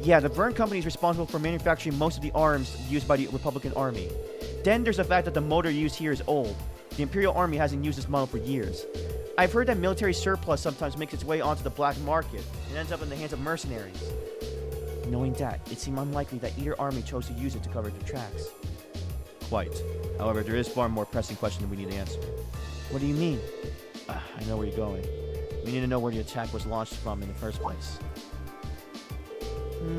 Yeah, the Verne Company is responsible for manufacturing most of the arms used by the Republican Army. Then there's the fact that the motor used here is old. The Imperial Army hasn't used this model for years. I've heard that military surplus sometimes makes its way onto the black market and ends up in the hands of mercenaries. Knowing that, it seemed unlikely that either army chose to use it to cover their tracks.
Quite. However, there is far more pressing question that we need to answer.
What do you mean?
I know where you're going. We need to know where the attack was launched from in the first place.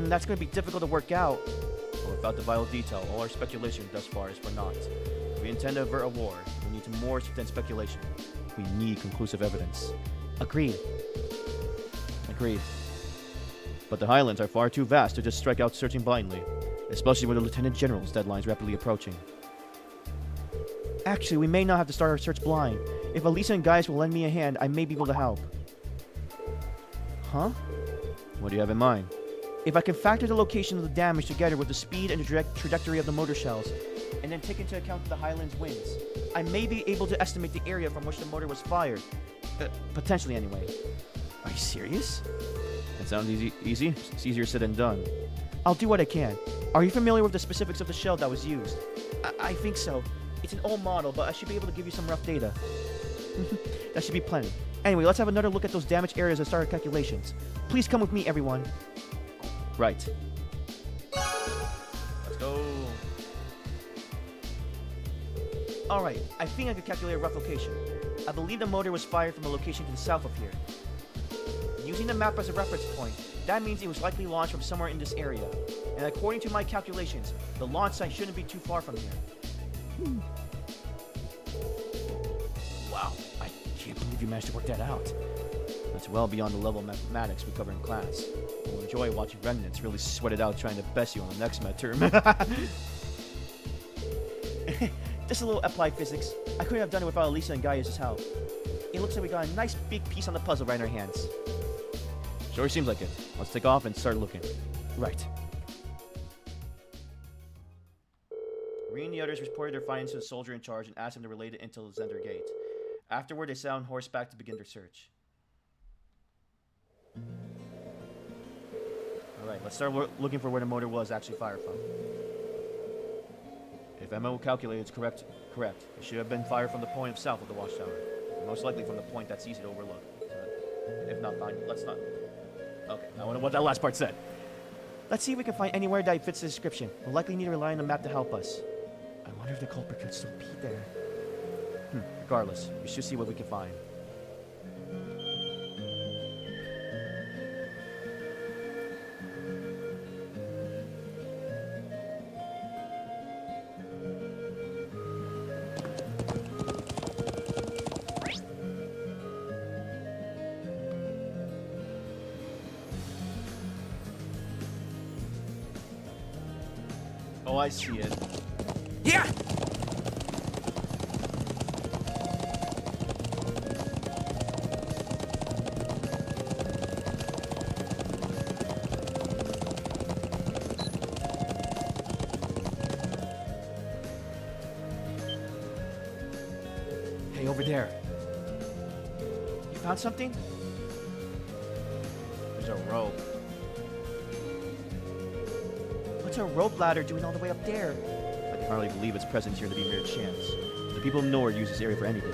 That's going to be difficult to work out.
But without the vital detail, all our speculation thus far is for naught. If we intend to avert a war, we need more than speculation. We need conclusive evidence.
Agreed.
Agreed. But the Highlands are far too vast to just strike out searching blindly, especially with the Lieutenant General's deadlines rapidly approaching.
Actually, we may not have to start our search blind. If Elisa and Gaius will lend me a hand, I may be able to help. Huh?
What do you have in mind?
If I can factor the location of the damage together with the speed and the trajectory of the motor shells, and then take into account the Highlands winds, I may be able to estimate the area from which the motor was fired. Potentially, anyway.
Are you serious? That sounds easy? It's easier said than done.
I'll do what I can. Are you familiar with the specifics of the shell that was used? I think so. It's an old model, but I should be able to give you some rough data. That should be plenty. Anyway, let's have another look at those damaged areas and start our calculations. Please come with me, everyone.
Right. Let's go.
Alright, I think I could calculate a rough location. I believe the motor was fired from a location to the south of here. Using the map as a reference point, that means it was likely launched from somewhere in this area. And according to my calculations, the launch site shouldn't be too far from here.
Wow, I can't believe you managed to work that out. That's well beyond the level of mathematics we cover in class. We'll enjoy watching remnants really sweat it out trying to best you on the next midterm.
Just a little applied physics. I couldn't have done it without Elisa and Gaius' help. It looks like we got a nice big piece on the puzzle right in our hands.
Sure seems like it. Let's take off and start looking.
Right. Reen and the others reported their findings to the soldier in charge and asked him to relay it until the Zender Gate. Afterward, they set on horseback to begin their search. Alright, let's start looking for where the motor was actually fired from. If Emma calculated it's correct. It should have been fired from the point of south of the watchtower. Most likely from the point that's easy to overlook. If not, fine. Let's not. Okay, I wonder what that last part said. Let's see if we can find anywhere that fits the description. We'll likely need to rely on the map to help us. I wonder if the culprit could still be there. Regardless, we should see what we can find. Oh, I see it.
Yeah!
Hey, over there. You found something?
There's a rope.
What's a rope ladder doing all the way up there?
I can hardly believe its presence here to be mere chance. The people of Nord use this area for anything.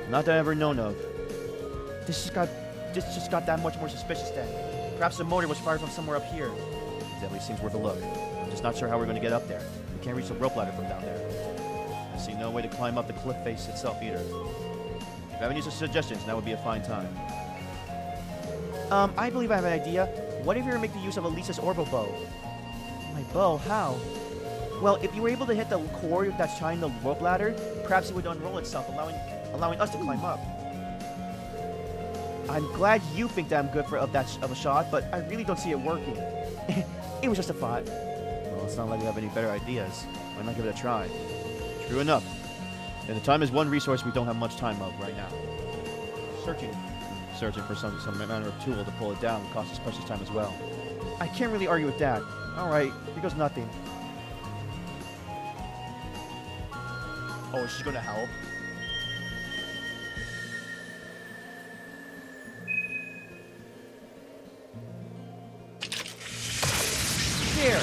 Not that I've ever known of.
This just got that much more suspicious then. Perhaps the motor was fired from somewhere up here.
It definitely seems worth a look. I'm just not sure how we're going to get up there. We can't reach the rope ladder from down there. I see no way to climb up the cliff face itself either. If you have any suggestions, now would be a fine time.
I believe I have an idea. What if you were to make the use of Elisa's orbital bow? My bow? How? Well, if you were able to hit the cord that's tying the rope ladder, perhaps it would unroll itself, allowing us to climb up. I'm glad you think that I'm good for of a shot, but I really don't see it working. It was just a thought.
Well, it's not like we have any better ideas. Why not give it a try? True enough. And the time is one resource we don't have much time of right now. Searching for some manner of tool to pull it down costs us precious time as well.
I can't really argue with that. Alright, here goes nothing.
Oh, is she gonna help?
There!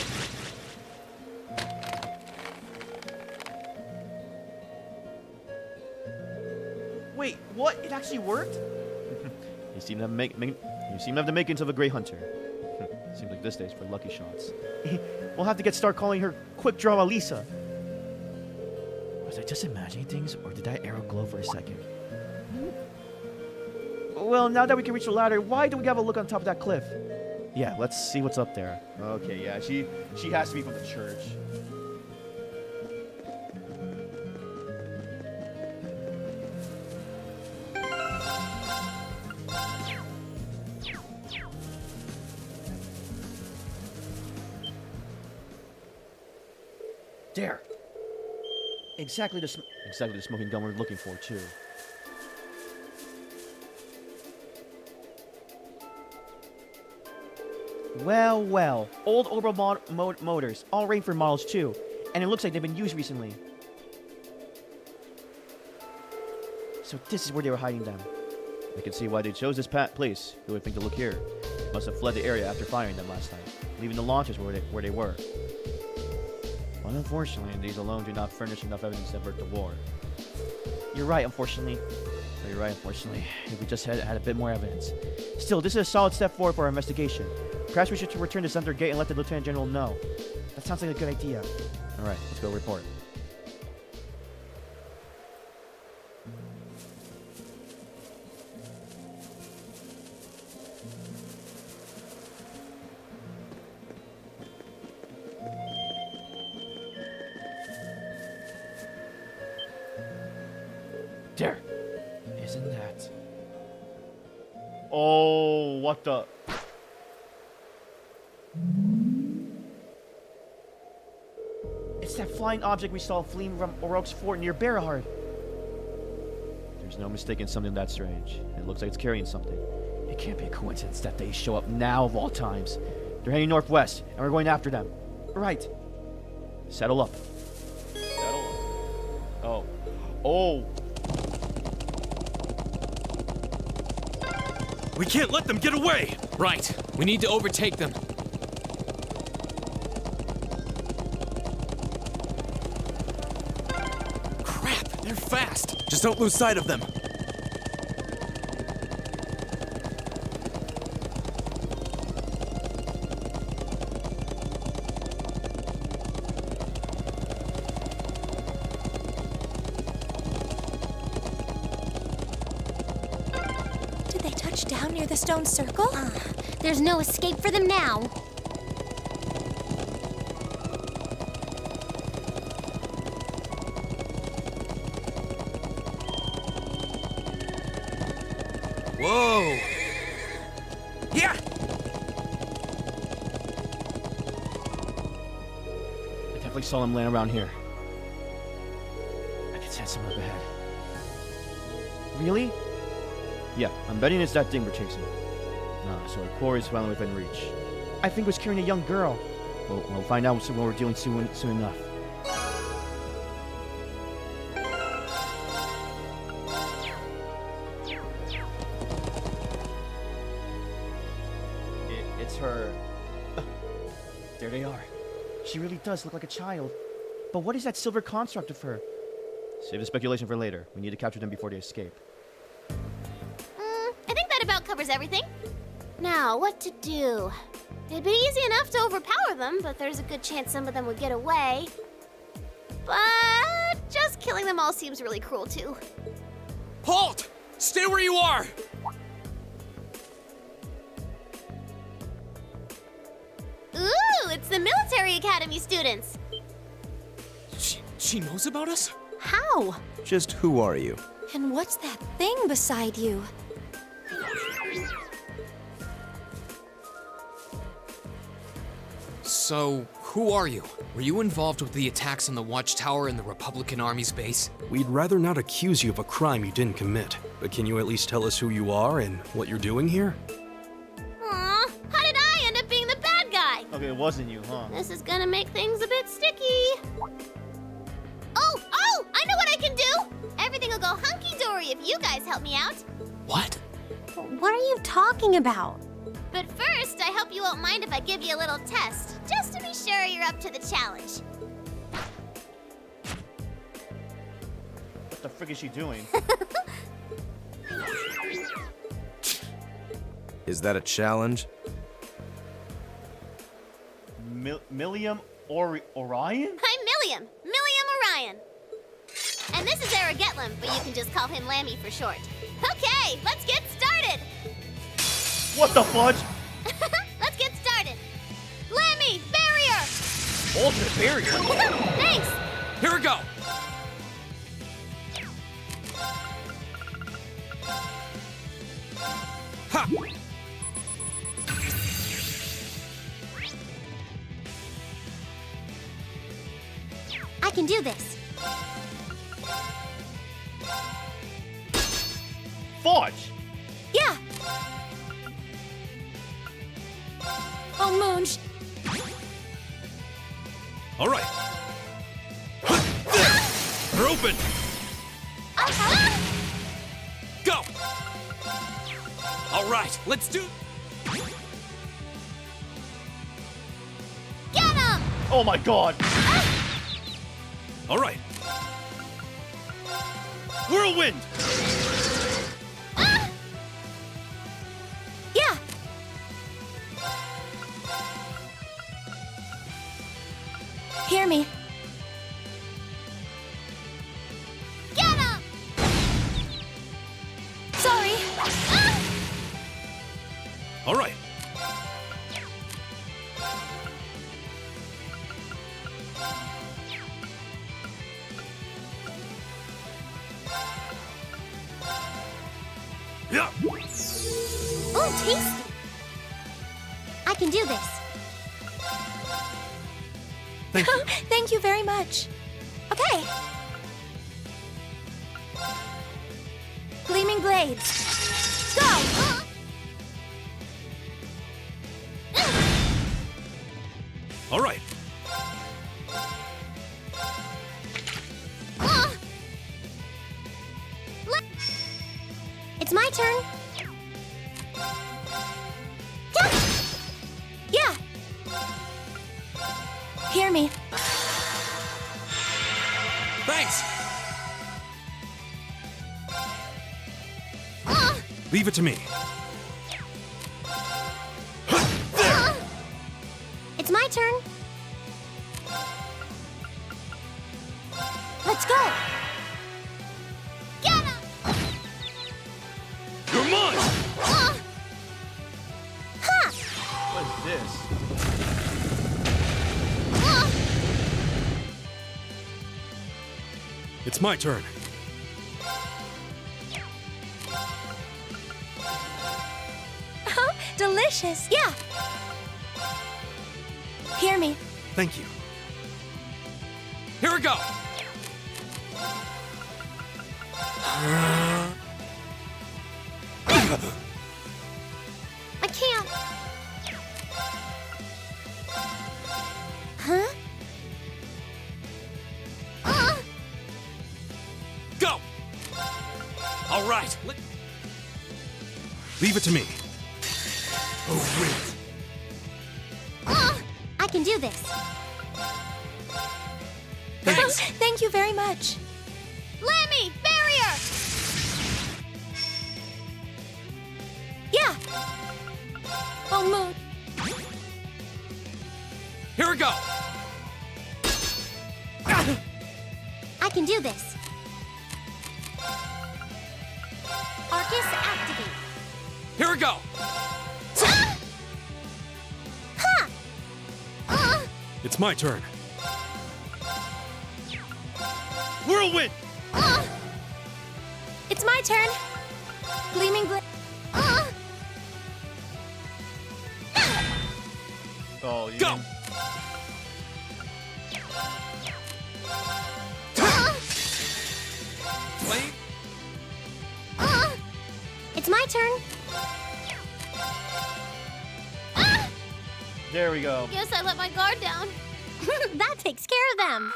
Wait, what? It actually worked?
You seem to have the makings of a great hunter. Seems like this day's for lucky shots.
We'll have to start calling her Quick Draw Elisa. Was I just imagining things, or did that arrow glow for a second? Well, now that we can reach the ladder, why don't we have a look on top of that cliff?
Yeah, let's see what's up there.
Okay, yeah, she has to be from the church. There. Exactly the smoking gun we're looking for, too. Well, well. Old Orbital motors. All Rainford models, too. And it looks like they've been used recently. So this is where they were hiding them.
I can see why they chose this place. Who would think to look here? Must have fled the area after firing them last time, leaving the launchers where they were. But unfortunately, these alone do not furnish enough evidence to avert the war.
You're right, unfortunately.
You're right, unfortunately.
If we just had a bit more evidence. Still, this is a solid step forward for our investigation. Perhaps we should return to Center Gate and let the Lieutenant General know. That sounds like a good idea.
Alright, let's go report.
There. Isn't that?
Oh, what the?
It's that flying object we saw fleeing from Oroch's fort near Berahard.
There's no mistaking something that strange. It looks like it's carrying something.
It can't be a coincidence that they show up now of all times. They're heading northwest, and we're going after them. Right.
Saddle up. Saddle up. Oh. Oh!
We can't let them get away!
Right. We need to overtake them.
Crap, they're fast! Just don't lose sight of them.
Did they touch down near the stone circle?
There's no escape for them now.
Whoa! Yeah!
I definitely saw him land around here. I can sense him up ahead.
Really?
Yeah, I'm betting it's that thing we're chasing. So our quarry is finally within reach.
I think it was carrying a young girl.
We'll find out when we're dealing soon enough. It's her.
There they are. She really does look like a child. But what is that silver construct of her?
Save the speculation for later. We need to capture them before they escape.
I think that about covers everything. Now, what to do? It'd be easy enough to overpower them, but there's a good chance some of them would get away. But just killing them all seems really cruel, too.
Halt! Stay where you are!
Ooh, it's the military academy students.
She knows about us?
How?
Just who are you?
And what's that thing beside you?
So, who are you? Were you involved with the attacks on the Watchtower and the Republican Army's base?
We'd rather not accuse you of a crime you didn't commit, but can you at least tell us who you are and what you're doing here?
Aw, how did I end up being the bad guy?
Okay, it wasn't you, huh?
This is gonna make things a bit sticky. Oh, I know what I can do! Everything will go hunky-dory if you guys help me out.
What?
What are you talking about? But first, I hope you won't mind if I give you a little test, just to be sure you're up to the challenge.
What the frick is she doing?
Is that a challenge?
Milliam Orion?
I'm Milliam Orion. And this is Eric Getlam, but you can just call him Lammy for short. Okay, let's get started!
What the fudge?
Let's get started. Lammy, barrier!
Ultimate barrier?
Thanks!
Here we go!
Ha!
I can do this.
Fudge!
Yeah. Oh, Moonj.
All right. They're open. Go. All right, let's do.
Get him!
Oh my god!
All right.
Whirlwind!
Yeah. Hear me.
Get him!
Sorry.
All right. Yeah.
Oh, tasty! I can do this.
Thank you.
Thank you very much. Okay. Gleaming blades. Go!
All right.
It's my turn.
Yeah. Hear me.
Thanks. Leave it to me.
It's my turn. Let's go. Get him!
You're mine.
Ha!
What's this?
It's my turn.
Oh, delicious. Yeah. Hear me.
Thank you. Here we go.
I can't. Huh?
Go. All right. Leave it to me. Oh, wait.
I can do this.
Thanks.
Thank you very much.
Lammy, barrier!
Yeah. Oh, Moon.
Here we go.
I can do this. Arcus activate.
Here we go. It's my turn.
Whirlwind!
It's my turn. Gleaming blade.
Oh, you
Go.
mean-
Flame.
It's my turn.
There we go.
Guess I let my guard down. That takes care of them.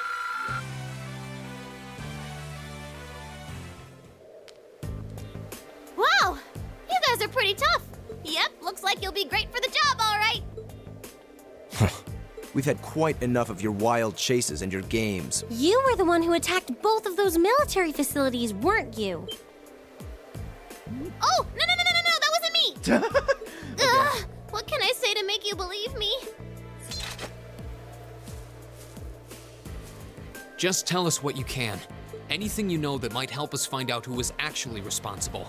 Wow! You guys are pretty tough. Yep, looks like you'll be great for the job, all right.
We've had quite enough of your wild chases and your games.
You were the one who attacked both of those military facilities, weren't you? Oh, no, that wasn't me! Ugh, what can I say to make you believe me?
Just tell us what you can. Anything you know that might help us find out who was actually responsible.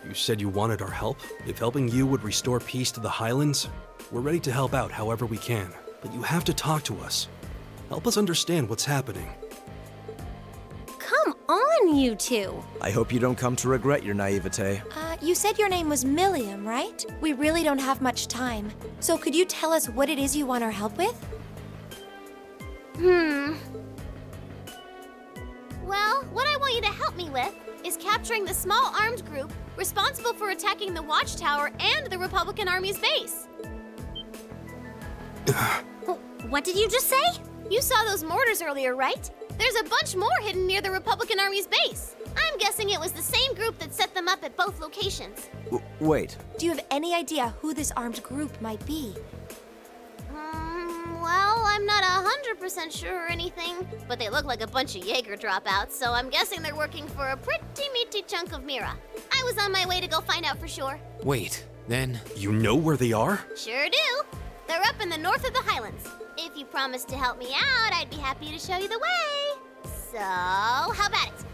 You said you wanted our help? If helping you would restore peace to the Highlands, we're ready to help out however we can. But you have to talk to us. Help us understand what's happening.
Come on, you two.
I hope you don't come to regret your naivete.
You said your name was Milliam, right? We really don't have much time. So could you tell us what it is you want our help with?
Well, what I want you to help
help me with is capturing the small armed group responsible for attacking the Watchtower and the Republican Army's base.
What did you just say?
You saw those mortars earlier, right? There's a bunch more hidden near the Republican Army's base. I'm guessing it was the same group that set them up at both locations.
Wait.
Do you have any idea who this armed group might be?
Well, I'm not 100% sure or anything, but they look like a bunch of Jaeger dropouts, so I'm guessing they're working for a pretty meaty chunk of Mira. I was on my way to go find out for sure.
Wait, then.
You know where they are?
Sure do. They're up in the north of the Highlands. If you promise to help me out, I'd be happy to show you the way. So, how about it?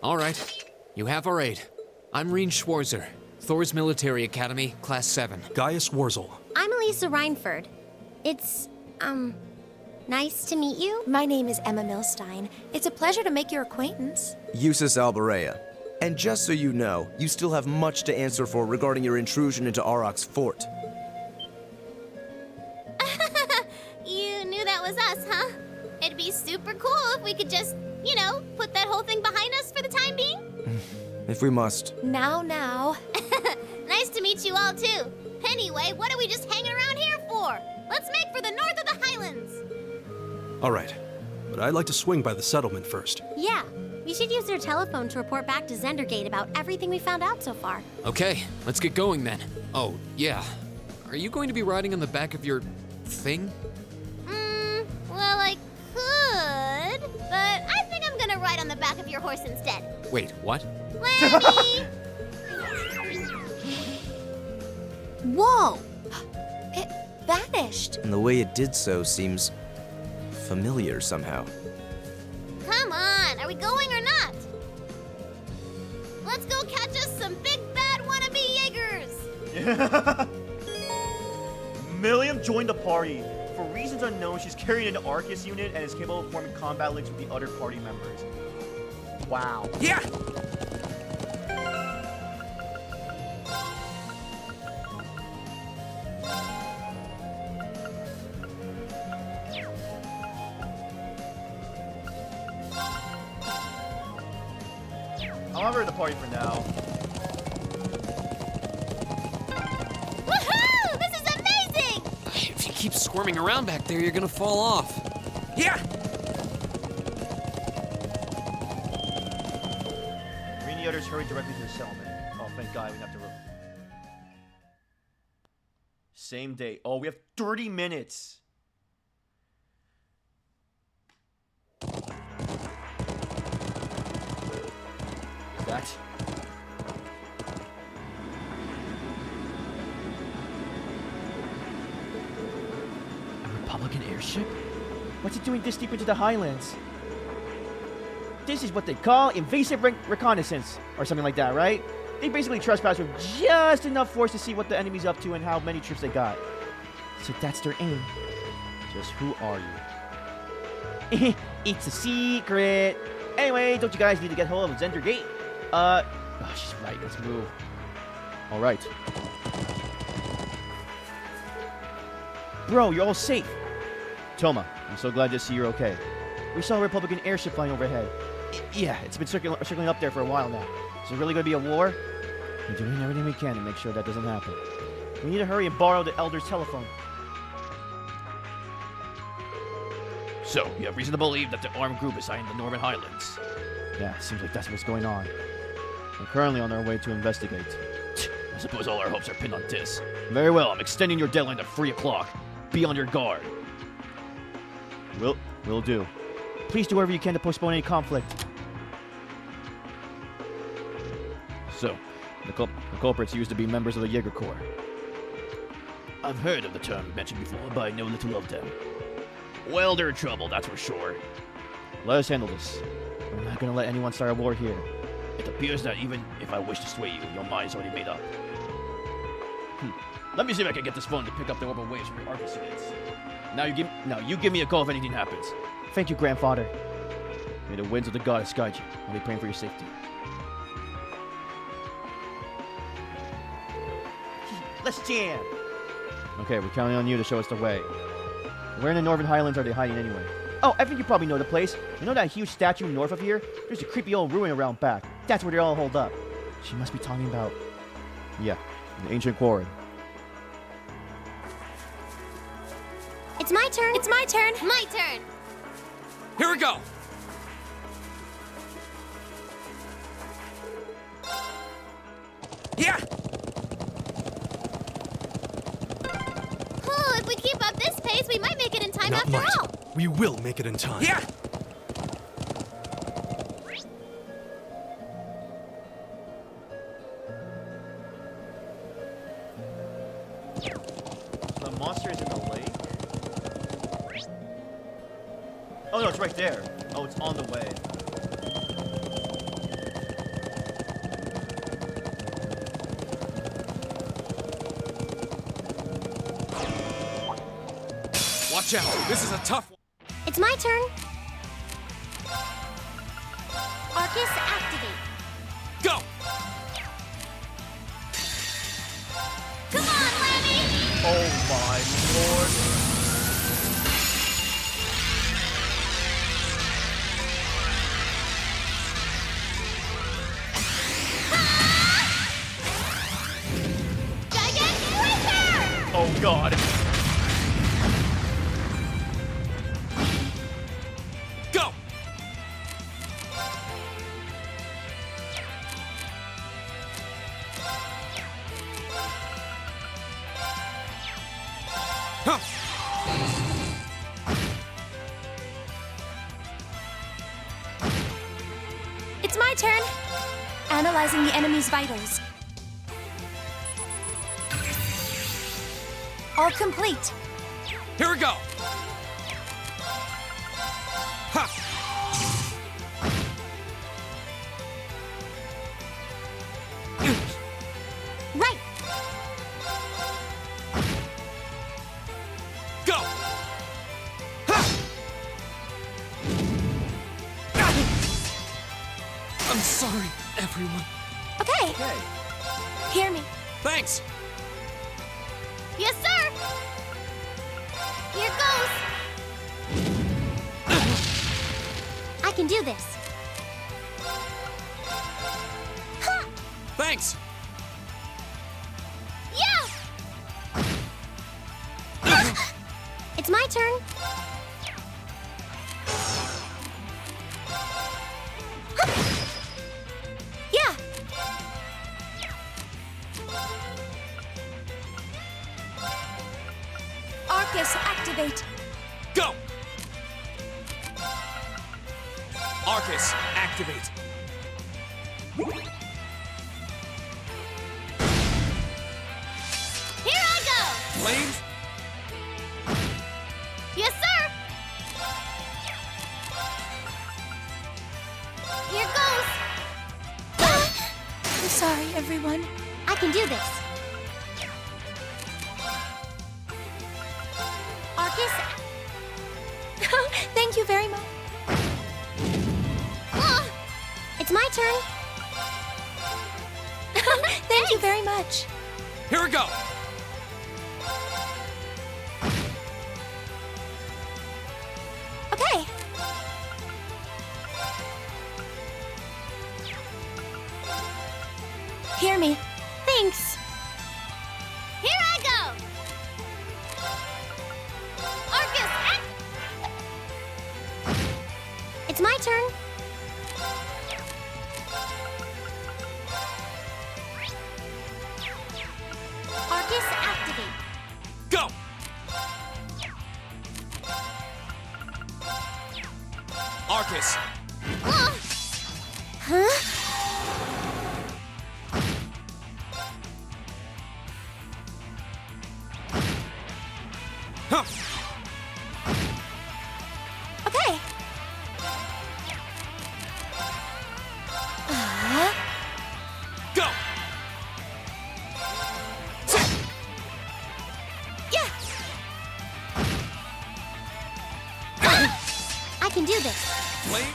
All right. You have our aid. I'm Reen Schwarzer, Thor's Military Academy, Class 7.
Gaius Wurzel.
I'm Elisa Reinford. It's, nice to meet you.
My name is Emma Milstein. It's a pleasure to make your acquaintance.
Eustace Alberea. And just so you know, you still have much to answer for regarding your intrusion into Auroch's fort.
You knew that was us, huh? It'd be super cool if we could just, put that whole thing behind us for the time being.
If we must.
Now.
Nice to meet you all, too. Anyway, what are we just hanging around here for? Let's make for the north of the Highlands.
All right, but I'd like to swing by the settlement first.
Yeah, we should use their telephone to report back to Zendergate about everything we found out so far.
Okay, let's get going then. Oh, yeah. Are you going to be riding on the back of your thing?
Well, I could, but I think I'm gonna ride on the back of your horse instead.
Wait, what?
Lenny!
Whoa! It vanished.
And the way it did so seems familiar somehow.
Come on, are we going or not? Let's go catch us some big bad wannabe Jaegers!
Milliam joined the party. For reasons unknown, she's carrying an Arcus unit and is capable of forming combat links with the other party members. Wow.
Yeah!
I'll have her in the party for now.
Woohoo! This is amazing!
If you keep squirming around back there, you're gonna fall off.
Yeah!
Me and the others hurried directly to the settlement. Oh, thank God, we have to... Same day. Oh, we have 30 minutes! Is that... a Republican airship? What's it doing this deep into the Highlands? This is what they call invasive reconnaissance, or something like that, right? They basically trespass with just enough force to see what the enemy's up to and how many troops they got. So that's their aim. Just who are you? It's a secret. Anyway, don't you guys need to get hold of Zendergate? Oh, she's right. Let's move. All right. Bro, you're all safe. Toma, I'm so glad to see you're okay. We saw a Republican airship flying overhead. Yeah, it's been circling up there for a while now. Is there really going to be a war? We're doing everything we can to make sure that doesn't happen. We need to hurry and borrow the Elder's telephone.
So, you have reason to believe that the armed group is in the Northern Highlands.
Yeah, seems like that's what's going on. We're currently on our way to investigate.
I suppose all our hopes are pinned on this. Very well, I'm extending your deadline to 3 o'clock. Be on your guard.
Will do. Please do whatever you can to postpone any conflict.
So, the culprits used to be members of the Jaeger Corps. I've heard of the term mentioned before, but I know little of them. Well, they're in trouble, that's for sure.
Let us handle this. We're not going to let anyone start a war here.
It appears that even if I wish to sway you, your mind's already made up. Let me see if I can get this phone to pick up the orbital waves from your Arcus units. Now you give me a call if anything happens.
Thank you, Grandfather. May the winds of the goddess guide you. I'll be praying for your safety. Let's jam! Okay, we're counting on you to show us the way. Where in the Northern Highlands are they hiding anyway? Oh, I think you probably know the place. You know that huge statue north of here? There's a creepy old ruin around back. That's where they're all holed up. She must be talking about... Yeah, an ancient quarry.
It's my turn.
It's my turn.
My turn.
Here we go! Yeah!
Oh, if we keep up this pace, we might make it in time
Not
after
might.
all.
We will make it in time. Yeah!
The monster is in the lake? Oh no, it's right there. Oh, it's on the way.
Watch out! This is a tough one.
It's my turn. Arcus, activate.
Go!
Come on, Lammy!
Oh my lord.
Gigantic Lechter!
Oh god.
Go! Huh.
It's my turn. Analyzing the enemy's vitals. All complete.
Here we go! Ha!
Right.
Go! Ha! I'm sorry, everyone.
Okay.
Okay.
Hear me.
Thanks!
Yes, sir! Here goes!
I can do this.
Thanks!
Yeah!
It's my turn.
Yeah. Arcus, activate.
Go! Arcus, activate.
Here I go!
Flames?
Yes, sir! Here goes!
I'm sorry, everyone.
I can do this. Arcus,
Thank you very much.
Ah,
it's my turn.
Thank you very much.
Here we go!
Okay. Hear me.
Thanks.
here I go! Arcus,
It's my turn. Arcus, activate.
Go! Arcus,
Huh?
huh!
Okay.
Go!
Yeah.
I can do this.
Flame?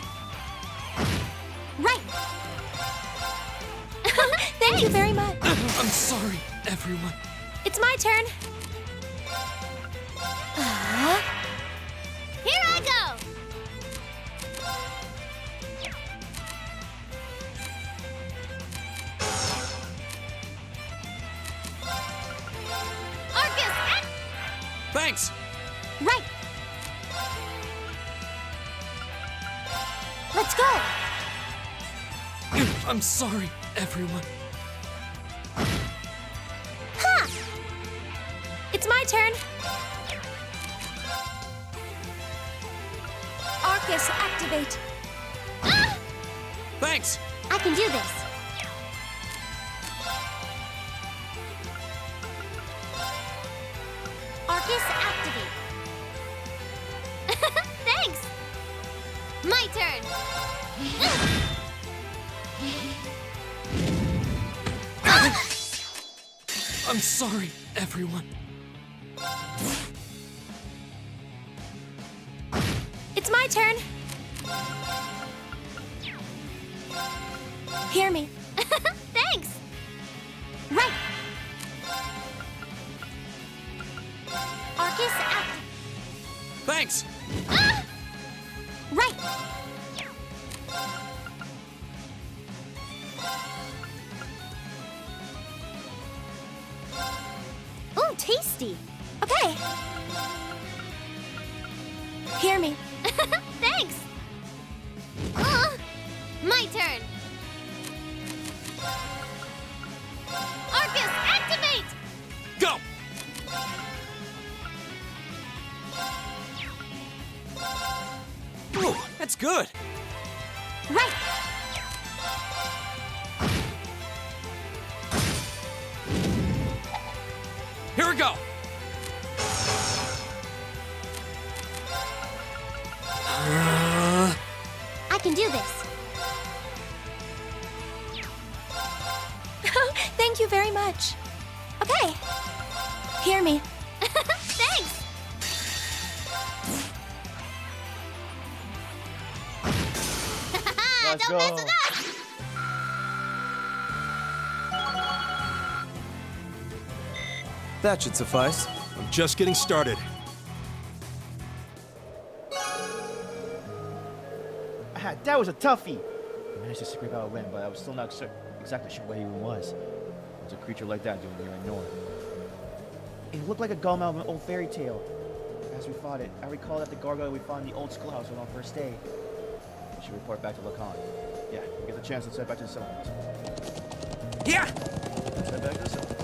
Right. Thank you very much.
I'm sorry, everyone.
It's my turn.
here I go!
Let's go!
I'm sorry, everyone.
Ha! It's my turn. Arcus, activate.
Thanks!
I can do this. Arcus, activate.
Thanks! My turn!
I'm sorry, everyone.
It's my turn. Hear me.
Thanks!
Right.
Arcus, activate.
Thanks!
Right.
Ooh, tasty.
Okay. Hear me.
Thanks! My turn! Arcus, activate!
Go! Ooh, that's good!
Right.
Here we go!
I can do this.
Thank you very much. Okay. Hear me.
Thanks!
Let's
Don't mess
go.
with us!
That should suffice.
I'm just getting started.
Ah, that was a toughie. I managed to scrape out a limb, but I was still not exactly sure what he even was. What's a creature like that doing here in North? It looked like a golem out of an old fairy tale. As we fought it, I recall that the gargoyle we found in the old schoolhouse on our first day. We should report back to Lacan. Yeah, we get the chance to head back to the settlement.
Yeah!
Let's head back to the settlement.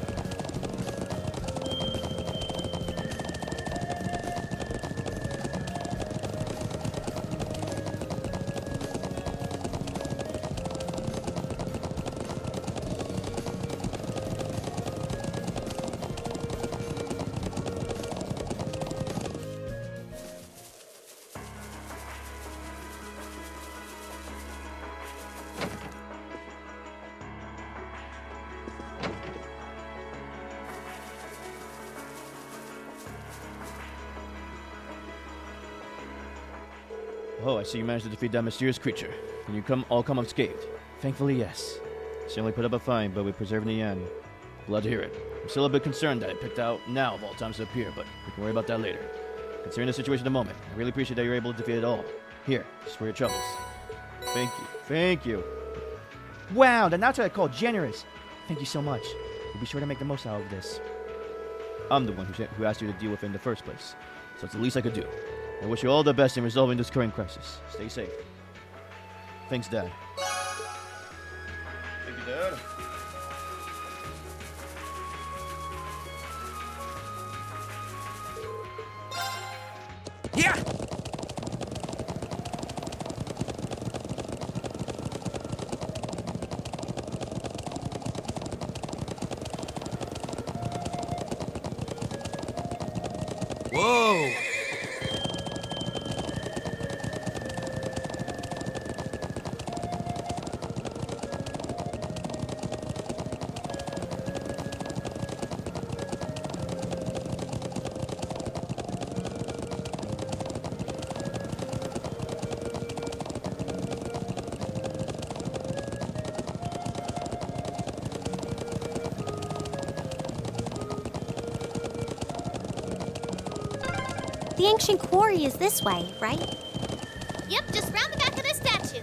Oh, I see you managed to defeat that mysterious creature. And you all come unscathed. Thankfully, yes. Certainly put up a fight, but we preserved in the end. Glad to hear it. I'm still a bit concerned that I picked out now of all times to appear, but we can worry about that later. Considering the situation at the moment, I really appreciate that you're able to defeat it all. Here, just for your troubles. Thank you. Thank you. Wow, that's what I call generous. Thank you so much. We'll be sure to make the most out of this. I'm the one who asked you to deal with it in the first place, so it's the least I could do. I wish you all the best in resolving this current crisis. Stay safe. Thanks, Dad. Thank you, Dad.
Yeah! Whoa!
The ancient quarry is this way, right?
Yep, just round the back of the statue.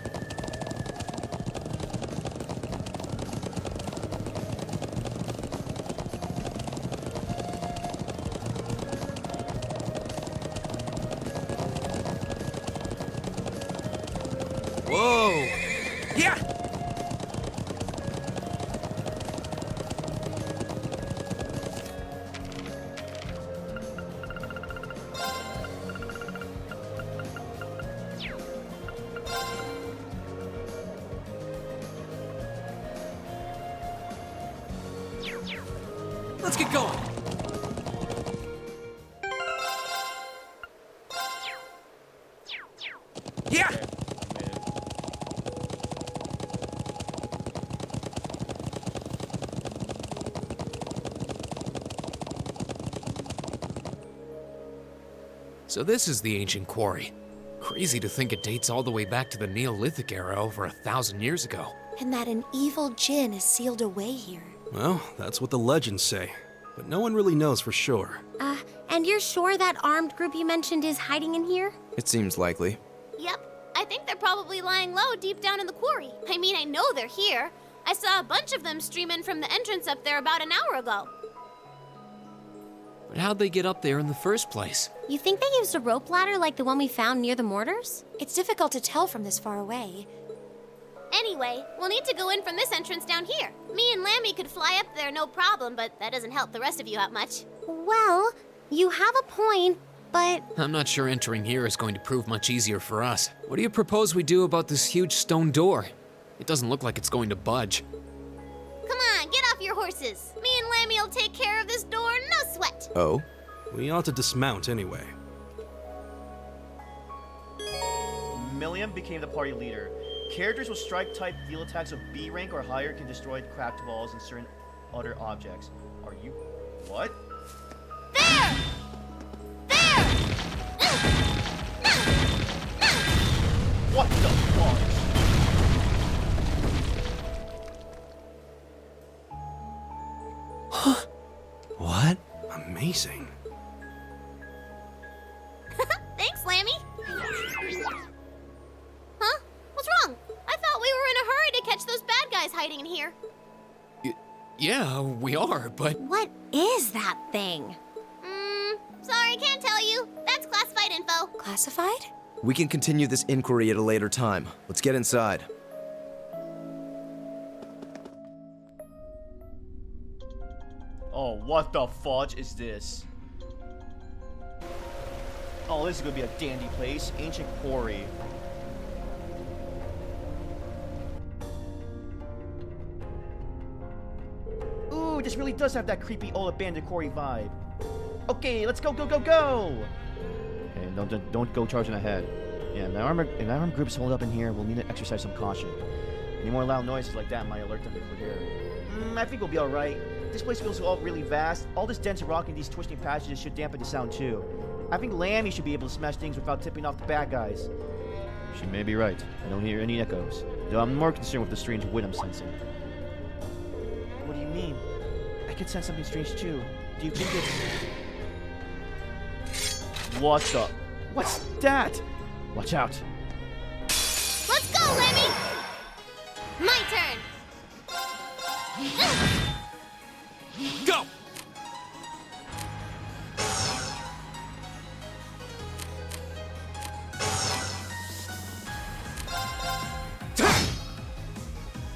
Whoa!
Yeah!
Let's get going.
Yeah!
So this is the ancient quarry. Crazy to think it dates all the way back to the Neolithic era over 1,000 years ago.
And that an evil djinn is sealed away here.
Well, that's what the legends say. But no one really knows for sure.
And you're sure that armed group you mentioned is hiding in here?
It seems likely.
Yep, I think they're probably lying low deep down in the quarry. I mean, I know they're here. I saw a bunch of them stream in from the entrance up there about an hour ago.
But how'd they get up there in the first place?
You think they used a rope ladder like the one we found near the mortars?
It's difficult to tell from this far away.
Anyway, we'll need to go in from this entrance down here. Me and Lammy could fly up there no problem, but that doesn't help the rest of you out much.
Well, you have a point, but
I'm not sure entering here is going to prove much easier for us. What do you propose we do about this huge stone door? It doesn't look like it's going to budge.
Come on, get off your horses. Me and Lammy will take care of this door, no sweat.
Oh?
We ought to dismount anyway.
Milliam became the party leader. Characters with strike-type deal attacks of B rank or higher can destroy cracked walls and certain other objects. Are you... what?
There! There!
What the fuck?
What? Amazing.
Thanks, Lammy. Huh? What's wrong? I thought we were in a hurry to catch those bad guys hiding in here.
Yeah, we are, but
what is that thing?
Sorry, can't tell you. That's classified info.
Classified?
We can continue this inquiry at a later time. Let's get inside.
Oh, what the fudge is this? Oh, this is gonna be a dandy place. Ancient quarry. Ooh, this really does have that creepy old abandoned quarry vibe. Okay, let's go, go, go, go! And don't go charging ahead. Yeah, if an armed group is holed up in here, we'll need to exercise some caution. Any more loud noises like that might alert them if we're here. I think we'll be alright. This place feels all really vast. All this dense rock and these twisting passages should dampen the sound too. I think Lammy should be able to smash things without tipping off the bad guys. She may be right. I don't hear any echoes. Though I'm more concerned with the strange wind I'm sensing. What do you mean? I can sense something strange too. Do you think it's... What the... What's that? Watch out.
Let's go, Lammy! My turn!
go!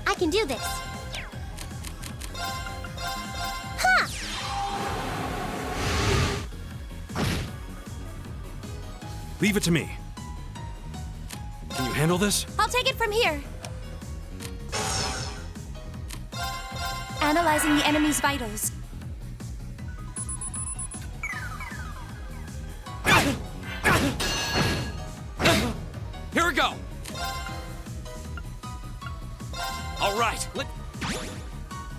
I can do this.
Leave it to me. Can you handle this?
I'll take it from here. Analyzing the enemy's vitals.
Here we go! All right,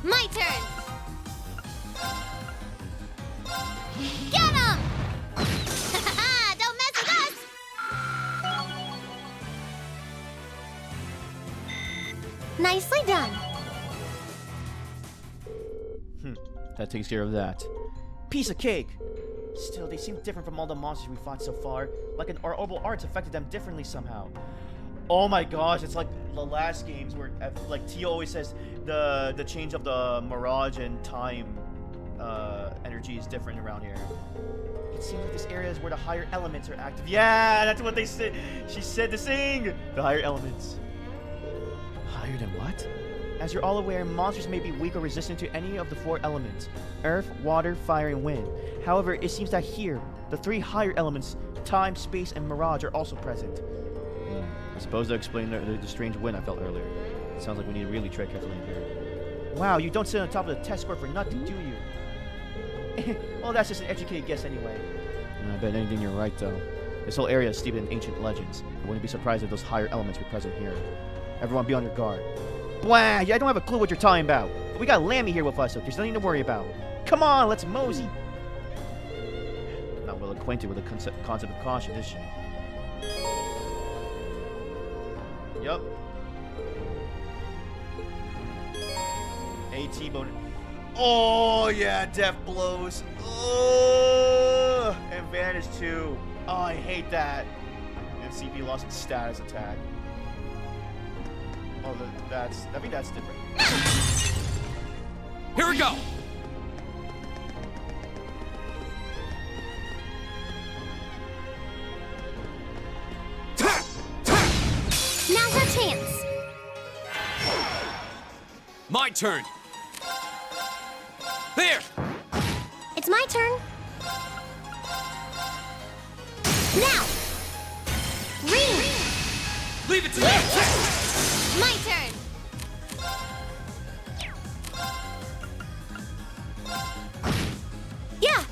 My turn! Get him! Don't mess with us!
Nicely done.
That takes care of that. Piece of cake! Still, they seem different from all the monsters we fought so far. Like our herbal arts affected them differently somehow. Oh my gosh, it's like the last games where, like Tio always says, the change of the mirage and time energy is different around here. It seems like this area is where the higher elements are active. Yeah, that's what they said. She said to sing! The higher elements.
Higher than what?
As you're all aware, monsters may be weak or resistant to any of the 4 elements: earth, water, fire, and wind. However, it seems that here, the 3 higher elements, time, space, and mirage, are also present.
I suppose that explains the strange wind I felt earlier. It sounds like we need to really tread carefully in here.
Wow, you don't sit on top of the test score for nothing, do you? Well, that's just an educated guess anyway.
I bet anything you're right, though. This whole area is steeped in ancient legends. I wouldn't be surprised if those higher elements were present here. Everyone be on your guard.
Blah, yeah, I don't have a clue what you're talking about. But we got Lammy here with us, so there's nothing to worry about. Come on, let's mosey.
Not well acquainted with the concept of caution, is she? Yup. AT bonus. Oh, yeah, death blows. Oh, advantage too. Oh, I hate that. And CP lost its status attack. Oh, I think that's different.
Here we go!
Now's our chance.
My turn! There!
It's my turn.
Now! Ring!
Leave it to me!
My turn!
Yeah!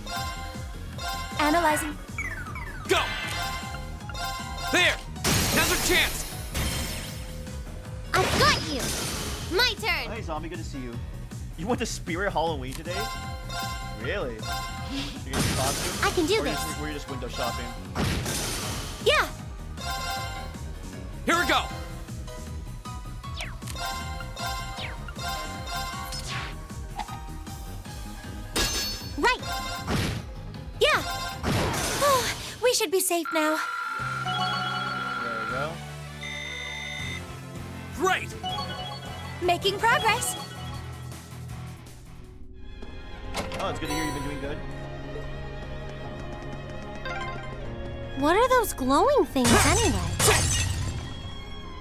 Analyzing.
Go! There! Now's our chance!
I've got you! My turn!
Hey, zombie, good to see you. You went to Spirit Halloween today? Really? You get a costume?
I can do
Or
this.
Were you just window shopping?
Yeah!
Here we go!
Right! Yeah! Oh, we should be safe now.
There we go.
Great!
Making progress.
Oh, it's good to hear you've been doing good.
What are those glowing things anyway?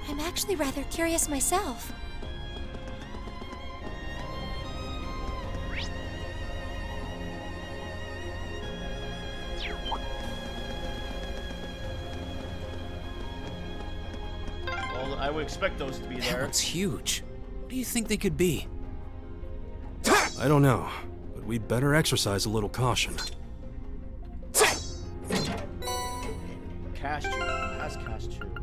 I'm actually rather curious myself.
Well, I would expect those to be
That
there.
one's huge. What do you think they could be?
I don't know, but we'd better exercise a little caution.
Cash tube. Has cash tube.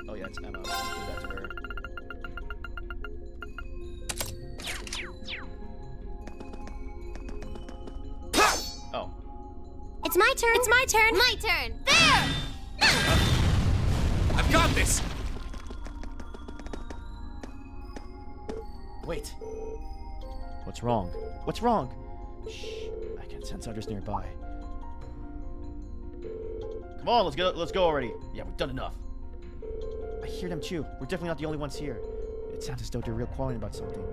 Oh yeah, it's Emma. Give that to her. Oh.
It's my turn.
It's my turn.
My turn! There!
I've got this!
Wait. What's wrong?
What's wrong?
Shh. I can sense others nearby. Come on, let's go already. Yeah, we've done enough.
I hear them too. We're definitely not the only ones here. It sounds as though they're real quarreling about something.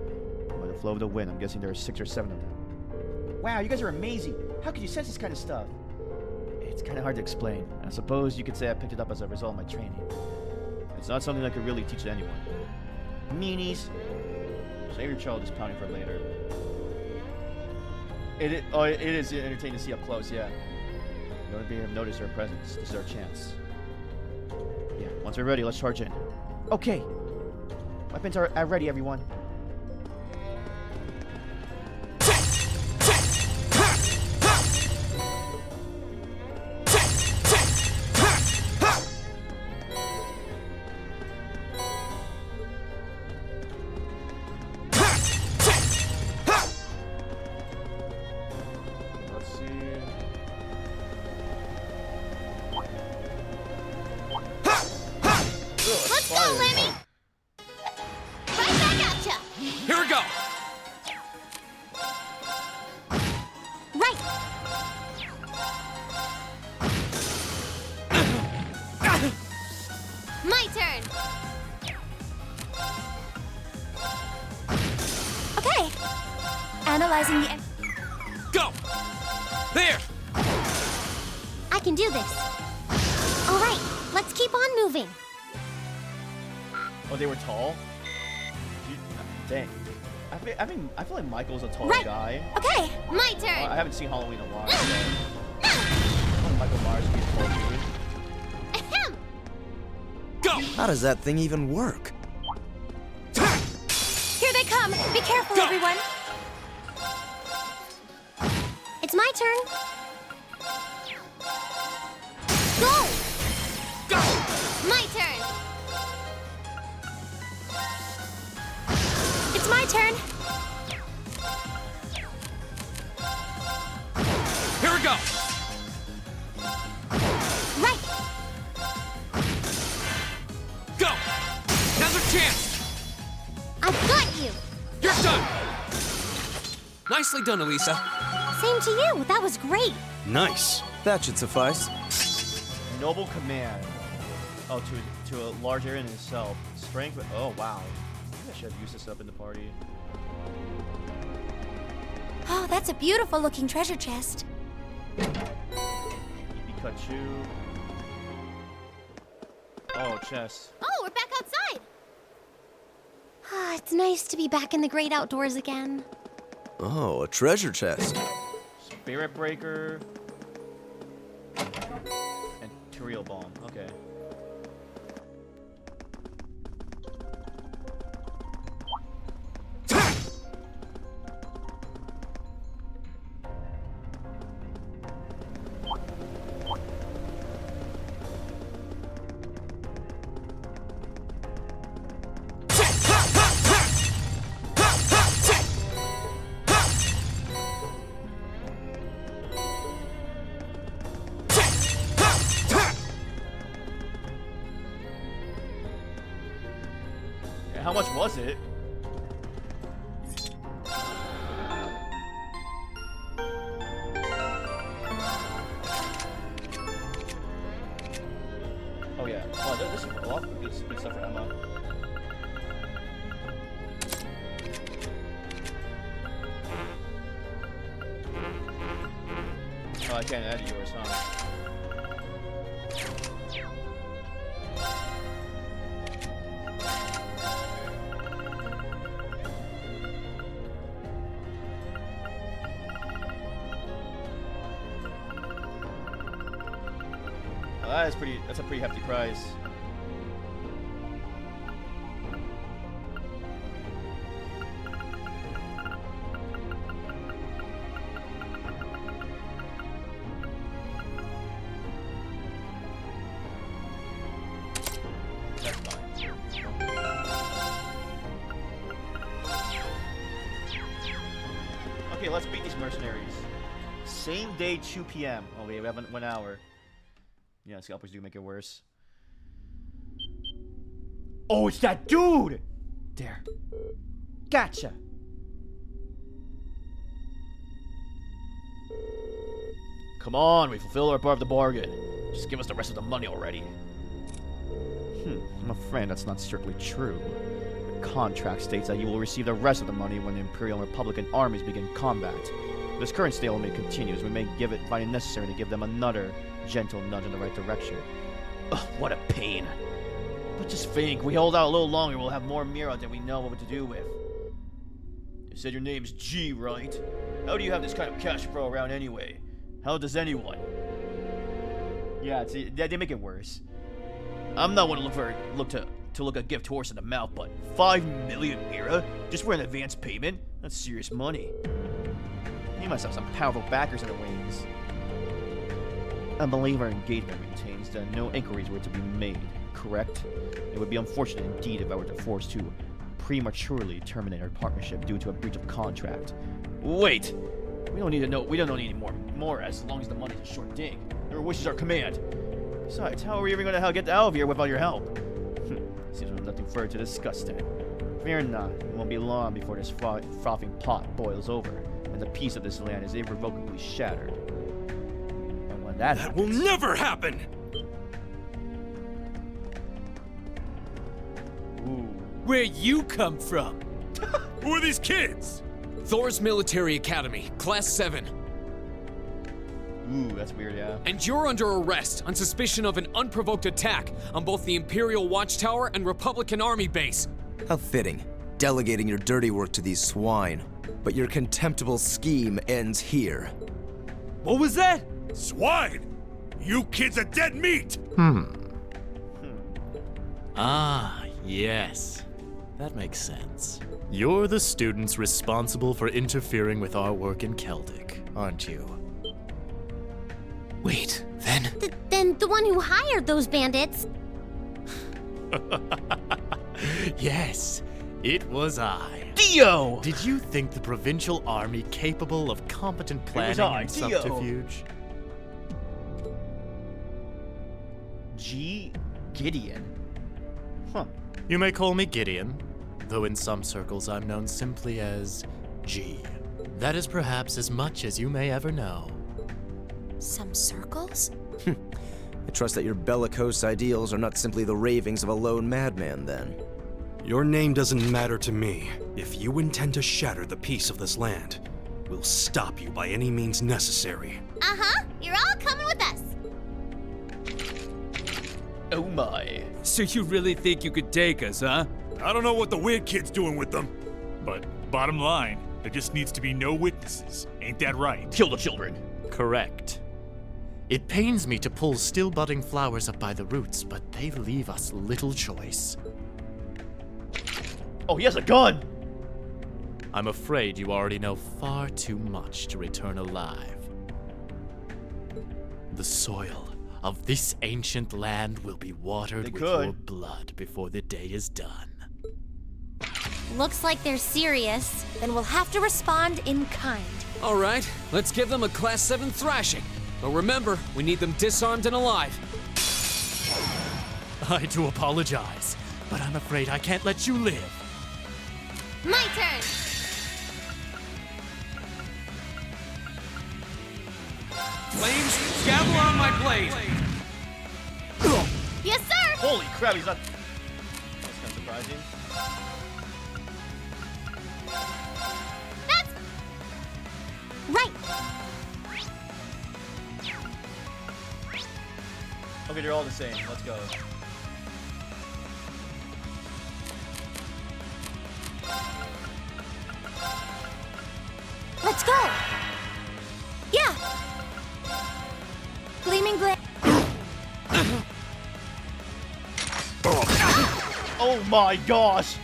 By the flow of the wind, I'm guessing there are 6 or 7 of them.
Wow, you guys are amazing. How could you sense this kind of stuff?
It's kind of hard to explain. I suppose you could say I picked it up as a result of my training. It's not something I could really teach to anyone.
Meanies.
Save your child is pounding for later. It is entertaining to see up close, yeah. You want to be able to notice her presence. This is our chance. Yeah, once we're ready, let's charge in.
Okay. Weapons are ready, everyone.
Let's see.
Let's go, Lemmy! Right back at ya!
Here we go!
Right.
My turn!
Okay. Analyzing the.
Go! There!
I can do this. All right. Let's keep on moving.
Oh, they were tall? Dang. I feel like Michael's a tall
Right.
guy.
Okay.
My turn.
I haven't seen Halloween in a while. So. Michael Myers would be a tall dude.
Ahem.
Go!
How does that thing even work?
Here they come. Be careful, everyone.
It's my turn.
Go! My turn.
It's my turn.
Here we go.
Right.
Go. Now's our chance.
I've got you.
You're done. Nicely done, Elisa.
Same to you. That was great.
Nice.
That should suffice.
Noble command. Oh, to a large area in itself. Strength. Oh, wow. Maybe I should have used this up in the party.
Oh, that's a beautiful looking treasure chest.
Pikachu. Oh, chest.
Oh, we're back outside.
Ah, it's nice to be back in the great outdoors again.
Oh, a treasure chest.
Spirit Breaker. And Turiel Bomb. Okay. How much was it? Oh yeah. Oh, this is a lot of good stuff for Emma. Oh, I can't add yours, huh? That's a pretty hefty price. That's fine. Okay, let's beat these mercenaries. Same day, 2 p.m. Oh, we have 1 hour. Yeah, scalpers do make it worse. Oh, it's that dude! There. Gotcha! Come on, we fulfill our part of the bargain. Just give us the rest of the money already. I'm afraid that's not strictly true. The contract states that you will receive the rest of the money when the Imperial and Republican armies begin combat. If this current stalemate continues, we may find it necessary to give them another gentle nudge in the right direction. Ugh, what a pain. But just think, we hold out a little longer, we'll have more Mira than we know what to do with. You said your name's G, right? How do you have this kind of cash flow around anyway? How does anyone? Yeah, they make it worse. I'm not one to look a gift horse in the mouth, but 5 million Mira just for an advance payment? That's serious money. He must have some powerful backers in the wings. I believe our engagement maintains that no inquiries were to be made, correct? It would be unfortunate indeed if I were to force to prematurely terminate our partnership due to a breach of contract. Wait! We don't need to know. We don't need any more as long as the money's a short thing. Your wish is our command. Besides, how are we even going to get out of here without your help? Seems we have nothing further to discuss then. Fear not, it won't be long before this frothing pot boils over, and the peace of this land is irrevocably shattered. And when that happens,
will never happen!
Ooh.
Where you come from? Who are these kids?
Thor's Military Academy, Class 7.
Ooh, that's weird, yeah.
And you're under arrest on suspicion of an unprovoked attack on both the Imperial Watchtower and Republican Army base.
How fitting, delegating your dirty work to these swine. But your contemptible scheme ends here.
What was that? Swine! You kids are dead meat!
Ah, yes. That makes sense. You're the students responsible for interfering with our work in Celtic, aren't you?
Wait, then?
Then the one who hired those bandits.
Yes, it was I.
Dio!
Did you think the provincial army capable of competent
was
planning
I,
and
Dio.
subterfuge?
G. Gideon. Huh.
You may call me Gideon, though in some circles I'm known simply as G. That is perhaps as much as you may ever know.
Some circles?
I trust that your bellicose ideals are not simply the ravings of a lone madman, then.
Your name doesn't matter to me. If you intend to shatter the peace of this land, we'll stop you by any means necessary.
Uh-huh. You're all coming with us.
Oh my.
So you really think you could take us, huh? I don't know what the weird kid's doing with them. But bottom line, there just needs to be no witnesses. Ain't that right?
Kill the children.
Correct. It pains me to pull still budding flowers up by the roots, but they leave us little choice.
Oh, he has a gun!
I'm afraid you already know far too much to return alive. The soil of this ancient land will be watered
They
with
could.
your blood before the day is done.
Looks like they're serious.
Then we'll have to respond in kind.
All right, let's give them a Class 7 thrashing. But remember, we need them disarmed and alive.
I do apologize, but I'm afraid I can't let you live.
My turn.
Flames, gavel on my blade!
Yes, sir.
Holy crap, he's not. That's kind of surprising.
That's
Right.
Okay, they're all the same. Let's go.
Let's go! Yeah! Gleaming blade.
Oh my gosh!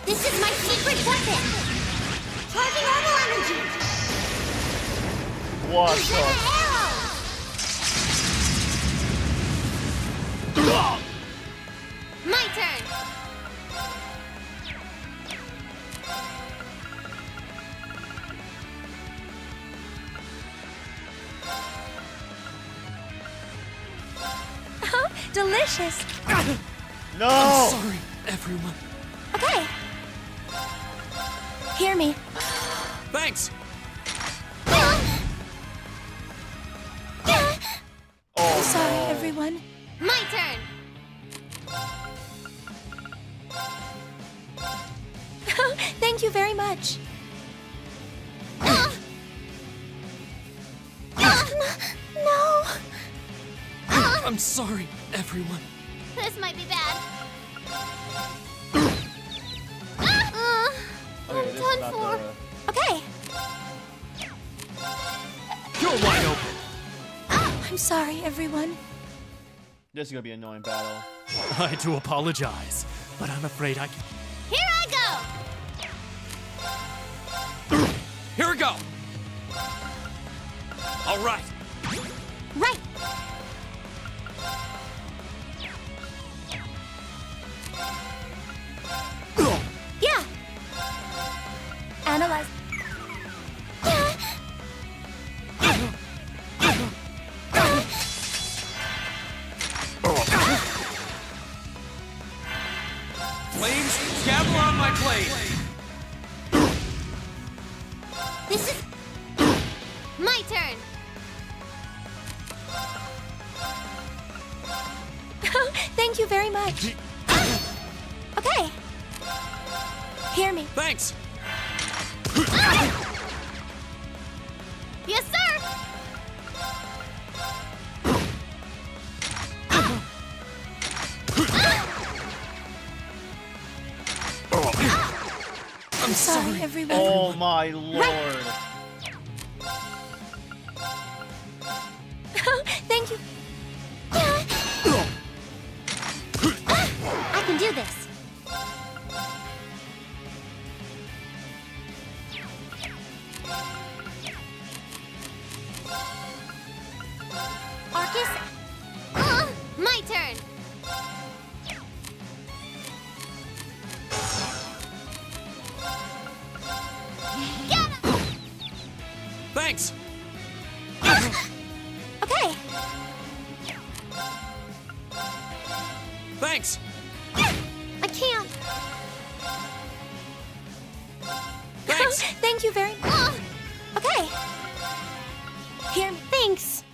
This is my secret weapon. Charging orbital energy.
What
Use
the?
an arrow.
my turn.
Oh, delicious.
No!
Sorry, everyone.
Okay. Hear me.
Thanks.
Oh,
Sorry, everyone.
My turn.
Thank you very much. No.
I'm sorry, everyone.
This might be bad.
Okay, this is
done
not
for.
the.
Okay.
You're wide open.
I'm sorry, everyone.
This is gonna be an annoying battle.
I do apologize, but I'm afraid I can.
Here I go.
Here we go. All right.
Right.
Yeah. Analyze.
Flames, gavel on my blade!
This is my
Thank you very much. Okay. Hear me.
Thanks!
Yes, sir!
I'm sorry, everyone.
Oh my lord.
Thank you.
I can do this. Arcus,
My turn! Get him!
Thanks!
Okay.
Thanks!
I can't.
Thanks!
Thank you very much. Okay. Hear me.
Thanks.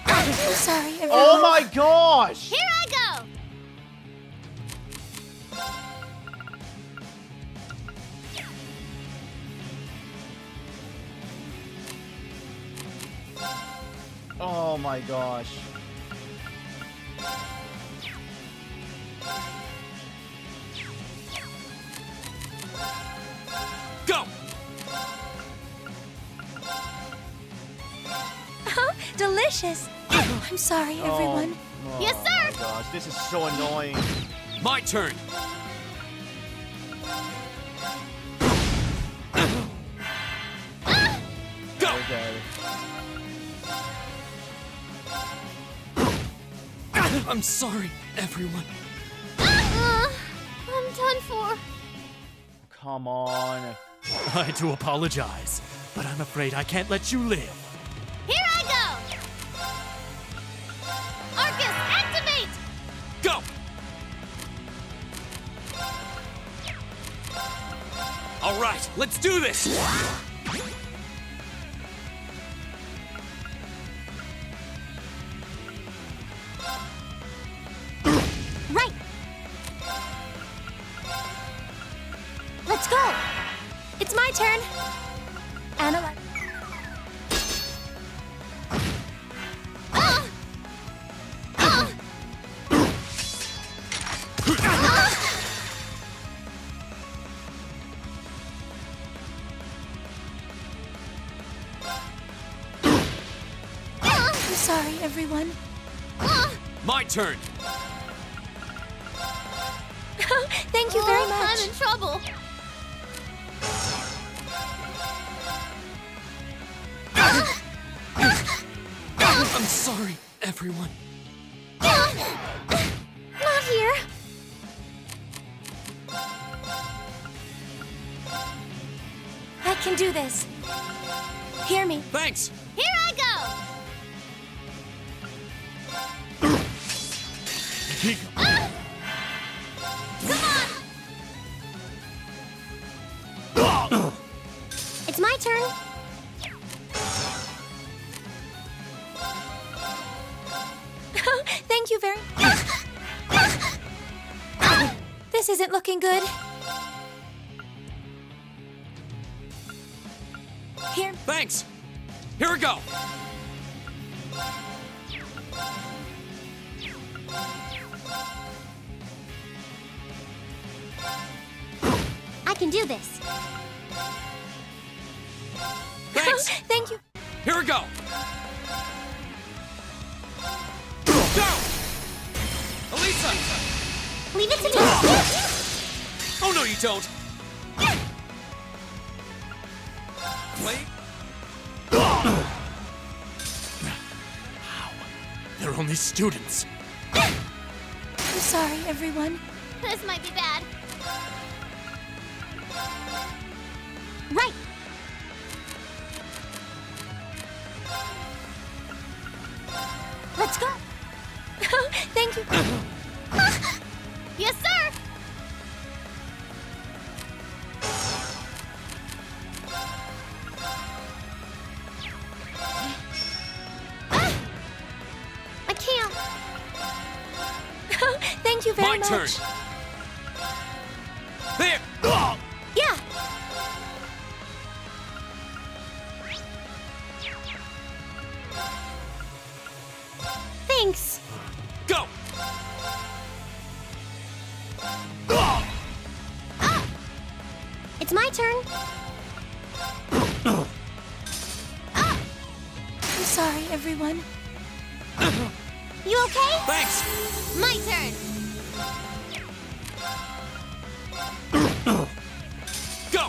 I'm sorry, everyone.
Oh my gosh!
Here I go!
Oh my gosh.
Go!
Delicious. I'm sorry, everyone.
Oh
Yes, sir.
my gosh, this is so annoying.
My turn! Go!
Okay.
I'm sorry, everyone.
I'm done for.
Come on.
I do apologize, but I'm afraid I can't let you live.
Here I go! Arcus, activate!
Go! All right, let's do this!
Right. Let's go.
It's my turn. Analyze. I'm sorry, everyone.
My turn!
Thank you very
I'm
much.
in trouble.
I'm sorry, everyone.
Not here. I can do this. Hear me.
Thanks!
Here I go!
It's my turn.
Thank you very This isn't looking good. Here.
Thanks! Here we go!
I can do this.
Thanks!
Thank you.
Here we go! Go! Elisa!
Leave it to me.
Oh, no, you don't! Wait.
They're only students.
I'm sorry, everyone.
This might be bad.
Right. Let's go.
Thank you.
Yes, sir!
I
Thank you very
My
much.
turn. There!
Yeah.
Thanks.
Go!
It's my turn.
I'm sorry, everyone.
You okay?
Thanks!
My turn.
Go!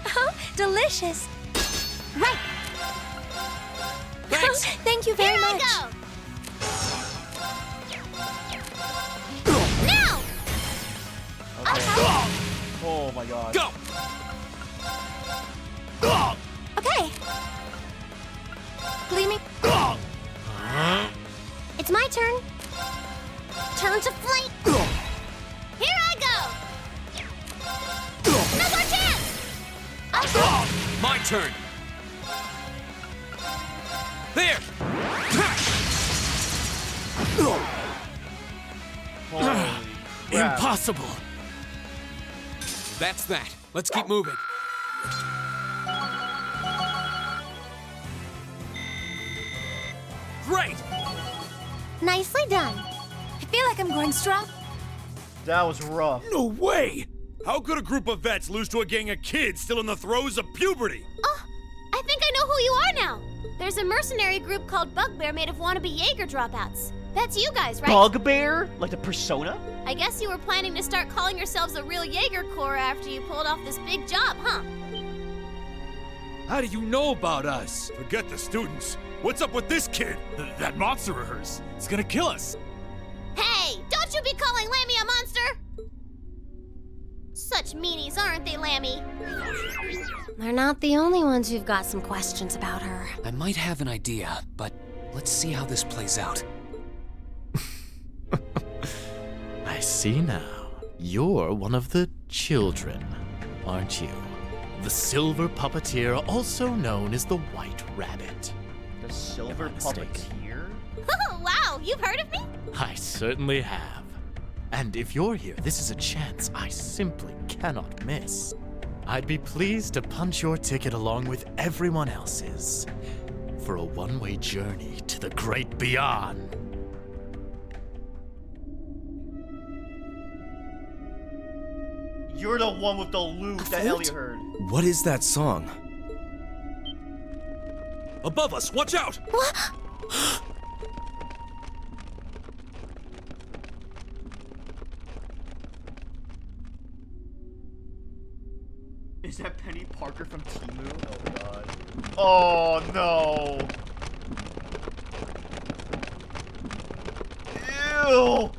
Oh, delicious.
Right.
Thanks!
Thank you very
Here
much.
I go. Now.
Oh my god.
Go!
Okay. Gleaming.
It's my turn. Turn to flight.
Here I go. No more chance.
My turn. There! Impossible! That's that. Let's keep moving. Great!
Nicely done.
I feel like I'm growing strong.
That was rough.
No way! How could a group of vets lose to a gang of kids still in the throes of puberty?
Oh, I think I know who you are now. There's a mercenary group called Bugbear made of wannabe Jaeger dropouts. That's you guys, right?
Bugbear? Like the persona?
I guess you were planning to start calling yourselves a real Jaeger Corps after you pulled off this big job, huh?
How do you know about us? Forget the students. What's up with this kid? That monster of hers. It's gonna kill us.
Hey, don't you be calling Lammy a monster! Such meanies, aren't they, Lammy?
They're not the only ones who've got some questions about her.
I might have an idea, but let's see how this plays out.
I see now. You're one of the children, aren't you? The silver puppeteer, also known as the White Rabbit.
The silver
Am I mistaken?
puppeteer?
Oh, wow, you've heard of me?
I certainly have. And if you're here, this is a chance I simply cannot miss. I'd be pleased to punch your ticket along with everyone else's for a one-way journey to the great beyond.
You're the one with the loot that Elliot heard.
What is that song?
Above us, watch out!
Is that Penny Parker from Timu? Oh god. Oh no! Ew!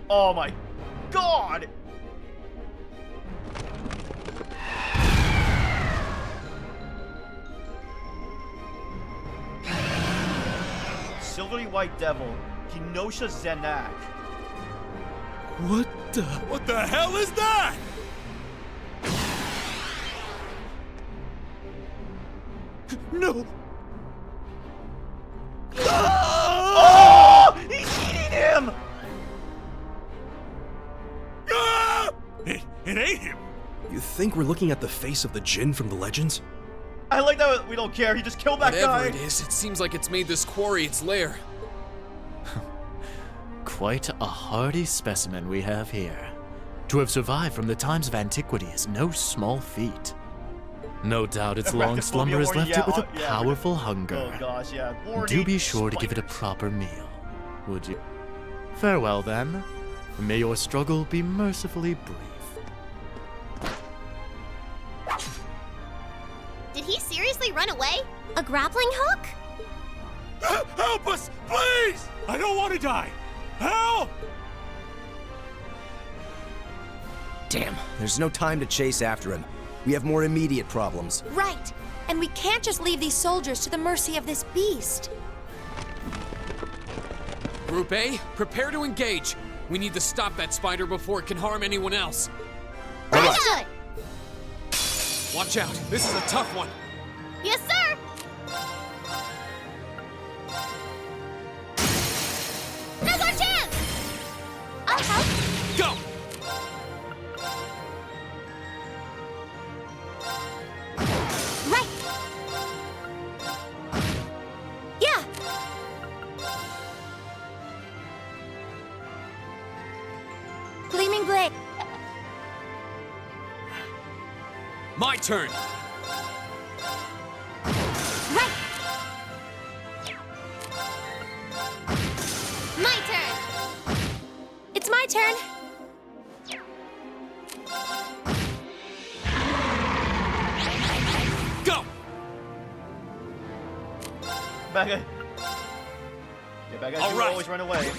Oh my god! Silvery White Devil, Kenosha Zenak.
What the hell is that? No!
Oh! He's eating him!
Ah! It ate him!
You think we're looking at the face of the Jinn from the legends?
I like that we don't care, he just killed that
Whatever
guy!
it is, it seems like it's made this quarry its lair.
Quite a hardy specimen we have here. To have survived from the times of antiquity is no small feat. No doubt its long slumber has left it with a powerful hunger.
Oh gosh, yeah.
Do be sure to give it a proper meal, would you? Farewell then. May your struggle be mercifully brief.
Did he seriously run away?
A grappling hook?
Help us, please! I don't want to die! Help!
Damn, there's no time to chase after him. We have more immediate problems.
Right. And we can't just leave these soldiers to the mercy of this beast.
Group A, prepare to engage. We need to stop that spider before it can harm anyone else.
Understood!
Watch out, this is a tough one.
Yes, sir!
My turn.
Right.
My turn.
It's my turn.
Go.
Bad guy. Yeah, bad guys
All
do
right.
always run away.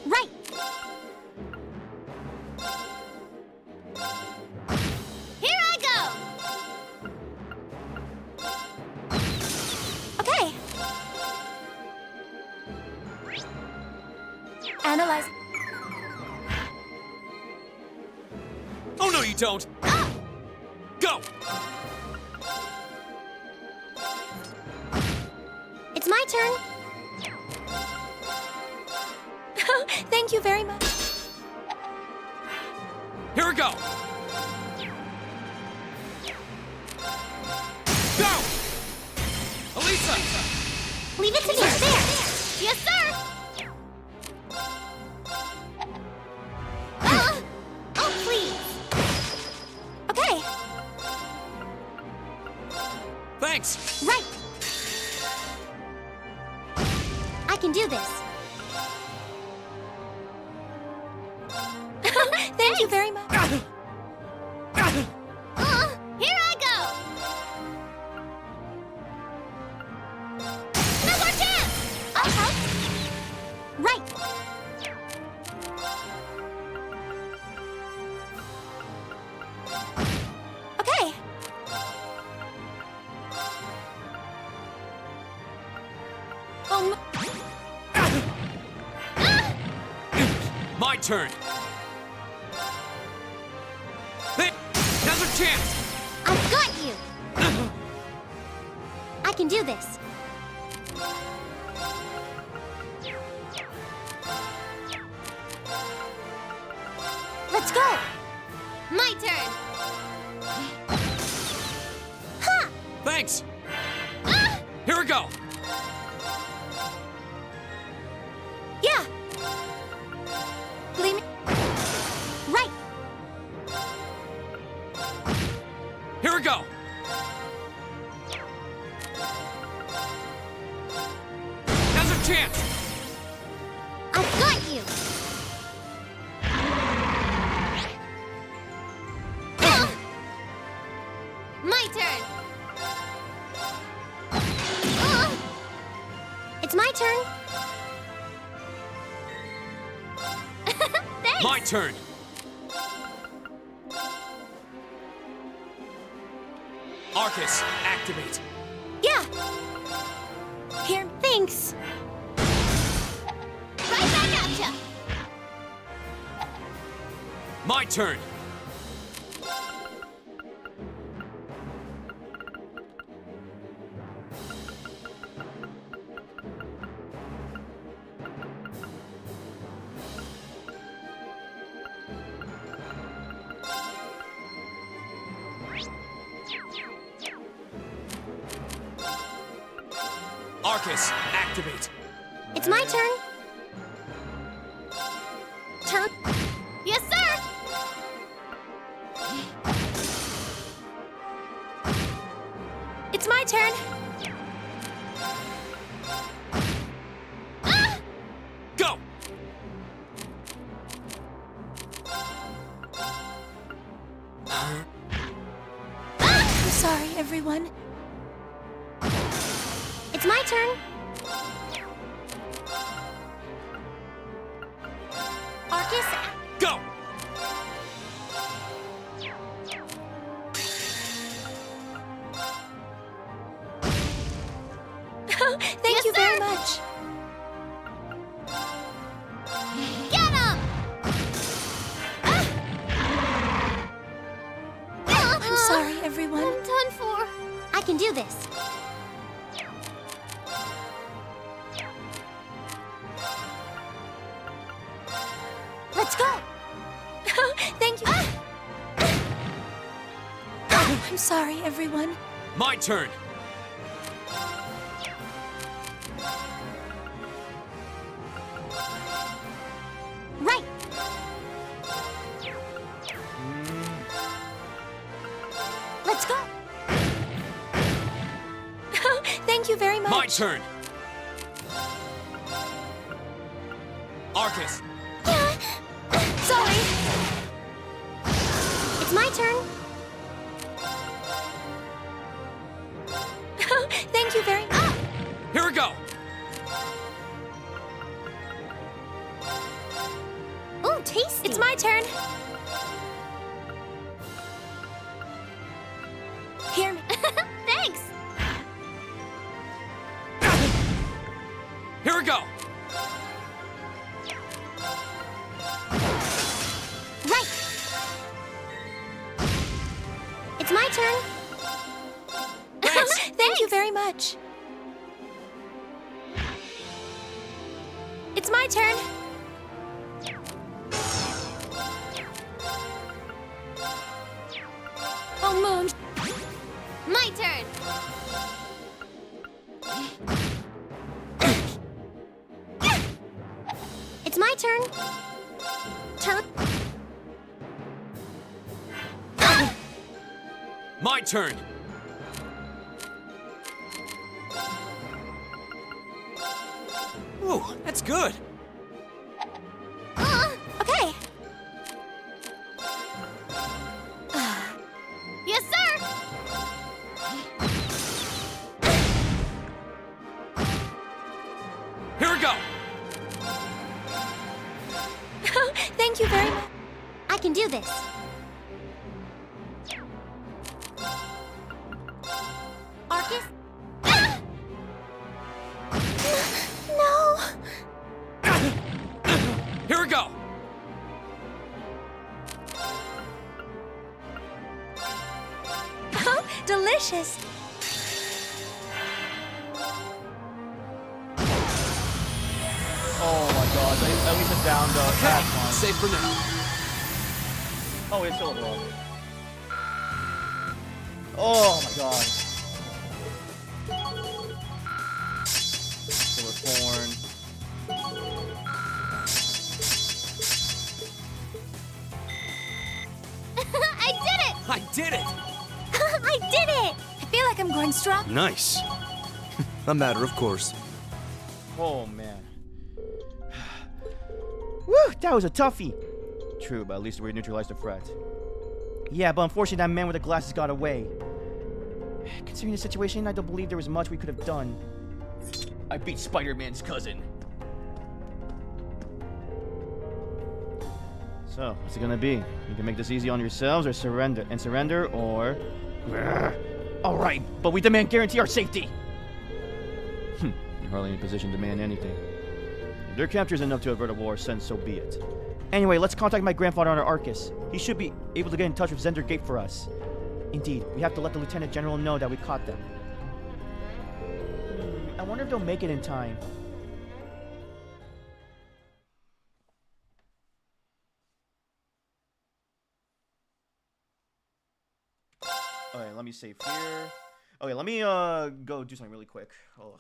Right.
Here I go.
Okay. Analyze.
Oh no, you don't. Go.
It's my turn.
Thank you very much.
Here we go. Go. Elisa.
Leave it to me. There.
Yes, sir.
Oh, please.
Okay.
Thanks.
Right. I can do this.
Thank you very much.
Here I go. No more chance.
I'll help. Right.
Okay.
My turn. Hey, now's our chance.
I've got you. I can do this. Let's go.
My turn.
Thanks. Here we go.
Yeah. Believe me.
Right.
Here we go. Now's our chance.
I've got you.
My turn.
It's my turn.
Thanks.
My turn. Arcus, activate.
Yeah. Here.
Thanks.
Right back at ya.
My turn. Arcus, activate.
It's my turn. Turn.
Yes, sir.
It's my turn.
Go.
I'm sorry, everyone.
It's my turn. Arcus.
Go.
Thank you very much.
Get him.
I'm sorry, everyone.
I'm done for.
I can do this. Let's go.
Thank you. I'm sorry, everyone.
My turn.
Right.
you very much.
My turn. Arcus.
Sorry.
It's my turn.
Thank you very much.
Here we go.
Ooh, tasty.
It's my turn. Hear me.
Thanks!
Here we go.
Right. It's my turn.
Thank you very much. It's my turn. Oh, Moon.
My turn!
It's my turn.
My turn. Ooh, that's good.
Okay.
Yes, sir!
Here we go.
Thank you very much.
I can do this. Arcus?
No.
Here we go.
Delicious.
Oh my god, at least it's down to half one.
Safe for now.
Oh, it's still wrong. Oh my god. Silver Thorn.
I did it!
I did it.
I did it!
I feel like I'm going strong.
Nice. A matter of course.
Oh man. Woo, that was a toughie. True, but at least we neutralized the threat. Yeah, but unfortunately that man with the glasses got away. Considering the situation, I don't believe there was much we could have done.
I beat Spider-Man's cousin.
So, what's it gonna be? You can make this easy on yourselves or surrender, or...
Alright, but we demand guarantee our safety.
You're hardly in a position to demand anything. If their capture is enough to avert a war, then so be it. Anyway, let's contact my grandfather on our Arcus. He should be able to get in touch with Zender Gate for us. Indeed, we have to let the Lieutenant General know that we caught them. I wonder if they'll make it in time. Okay, let me save here. Okay, let me go do something really quick. Oh.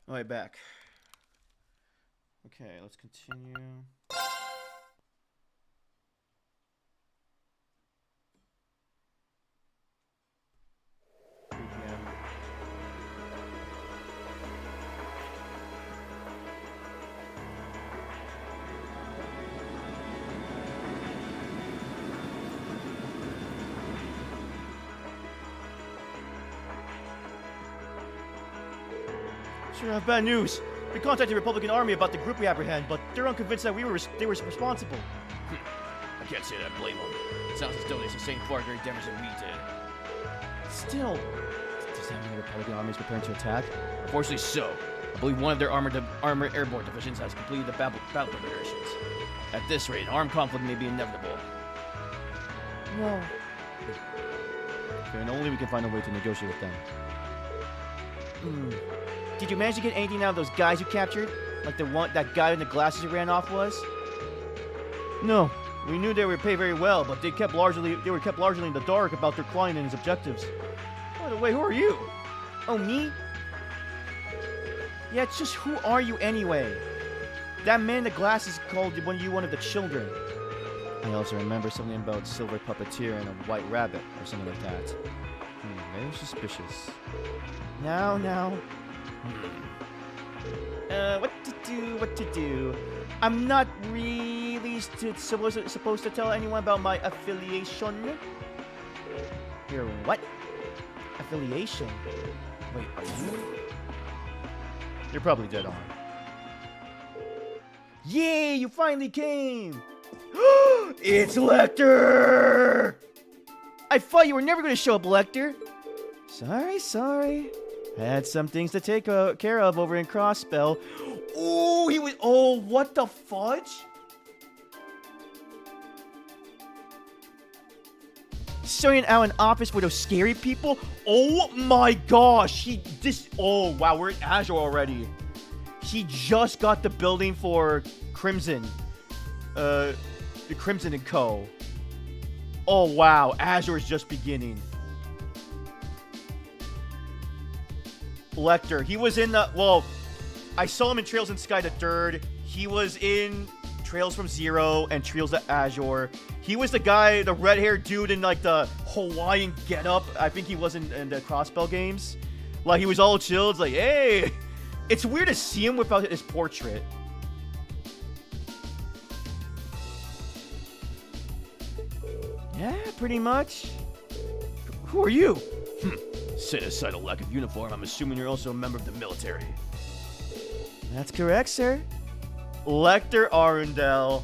Alright, back. Okay, let's continue. Sure, I have bad news. We contacted the Republican Army about the group we apprehend, but they're unconvinced that they were responsible. I can't say that I blame them. It sounds as though they sustained far greater damage than we did.
Still, does that mean the Republican Army is preparing to attack?
Unfortunately so. I believe one of their armored airborne divisions has completed the battle preparations. At this rate, an armed conflict may be inevitable.
No. Okay, and only we can find a way to negotiate with them. Did you manage to get anything out of those guys you captured? Like that guy in the glasses who ran off was?
No. We knew they were paid very well, but they were kept largely in the dark about their client and his objectives. By the way, who are you?
Oh, me? Yeah, it's just who are you anyway? That man in the glasses called you one of the children.
I also remember something about silver puppeteer and a white rabbit or something like that. Very suspicious.
Now. What to do? I'm not really supposed to tell anyone about my affiliation. Your what? Affiliation?
Wait, are you? You're probably dead on.
Yay, you finally came! It's Lechter! I thought you were never going to show up, Lechter. Sorry. I had some things to take care of over in Crossspell. Oh, what the fudge? Starting out an office for those scary people? Oh my gosh, oh wow, we're in Azure already. He just got the building for Crimson. The Crimson & Co. Oh wow, Azure is just beginning. Lechter, he was in I saw him in Trails in Sky the Third. He was in Trails from Zero and Trails to Azure. He was the guy, the red-haired dude in like the Hawaiian getup. I think he was in the Crossspell games. Like he was all chilled, it's like, hey. It's weird to see him without his portrait. Yeah, pretty much. Who are you?
Set aside a lack of uniform, I'm assuming you're also a member of the military.
That's correct, sir. Lechter Arundel.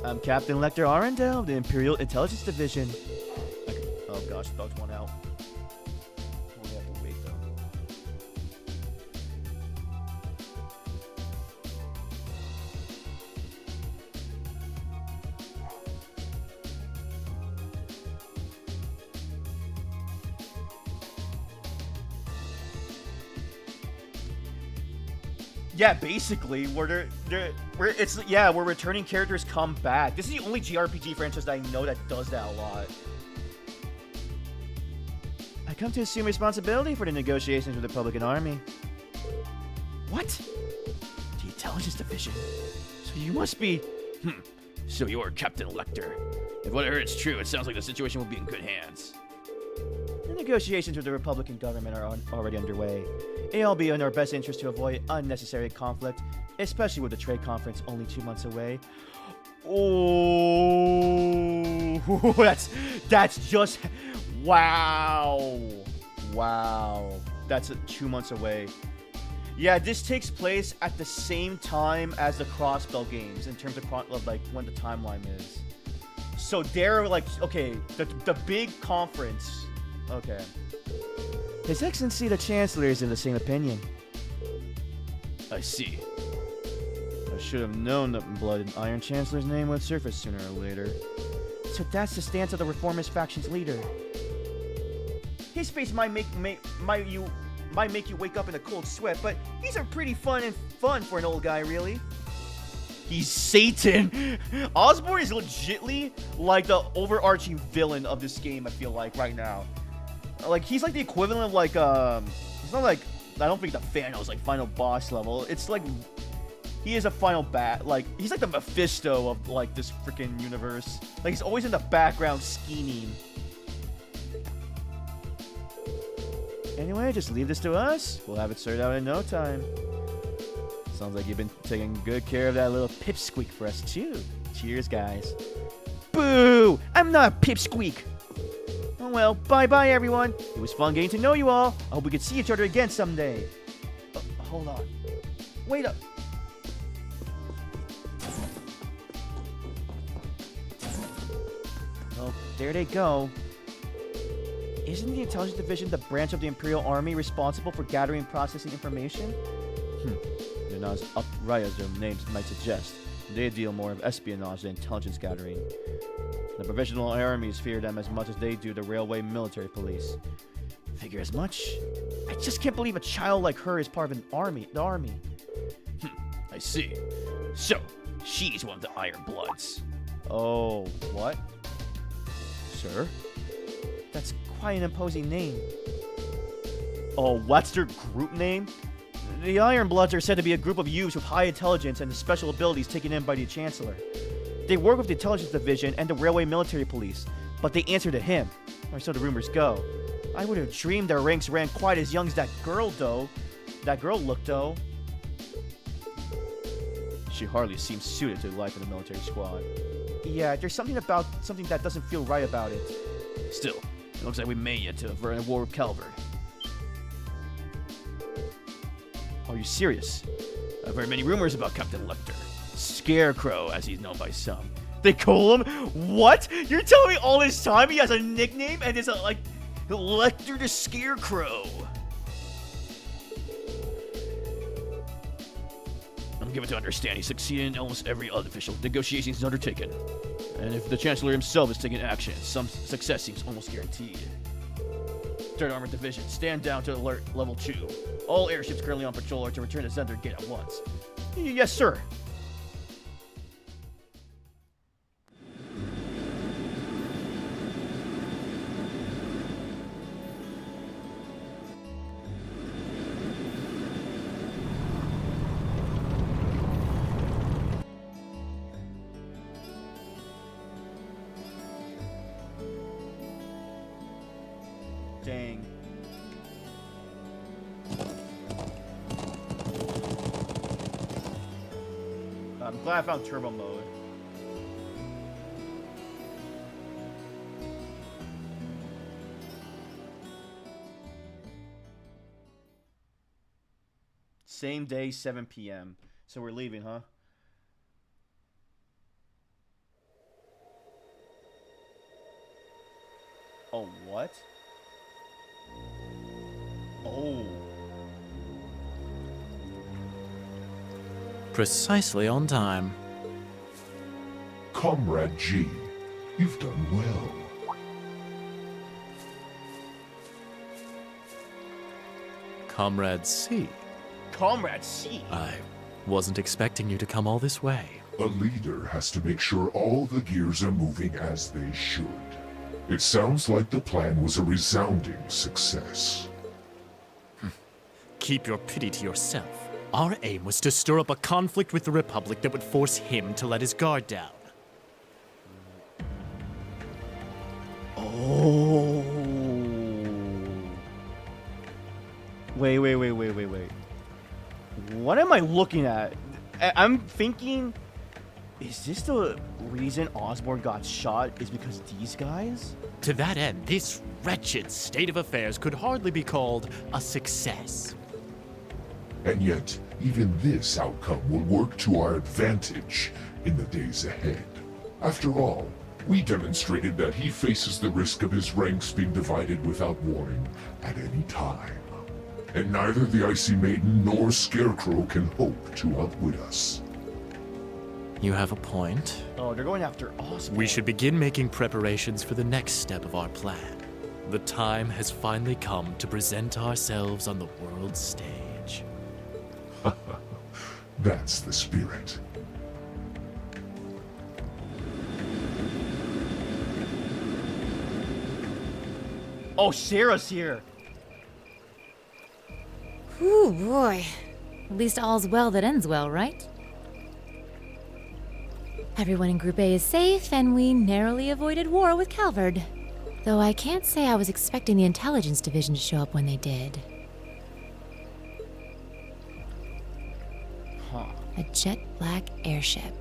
I'm Captain Lechter Arundel of the Imperial Intelligence Division.
Oh gosh, bugged one out. Only have to wait though.
Yeah, basically, we're returning characters come back. This is the only JRPG franchise that I know that does that a lot. I come to assume responsibility for the negotiations with the Republican Army. What? The Intelligence Division.
So you must be... So you're Captain Lechter. If what I heard is true, it sounds like the situation will be in good hands.
The negotiations with the Republican government are already underway. It'll be in our best interest to avoid unnecessary conflict, especially with the trade conference only 2 months away. Oh, that's just... Wow. That's 2 months away. Yeah, this takes place at the same time as the Crossspell games in terms of like when the timeline is. So they're like, okay, the big conference. Okay. His Excellency the Chancellor is in the same opinion.
I see.
I should have known the Blood and Iron Chancellor's name would surface sooner or later. So that's the stance of the Reformist faction's leader. His face might make you wake up in a cold sweat, but he's a pretty fun for an old guy, really. He's Satan. Osborne is legitly like the overarching villain of this game, I feel like, right now. Like, he's like the equivalent of like It's not like, I don't think the Thanos like final boss level. It's like he is a final like he's like the Mephisto of like this freaking universe. Like he's always in the background scheming. Anyway, just leave this to us. We'll have it sorted out in no time. Sounds like you've been taking good care of that little pipsqueak for us too. Cheers, guys. Boo! I'm not a pipsqueak. Oh well, bye-bye everyone. It was fun getting to know you all. I hope we could see each other again someday. Hold on. Wait up. Well, there they go. Isn't the Intelligence Division the branch of the Imperial Army responsible for gathering and processing information? They're not as upright as their names might suggest. They deal more of espionage than intelligence gathering. The provisional armies fear them as much as they do the railway military police. Figure as much? I just can't believe a child like her is part of the army.
I see. So, she's one of the Iron Bloods.
Oh, what? Sir? That's quite an imposing name. Oh, what's their group name? The Iron Bloods are said to be a group of youths with high intelligence and special abilities taken in by the Chancellor. They work with the Intelligence Division and the Railway Military Police, but they answer to him, or so the rumors go. I would have dreamed their ranks ran quite as young as that girl, though. That girl looked, though.
She hardly seems suited to life in the military squad.
Yeah, there's something that doesn't feel right about it.
Still, it looks like we may yet to avert a war with Calvert.
Are you serious?
I've heard many rumors about Captain Lechter.
Scarecrow, as he's known by some. They call him? What? You're telling me all this time he has a nickname and it's like Lechter the Scarecrow?
I'm given to understand he succeeded in almost every unofficial negotiation he's undertaken. And if the Chancellor himself is taking action, some success seems almost guaranteed. 3rd Armored Division, stand down to alert level 2. All airships currently on patrol are to return to Zender Gate at once.
Yes, sir. Dang. I'm glad I found turbo mode. Same day, 7 p.m. So we're leaving, huh? Oh, what? Oh.
Precisely on time.
Comrade G, you've done well.
Comrade C.
Comrade C?
I wasn't expecting you to come all this way.
A leader has to make sure all the gears are moving as they should. It sounds like the plan was a resounding success.
Keep your pity to yourself. Our aim was to stir up a conflict with the Republic that would force him to let his guard down.
Oh. Wait. What am I looking at? I'm thinking, is this the reason Osborn got shot is because these guys?
To that end, this wretched state of affairs could hardly be called a success.
And yet, even this outcome will work to our advantage in the days ahead. After all, we demonstrated that he faces the risk of his ranks being divided without warning at any time. And neither the Icy Maiden nor Scarecrow can hope to outwit us.
You have a point.
Oh, they're going after Osborn.
We should begin making preparations for the next step of our plan. The time has finally come to present ourselves on the world stage.
That's the spirit.
Oh, Sarah's here.
Ooh, boy. At least all's well that ends well, right? Everyone in Group A is safe, and we narrowly avoided war with Calvard. Though I can't say I was expecting the intelligence division to show up when they did.
Huh.
A jet black airship.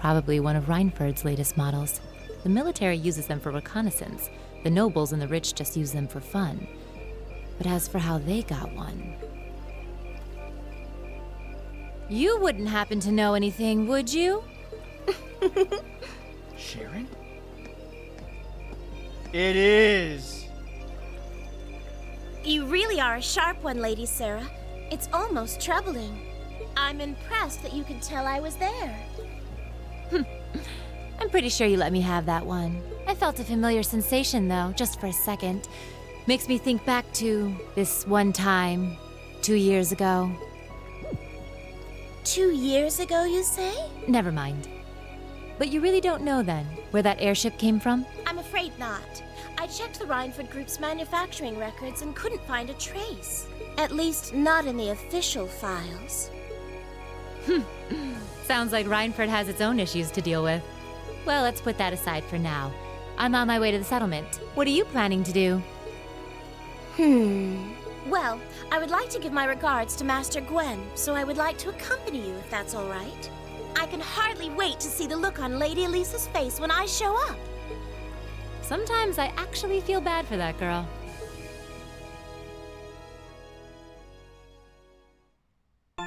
Probably one of Reinford's latest models. The military uses them for reconnaissance. The nobles and the rich just use them for fun. But as for how they got one... You wouldn't happen to know anything, would you?
Sharon? It is!
You really are a sharp one, Lady Sarah. It's almost troubling. I'm impressed that you could tell I was there.
I'm pretty sure you let me have that one. I felt a familiar sensation, though, just for a second. Makes me think back to this one time, 2 years ago.
2 years ago, you say?
Never mind. But you really don't know, then, where that airship came from?
I'm afraid not. I checked the Reinford Group's manufacturing records and couldn't find a trace. At least not in the official files.
Sounds like Reinford has its own issues to deal with. Well, let's put that aside for now. I'm on my way to the settlement. What are you planning to do?
Well, I would like to give my regards to Master Gwen, so I would like to accompany you if that's all right. I can hardly wait to see the look on Lady Elisa's face when I show up.
Sometimes I actually feel bad for that girl.
Oh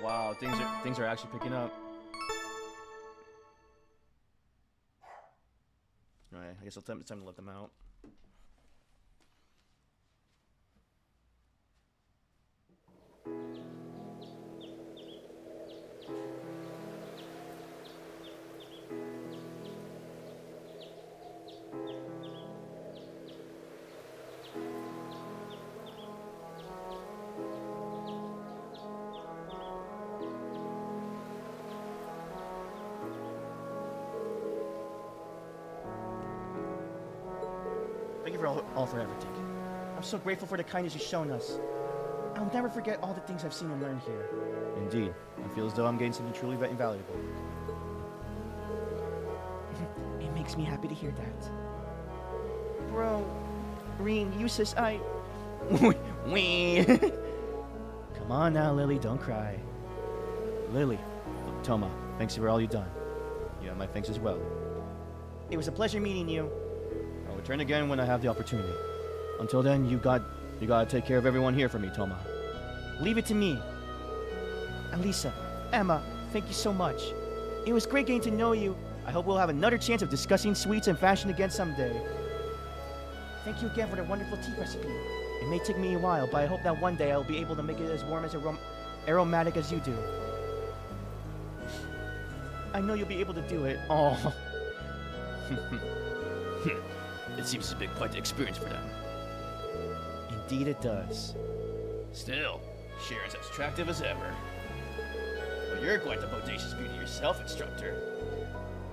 wow, things are actually picking up. Alright, I guess it's time to let them out. Thank you for all for everything. I'm so grateful for the kindness you've shown us. I'll never forget all the things I've seen and learned here. Indeed. I feel as though I'm getting something truly invaluable. It makes me happy to hear that. Bro, Reen, Eustace, Wee. Come on now, Lily, don't cry. Lily, Toma, thanks for all you've done. You have my thanks as well. It was a pleasure meeting you. I'll return again when I have the opportunity. Until then, you gotta take care of everyone here for me, Toma. Leave it to me. Elisa, Emma, thank you so much. It was great getting to know you. I hope we'll have another chance of discussing sweets and fashion again someday. Thank you again for the wonderful tea recipe. It may take me a while, but I hope that one day I'll be able to make it as warm as aromatic as you do. I know you'll be able to do it. Oh.
It seems to be quite the experience for them.
Indeed it does.
Still, Sharon's as attractive as ever. Well, you're quite the bodacious beauty yourself, instructor.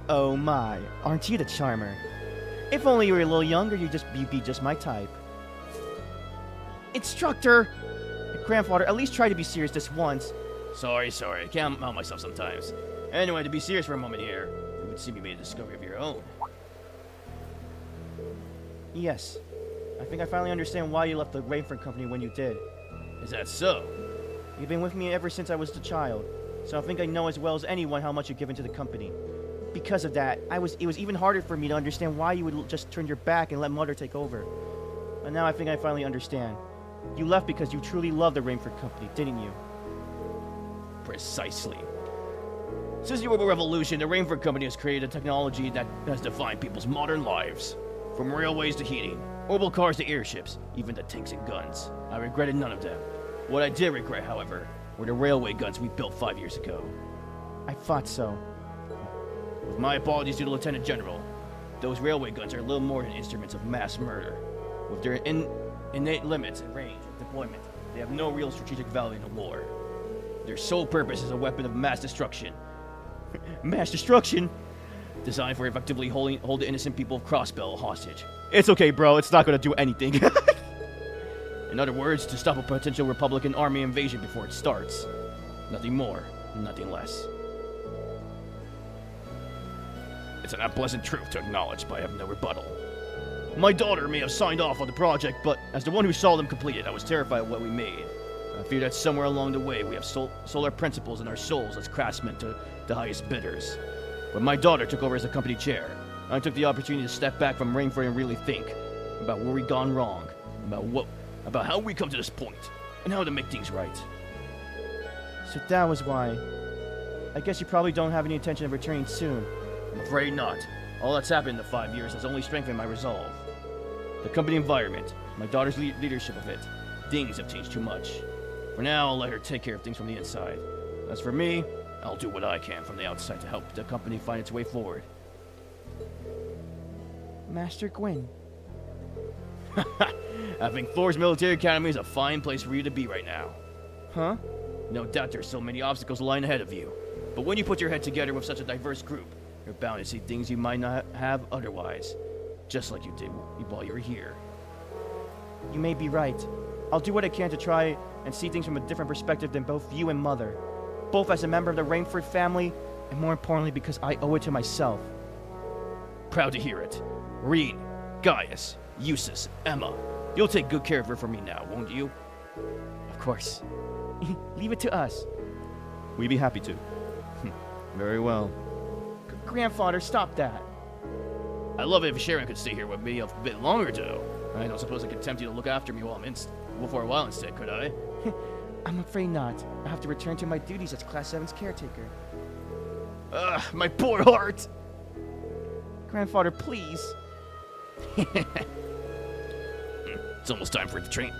Oh my, aren't you the charmer? If only you were a little younger, you'd be just my type. Instructor! Grandfather, at least try to be serious this once.
Sorry, I can't help myself sometimes. Anyway, to be serious for a moment here, it would seem you made a discovery of your own.
Yes. I think I finally understand why you left the Rainford Company when you did.
Is that so?
You've been with me ever since I was a child, so I think I know as well as anyone how much you've given to the company. Because of that, it was even harder for me to understand why you would just turn your back and let Mother take over. And now I think I finally understand. You left because you truly loved the Rainford Company, didn't you?
Precisely. Since the Urban Revolution, the Rainford Company has created a technology that has defined people's modern lives. From railways to heating, orbital cars to airships, even to tanks and guns. I regretted none of them. What I did regret, however, were the railway guns we built 5 years ago.
I thought so.
With my apologies to the Lieutenant General, those railway guns are little more than instruments of mass murder. With their innate limits and range of deployment, they have no real strategic value in a war. Their sole purpose is a weapon of mass destruction.
Mass destruction?
Designed for effectively hold the innocent people of Crossbell hostage.
It's okay, bro. It's not gonna do anything.
In other words, to stop a potential Republican army invasion before it starts. Nothing more, nothing less. It's an unpleasant truth to acknowledge, but I have no rebuttal. My daughter may have signed off on the project, but as the one who saw them completed, I was terrified of what we made. I fear that somewhere along the way we have sold our principles and our souls as craftsmen to the highest bidders. When my daughter took over as the company chair, I took the opportunity to step back from Rainford and really think about where we've gone wrong, about how we come to this point, and how to make things right.
So that was why. I guess you probably don't have any intention of returning soon.
I'm afraid not. All that's happened in the 5 years has only strengthened my resolve. The company environment, my daughter's leadership of it, things have changed too much. For now, I'll let her take care of things from the inside. As for me, I'll do what I can from the outside to help the company find its way forward.
Master Gwyn.
I think Thor's Military Academy is a fine place for you to be right now.
Huh?
No doubt there's so many obstacles lying ahead of you. But when you put your head together with such a diverse group, you're bound to see things you might not have otherwise. Just like you did while you were here.
You may be right. I'll do what I can to try and see things from a different perspective than both you and Mother. Both as a member of the Rainford family, and more importantly because I owe it to myself.
Proud to hear it. Reed, Gaius, Eustace, Emma. You'll take good care of her for me now, won't you?
Of course. Leave it to us.
We'd be happy to. Very well.
Grandfather, stop that.
I'd love it if Sharon could stay here with me a bit longer, too. I don't suppose I could tempt you to look after me for a while instead, could I?
I'm afraid not. I have to return to my duties as Class 7's caretaker.
My poor heart!
Grandfather, please.
It's almost time for the train.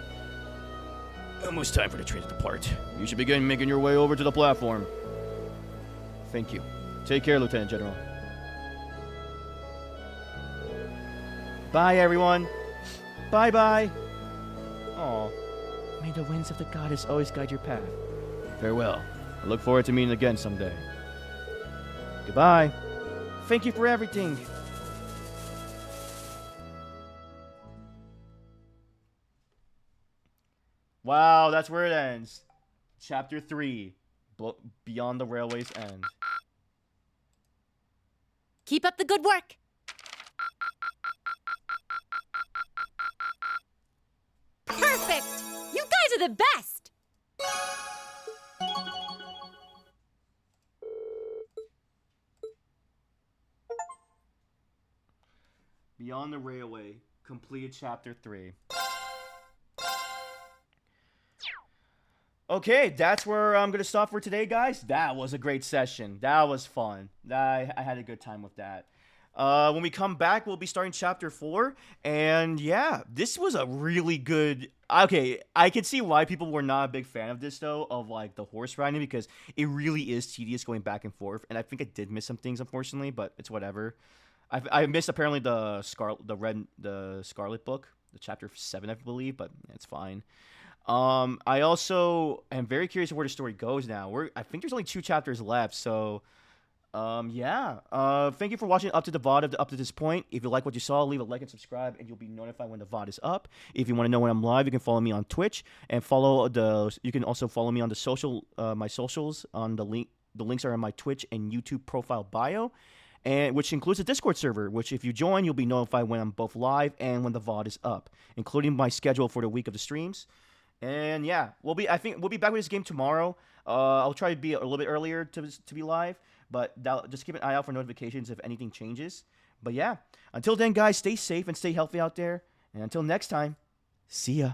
Almost time for the train to depart. You should begin making your way over to the platform.
Thank you.
Take care, Lieutenant General.
Bye, everyone. Bye-bye. Aw. May the winds of the goddess always guide your path.
Farewell. I look forward to meeting again someday.
Goodbye. Thank you for everything.
Wow, that's where it ends. Chapter 3. Beyond the Railway's End.
Keep up the good work. Perfect! You guys are the best!
Beyond the Railway, completed Chapter 3. Okay, that's where I'm going to stop for today, guys. That was a great session. That was fun. I had a good time with that. When we come back, we'll be starting Chapter 4. And yeah, this was a really good... Okay, I can see why people were not a big fan of this, though, of like the horse riding, because it really is tedious going back and forth. And I think I did miss some things, unfortunately, but it's whatever. I missed apparently the Scarlet book, the Chapter 7, I believe, but it's fine. I also am very curious where the story goes now. I think there's only 2 chapters left, so yeah. Thank you for watching up to the VOD up to this point. If you like what you saw, leave a like and subscribe, and you'll be notified when the VOD is up. If you want to know when I'm live, you can follow me on Twitch and you can also follow me on the my socials on the link. The links are in my Twitch and YouTube profile bio, and which includes a Discord server, which if you join, you'll be notified when I'm both live and when the VOD is up, including my schedule for the week of the streams. And yeah, I think we'll be back with this game tomorrow. I'll try to be a little bit earlier to be live, but just keep an eye out for notifications if anything changes. But yeah, until then, guys, stay safe and stay healthy out there. And until next time, see ya.